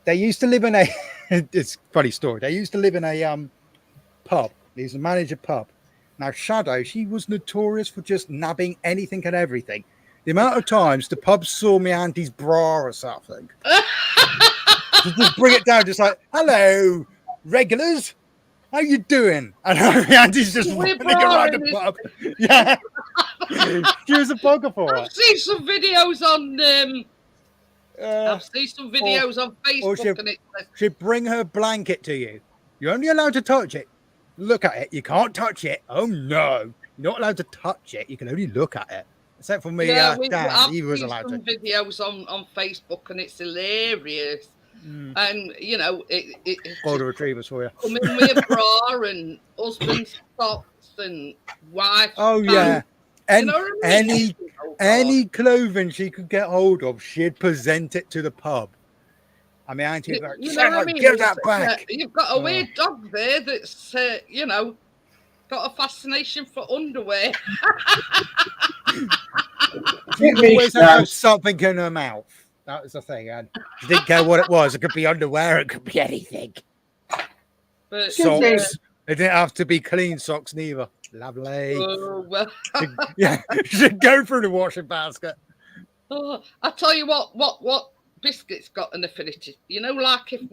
They used to live in a. It's a funny story. They used to live in a pub. He used to manage a pub. Now, Shadow, she was notorious for just nabbing anything and everything. The amount of times the pub saw my auntie's bra or something. Just bring it down, just like, hello, regulars, how you doing? And my auntie's just running around the pub. Yeah. She was a bugger for I've seen some videos on Facebook and it says, she'd bring her blanket to you. You're only allowed to touch it. Look at it. You can't touch it. Oh no. You're not allowed to touch it. You can only look at it. Except for me, Dad, he was allowed to. Videos on Facebook and it's hilarious. And it's Golden retrievers for you. Come in with a bra and husband's socks and wife. Oh yeah. And you know what I mean? any clothing she could get hold of, she'd present it to the pub. I mean, Auntie, like, You know what I mean? give that back. You've got a weird dog there that's, you know, got a fascination for underwear. She always had something in her mouth. That was the thing. And she didn't care what it was. It could be underwear. It could be anything. But, socks. It didn't have to be clean socks neither. Lovely. Oh, well. Yeah, you should go through the washing basket. Oh, I tell you what biscuits got an affinity. You know, like if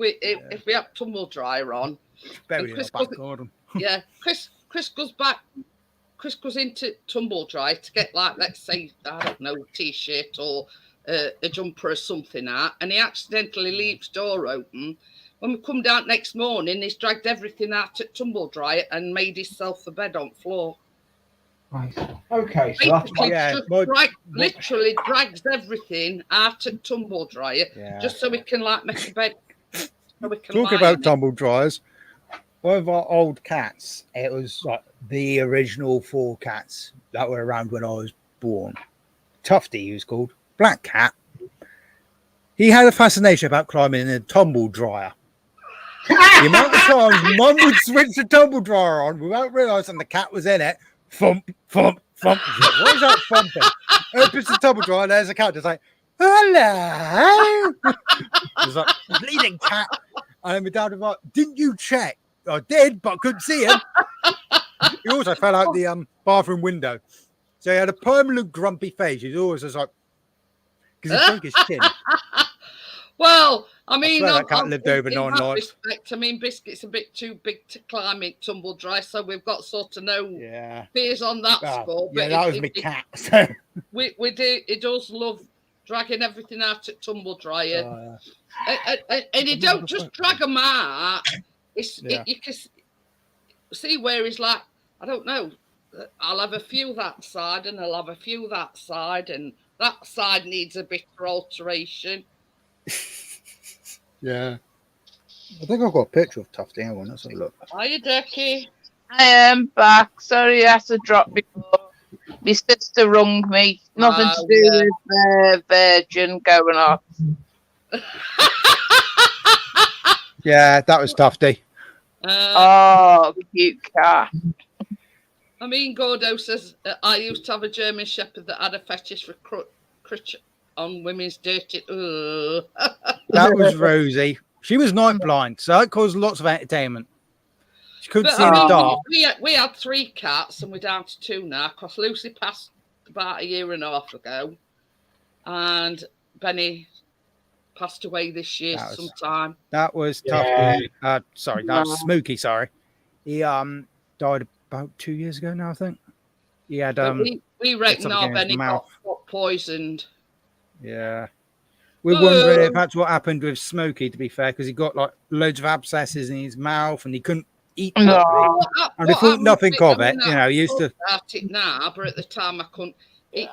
we have tumble dryer on, Buried in our back garden. Yeah, Chris goes into tumble dry to get, like, let's say, I don't know, a t-shirt or a jumper or something out, and he accidentally leaves door open. When we come down next morning, he's dragged everything out at tumble dry and made himself a bed on floor. Right. Okay, so that's literally drags everything out at tumble dryer just so we can, like, make a bed. So we can Talking about tumble dryers, one of our old cats, it was like the original 4 cats that were around when I was born. Tufty, he was called. Black cat. He had a fascination about climbing in a tumble dryer. The amount of times Mum would switch the tumble dryer on without realising the cat was in it. Thump, thump, thump. What is that thumping? Opens the tumble dryer, there's a cat just like, hello. There's like, bleeding cat. And my dad was like, didn't you check? I did, but I couldn't see him. He also fell out the bathroom window. So he had a permanent grumpy face. He's always just like, because he broke his chin. Well, I mean, that cat lived over 9 nights. I mean, Biscuit's a bit too big to climb it tumble dry, so we've got sort of no fears on that score. Yeah, but that was my cat. So. We do. It does love dragging everything out at tumble dryer, and you don't just drag them out. You can see where he's like, I don't know. I'll have a few that side, and I'll have a few that side, and that side needs a bit of alteration. Yeah. I think I've got a picture of Tufty. Hang on, let's have a look. Are you, Ducky? I am back. Sorry, I had to drop before. My sister rung me. Nothing to do with Virgin going off. Yeah, that was Tufty. Oh, cute cat. I mean, Gordo says, I used to have a German Shepherd that had a fetish for crutch on women's dirty. That was Rosie. She was night blind, so that caused lots of entertainment. She couldn't see in the dark. We had 3 cats, and we're down to 2 now, because Lucy passed about 1.5 years ago, and Benny passed away this year sometime. That was Tufty. Sorry, that was Smokey. Sorry, he died about 2 years ago now, I think. He had we reckon our Benny got poisoned. Yeah, we're wondering if that's what happened with Smokey. To be fair, because he got like loads of abscesses in his mouth and he couldn't eat properly. And we thought nothing of it. You know, he used to. At it now, but at the time I couldn't. He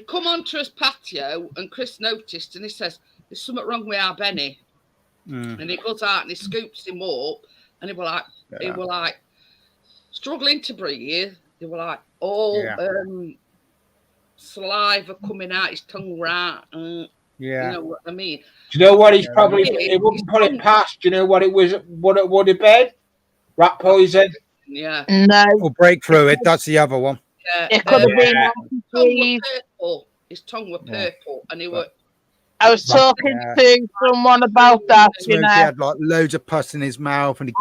come onto his patio and Chris noticed and he says, "There's something wrong with our Benny." And he goes out and he scoops him up and he were like struggling to breathe. They were like all saliva coming out his tongue right. You know what I mean? Do you know what he's probably? It wouldn't put it past. Do you know what it was? What it would have been? Rat poison. Yeah. No. Or break through it. That's the other one. Yeah. It could have been. His tongue was purple, and he was. I was talking to someone about that. He had like loads of pus in his mouth, and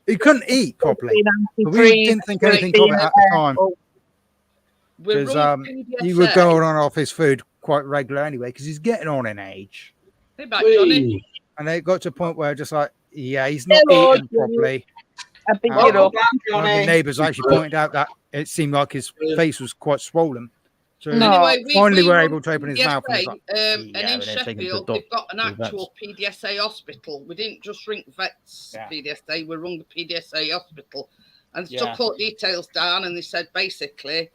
he couldn't eat properly. But we didn't think anything of it at the time. Because he would go on off his food quite regular anyway, because he's getting on in age. Hey back, Johnny. And it got to a point where just like, he's not eating properly. The neighbours actually pointed out that it seemed like his face was quite swollen. So anyway, finally we're able to open his mouth. And in Sheffield, they've got an actual PDSA hospital. We didn't just ring vets PDSA, we rung the PDSA hospital and took all details down, and they said basically,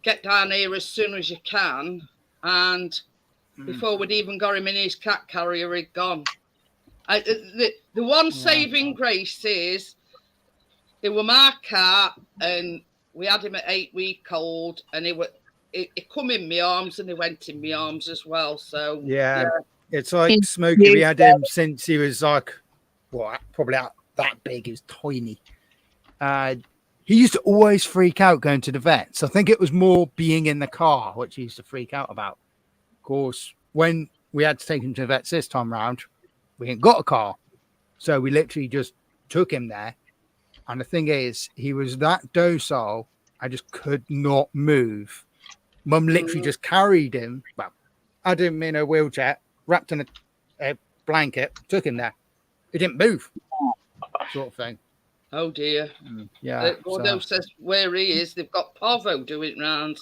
get down here as soon as you can, and before we'd even got him in his cat carrier, he'd gone. The one saving grace is they were my cat, and we had him at 8-week-old, and he come in my arms and he went in my arms as well. So yeah. It's like Smokey. We had him since he was like, what, probably that big. He was tiny. He used to always freak out going to the vets. I think it was more being in the car, which he used to freak out about. Of course, when we had to take him to the vets this time round, we ain't got a car. So we literally just took him there. And the thing is, he was that docile, I just could not move. Mum literally just carried him, well, had him in a wheelchair, wrapped in a blanket, took him there. He didn't move, sort of thing. Oh dear. Yeah. Gordo says where he is, they've got Parvo doing round.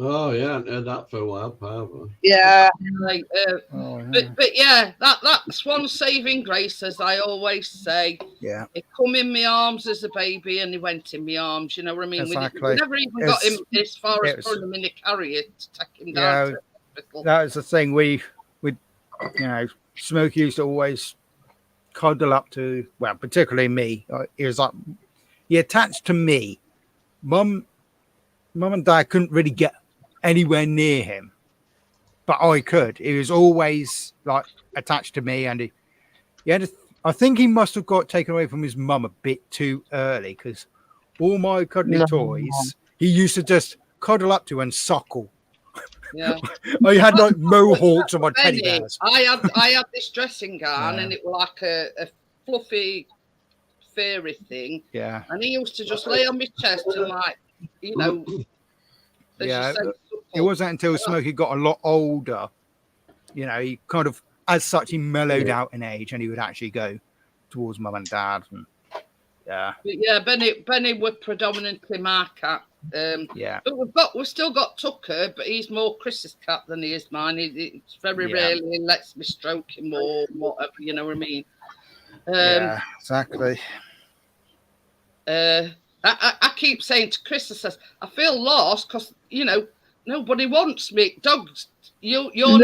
Oh yeah, I haven't heard that for a while, Parvo. Yeah. Like, But yeah, that's one saving grace, as I always say. Yeah. He come in my arms as a baby, and he went in my arms. You know what I mean? Exactly. We never even got him as far as putting him in a carrier to take him down to the hospital. That was the thing. We Smokey used to always cuddle up to, well, particularly me. He was like, he attached to me. Mum and Dad couldn't really get anywhere near him, but I could. He was always like attached to me, and he had I think he must have got taken away from his mum a bit too early, because all my cuddly toys he used to just cuddle up to and suckle. Yeah. I had like mohawks on my teddy bears. I had this dressing gown, and it was like a fluffy fairy thing. Yeah. And he used to just lay on my chest and like, you know. Yeah. It wasn't until Smokey got a lot older, you know, he kind of, as such, he mellowed out in age, and he would actually go towards Mum and Dad. And yeah. But yeah, Benny were predominantly my cat. Yeah. But we've still got Tucker, but he's more Chris's cat than he is mine. It's very rarely lets me stroke him or whatever, you know what I mean? Yeah, exactly. I keep saying to Chris, I says, I feel lost because, you know, nobody wants me. Dogs, you're and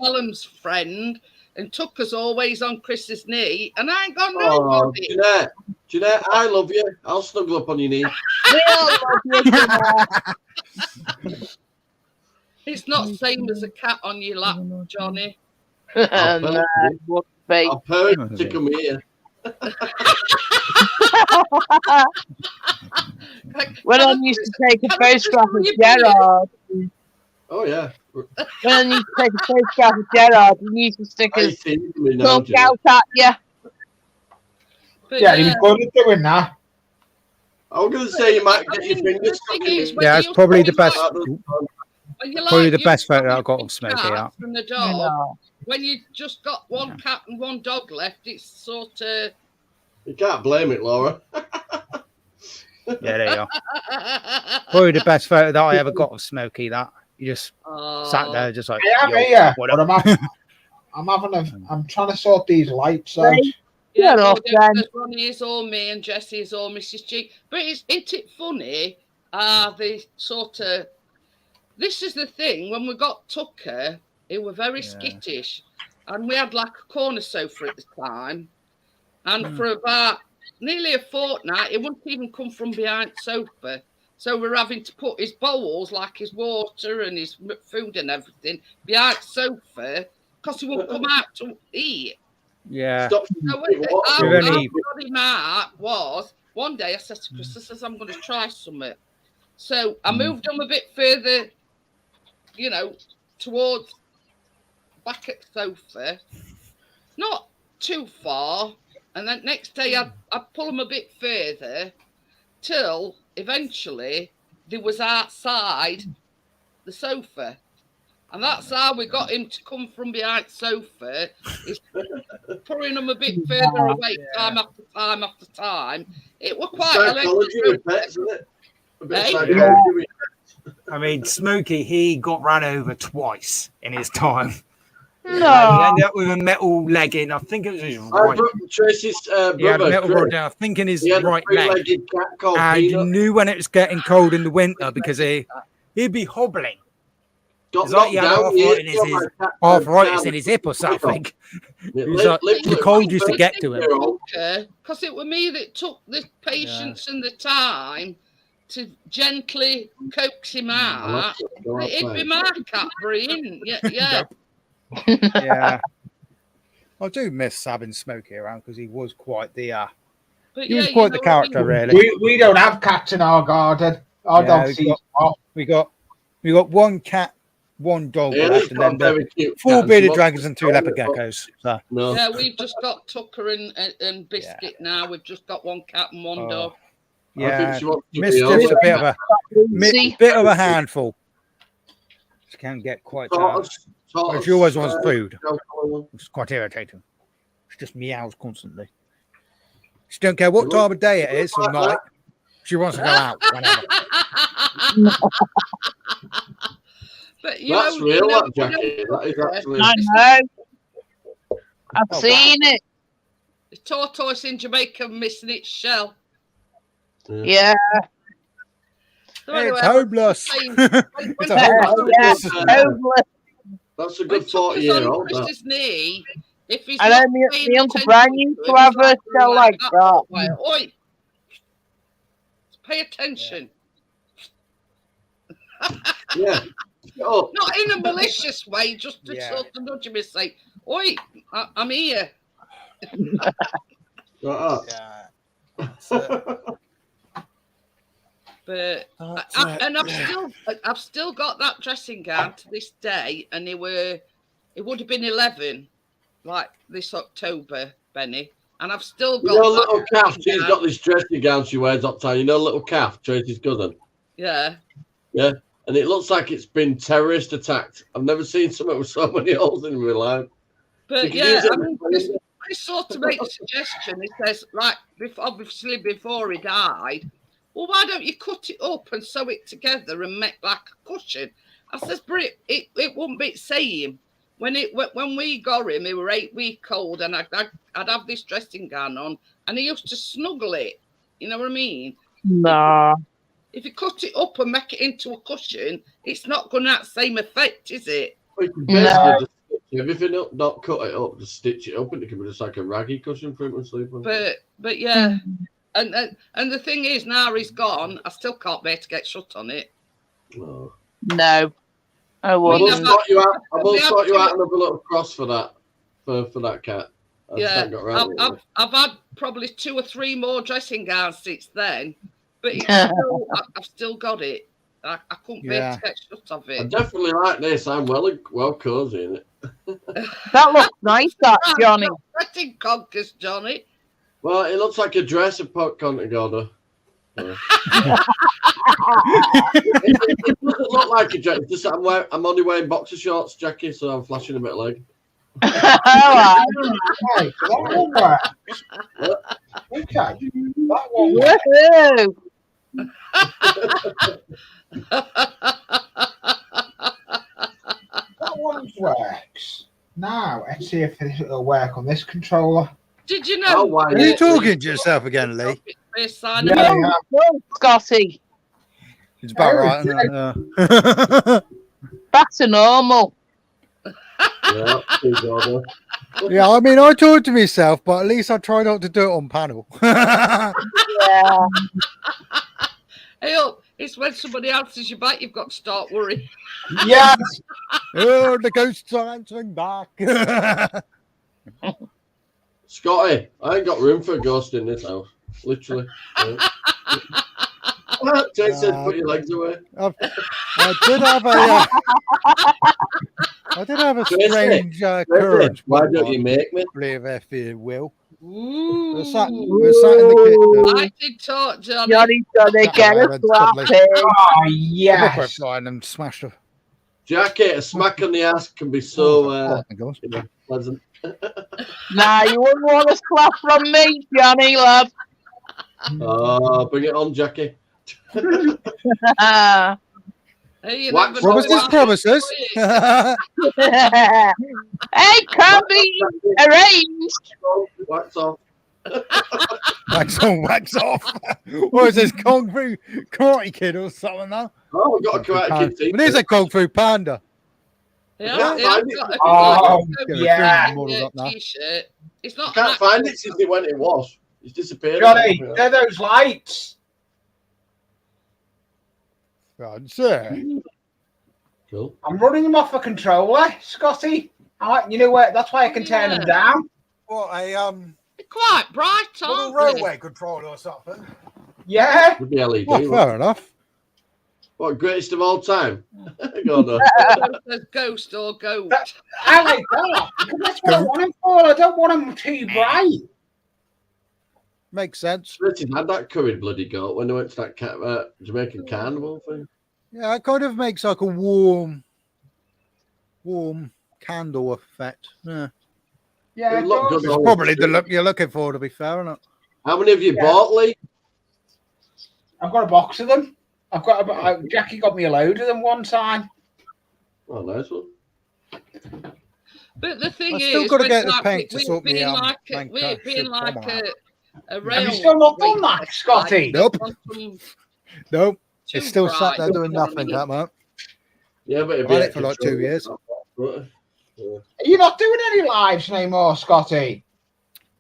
Callum's friend, and Tucker's always on Chris's knee, and I ain't got nobody. Jeanette, I love you. I'll snuggle up on your knee. We all love you, Jeanette. It's not the same as a cat on your lap, Johnny. I'll purr to come here. When I used to take a photograph of Gerard. Oh yeah. When I used to take a photograph of Gerard, he used to stick his thumb out at you. Yeah, he was good at doing that. I was going to say you might get your fingers stuck in. Yeah, it's probably the best. Probably the best photo I got of Smokey out. From the dog. When you just got one cat and one dog left, it's sort of. You can't blame it, Laura. Yeah, there you are. Probably the best photo that I ever got of Smokey. That you just sat there, just like. Yeah, but I'm trying to sort these lights out. Yeah, Ronnie is all me and Jessie is all Mrs. G. But isn't it funny? The sort of. This is the thing. When we got Tucker, he were very skittish, and we had like a corner sofa at the time. And for about nearly a fortnight, he wouldn't even come from behind the sofa. So we're having to put his bowls, like his water and his food and everything, behind the sofa because he wouldn't come out to eat. Yeah. So how I got him out was one day I said to Chris, I says, I'm going to try something. So I moved him a bit further, you know, towards back at the sofa, not too far. And then next day I'd pull him a bit further till eventually they was outside the sofa. And that's how we got him to come from behind the sofa, is pulling him a bit further away time after time after time. It was quite psychology pets, isn't it? A bit I mean, Smokey, he got run over twice in his time. No. He ended up with a metal leg in. I think it was his right. Tracy's brother. He had a metal rod down, I think, in his right leg. And he Peanut. knew when it was getting cold in the winter because he'd be hobbling. got It's like knocked he had down. arthritis in his hip or something. It's like the cold used to get to him. Because it was me that took the patience and the time to gently coax him out. It'd be my cat, Brian. Yeah. Yeah. I do miss having Smokey around because he was quite the he was quite the character, really. We don't have cats in our garden. Our dogs we got one cat, one dog left, and then 4 bearded dragons and 2 leopard geckos. So. No. Yeah, we've just got Tucker and Biscuit now. We've just got 1 cat and 1 dog. Yeah, Mischief's a bit of a handful. She can get quite. She always wants food. It's quite irritating. She just meows constantly. She don't care what time of day it is or night. She wants to go out whenever. But that's real, that Jackie. That is actually. I know. I've seen it. The tortoise in Jamaica missing its shell. Yeah. So anyway, it's homeless. It's homeless. That's a good 40-year-old. Chris's knee. If he's I know my Uncle Brian used to have a shell like that. Oi! Pay attention. Yeah. Not in a malicious way, just to sort of nudge him and say, oi, I'm here. But I've still got that dressing gown to this day, and it would have been 11 like this October, Benny, and I've still got little calf. She's got this dressing gown she wears up time. Little calf, Tracy's cousin. Yeah. And it looks like it's been terrorist attacked. I've never seen something with so many holes in my life. But Chris sort of makes a suggestion. He says, like, obviously before he died, well, why don't you cut it up and sew it together and make like a cushion? I says, but it wouldn't be the same. When we got him, he were 8 weeks old, and I'd have this dressing gown on, and he used to snuggle it. You know what I mean? Nah. If you cut it up and make it into a cushion, it's not going to have the same effect, is it? No. Everything up, not cut it up, just stitch it up, and it can be just like a raggy cushion for him to sleep on. But yeah, and the thing is, now he's gone, I still can't bear to get shut on it. No. I wouldn't. I will sort you out another little cross for that, for that cat. I've had probably 2 or 3 more dressing gowns since then, but I've still got it. I couldn't bear to get shut of it. I definitely like this. I'm well cozy in it. That looks nice, that, Johnny. Sweating conkers, Johnny. Well, it looks like a dress of popcorn together. It doesn't look like a dress. Just I'm only wearing boxer shorts, Jackie, so I'm flashing a bit of leg. Okay, that one works. That one works. Now, let's see if it'll work on this controller. Did you know? Are you talking to yourself again, Lee? No, Scotty. It's about right. Back to normal. Yeah, I mean, I talk to myself, but at least I try not to do it on panel. Yeah. Hey, look, it's when somebody answers your back, you've got to start worrying. Yes. Oh, the ghosts are answering back. Scotty, I ain't got room for a ghost in this house. Literally. Jay said, put your legs away. I did have a strange courage. Why don't you make me? If you will. We're sat in the kitchen. I did talk, Johnny. Johnny's gonna get a slapping. Oh, yes. And smashed her. Jackie, a smack on the ass can be so pleasant. Nah, you wouldn't want a slap from me, Johnny, love. Oh, bring it on, Jackie. Hey, Wax what was this promises? Hey, can't be arranged. Wax off. Wax on, wax off. What is this, Kung Fu Karate Kid or something now? Oh, we've got a Karate Kid team. It is a Kung Fu Panda. Yeah, T-shirt. It's I not. can't find it since it went in wash. It's disappeared. Johnny, they're those lights. God, sir. Cool. I'm running them off a controller, Scotty. You know what? That's why I can turn them down. What a They're quite bright, little aren't they? railway controller or something. Yeah. Would be LED. Well, fair enough. What, greatest of all time? God, Ghost or goat. I like that. That's what I want them for. I don't want them too bright. Makes sense. Richard had that curried bloody goat when they went to that Jamaican carnival thing. Yeah, it kind of makes like a warm candle effect. Yeah. Yeah, good it's probably the look you're looking for, to be fair, isn't it? How many have you bought, Lee? I've got a box of them. Jackie got me a load of them one time. Oh, nice one. But the thing I've is, still got to get the like, paint to sort me we're being like a rail. Have you still not done that, Scotty? Nope. Nope. It's still bright. sat there doing nothing, that man. Yeah, but I've had it for like 2 years. Are you not doing any lives anymore, Scotty?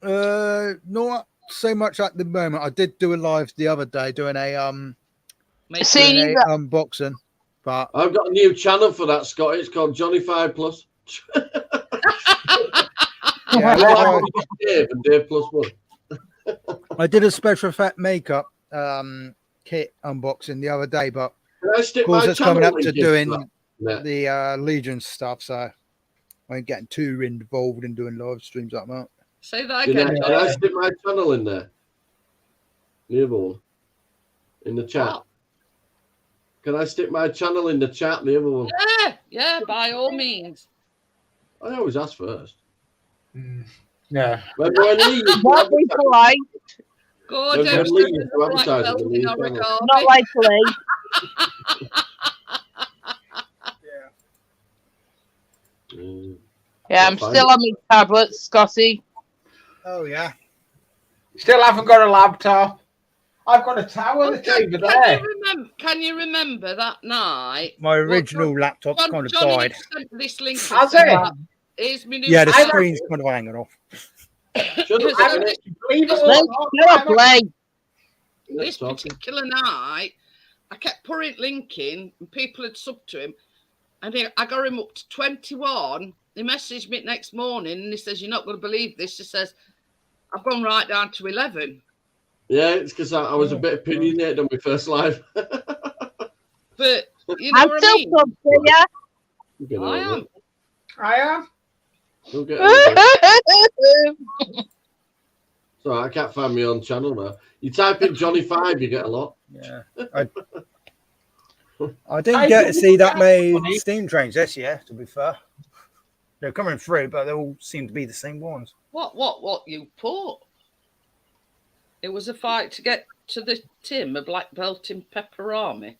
Not so much at the moment. I did do a live the other day doing a unboxing, but I've got a new channel for that, Scott. It's called Johnny 5 Plus. Dave and Dave Plus 1. I did a special effect makeup kit unboxing the other day, but of course it's coming up to doing the Legion stuff, so I ain't getting too involved in doing live streams like that. Say that again. Can I stick my channel in there? The other one. In the chat. What? Can I stick my channel in the chat? The other one. Yeah, by all means. I always ask first. Yeah. What we polite. Go down not likely. Yeah, I'm still on my tablet, Scotty. Oh yeah. Still haven't got a laptop. I've got a tower that's over there. Can you remember that night? My original laptop's kind of died. This link has it? Here's my new Yeah, the screen's kind of hanging off. This particular night, I kept pouring link in, and people had subbed to him, and I got him up to 21. He messaged me next morning, and he says, "You're not going to believe this." He says, "I've gone right down to 11." Yeah, it's because I was a bit opinionated on my first live. But you know I'm what still I mean? good for you. I am. We'll get it. So I can't find my own channel now. You type in Johnny 5, you get a lot. Yeah. I didn't get to see that many steam trains this year, to be fair. They're coming through, but they all seem to be the same ones. What you put? It was a fight to get to the Tim, a black belt in pepperami.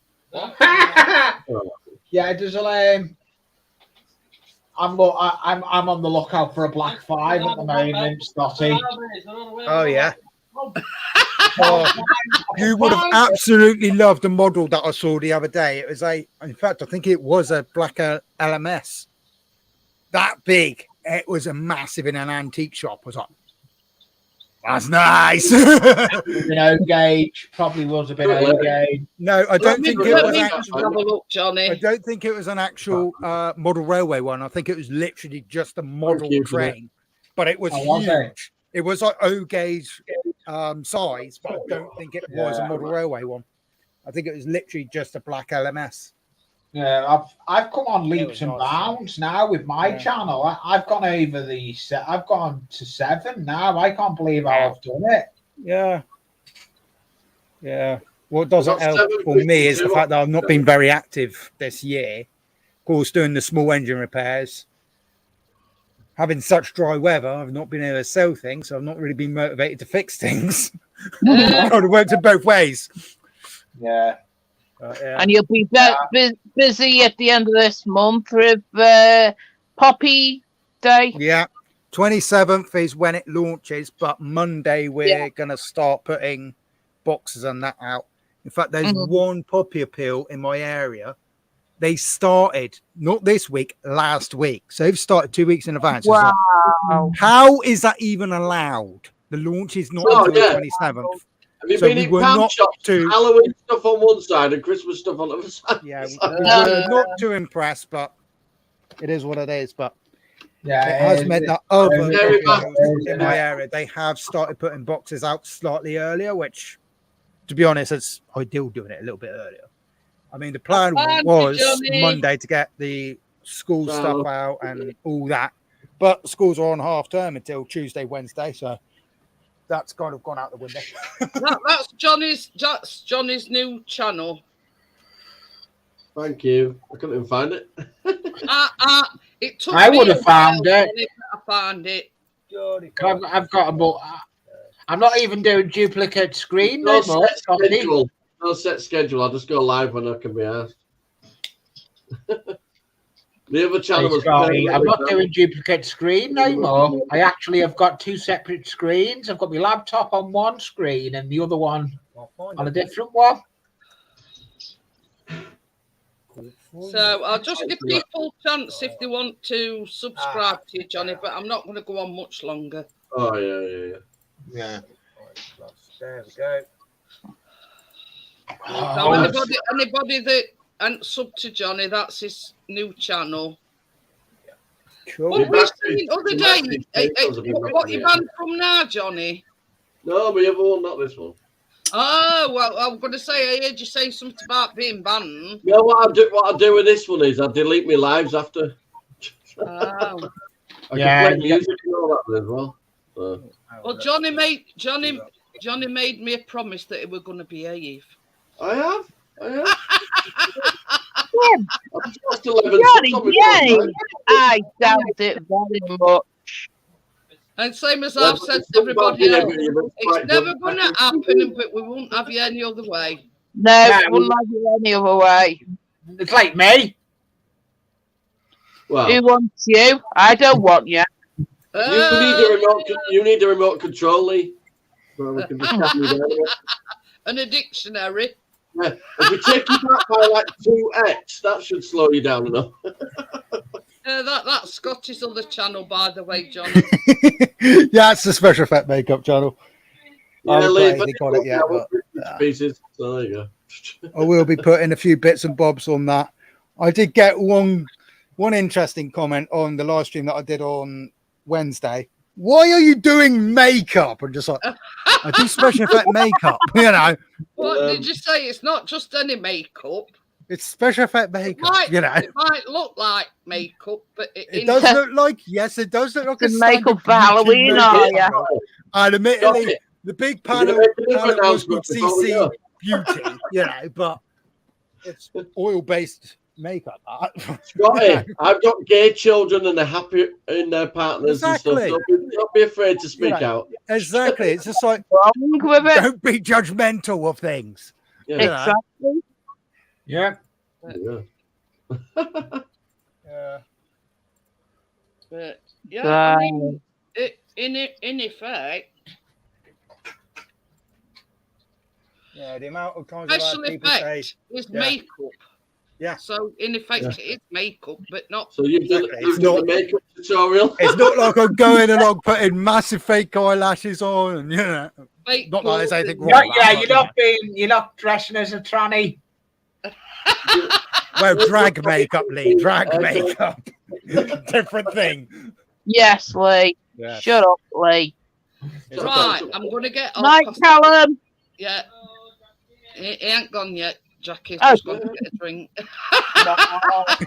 Yeah, there's a I'm on the lookout for a black 5 at the moment, Scotty. Oh yeah. You would have absolutely loved the model that I saw the other day. It was in fact, I think it was a black LMS. That big. It was a massive in an antique shop. I was like, that's nice. An O gauge, probably was a bit O gauge. No, I don't think it was actually. Have a look, Johnny. I don't think it was an actual model railway one. I think it was literally just a model train, but it was huge. It was like O gauge size, but I don't think it was a model railway one. I think it was literally just a black LMS. Yeah, I've come on leaps and bounds now with my channel. I've gone over I've gone to 7 now. I can't believe how I've done it. Yeah. Yeah. What doesn't help for me is the fact that I've not been very active this year. Of course, doing the small engine repairs. Having such dry weather, I've not been able to sell things, so I've not really been motivated to fix things. It kind of works in both ways. Yeah. And you'll be busy at the end of this month with Poppy Day. Yeah, 27th is when it launches, but Monday we're going to start putting boxes and that out. In fact, there's one Poppy appeal in my area they started not this week, last week. So they've started 2 weeks in advance. It's like, Wow. how is that even allowed? The launch is not until the 27th. Have you So been we in were pound not shops? too- Halloween stuff on one side and Christmas stuff on the other side. Yeah, we were not too impressed, but it is what it is. But Yeah, it has meant that other Very videos in my area, they have started putting boxes out slightly earlier, which, to be honest, it's ideal doing it a little bit earlier. I mean, the plan was Monday to get the school stuff out and all that, but schools are on half term until Tuesday, Wednesday, so that's kind of gone out the window. That's Johnny's new channel. Thank you. I couldn't even find it. It took I me would a have found while, it. Johnny, but I found it. I've got a book. I'm not even doing duplicate screen No no more. set schedule. No set schedule. I'll just go live when I can be asked. The other channel was. I'm not doing duplicate screen no more. I actually have got 2 separate screens. I've got my laptop on one screen and the other one on a different one. So I'll just give people a chance if they want to subscribe to you, Johnny, but I'm not going to go on much longer. Oh, yeah. There we go. So anybody that and sub to Johnny, that's his new channel. Cool. What were you saying the other day? What you banned from now, Johnny? No, the other one, not this one. Oh, well, I'm going to say, I heard you say something about being banned. No, what I do with this one is I delete my lives after. Oh. I can play music and all that as well. So. Well, Johnny made me a promise that it was going to behave. I have. Johnny, I doubt it very much. And same as I've said to everybody else, it's never going to happen, but we won't have you any other way. No, we won't have you any other way. It's like me. Well, who wants you? I don't want you. You need a remote control, Lee. So we can just tap you down. And a dictionary. Yeah. If we take you back by like 2x, that should slow you down enough. That's Scotty's other channel, by the way, John. Yeah, it's the special effect makeup channel. Yeah, I haven't Lee, played anything on it yet, but pieces. So there you go. I will be putting a few bits and bobs on that. I did get one interesting comment on the live stream that I did on Wednesday. Why are you doing makeup? I'm just like, I do special effect makeup, you know. What did you say? It's not just any makeup. It's special effect makeup, you know. It might look like makeup, but it does look like, yes, it does look like a makeup for Halloween, are you? And admittedly, the big palette was called CC Beauty, you know, but it's oil-based makeup. Scotty, I've got gay children and they're happy in their partners and stuff. Don't be afraid to speak out. Exactly. It's just like, don't be judgmental of things. Yeah. Exactly. Yeah. But yeah, I mean, in effect. Yeah, the amount of times Special people say is makeup. Yeah. So in effect, it is makeup, but not. So you've done a makeup tutorial. It's not like I'm going along putting massive fake eyelashes on, and you know, not like there's anything wrong. You're not dressing as a tranny. Well, drag makeup, Lee. Drag makeup. Different thing. Yes, Lee. Yeah. Shut up, Lee. Right, I'm going to get off. Night, Callum. Yeah. He ain't gone yet. Jackie's just going to get a drink. He has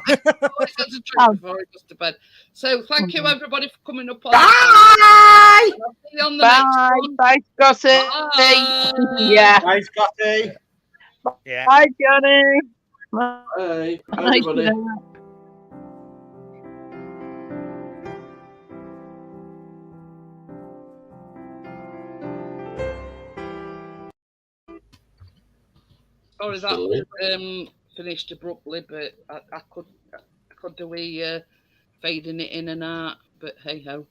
a drink before he goes to bed. So thank you, everybody, for coming up on. Bye. I'll see you on the next one. Bye, Scotty. Bye. Yeah. Bye, Scotty. Yeah. Bye, Johnny. Bye. Bye, Everybody. Sorry that finished abruptly, but I could do a fading it in and out. But hey ho.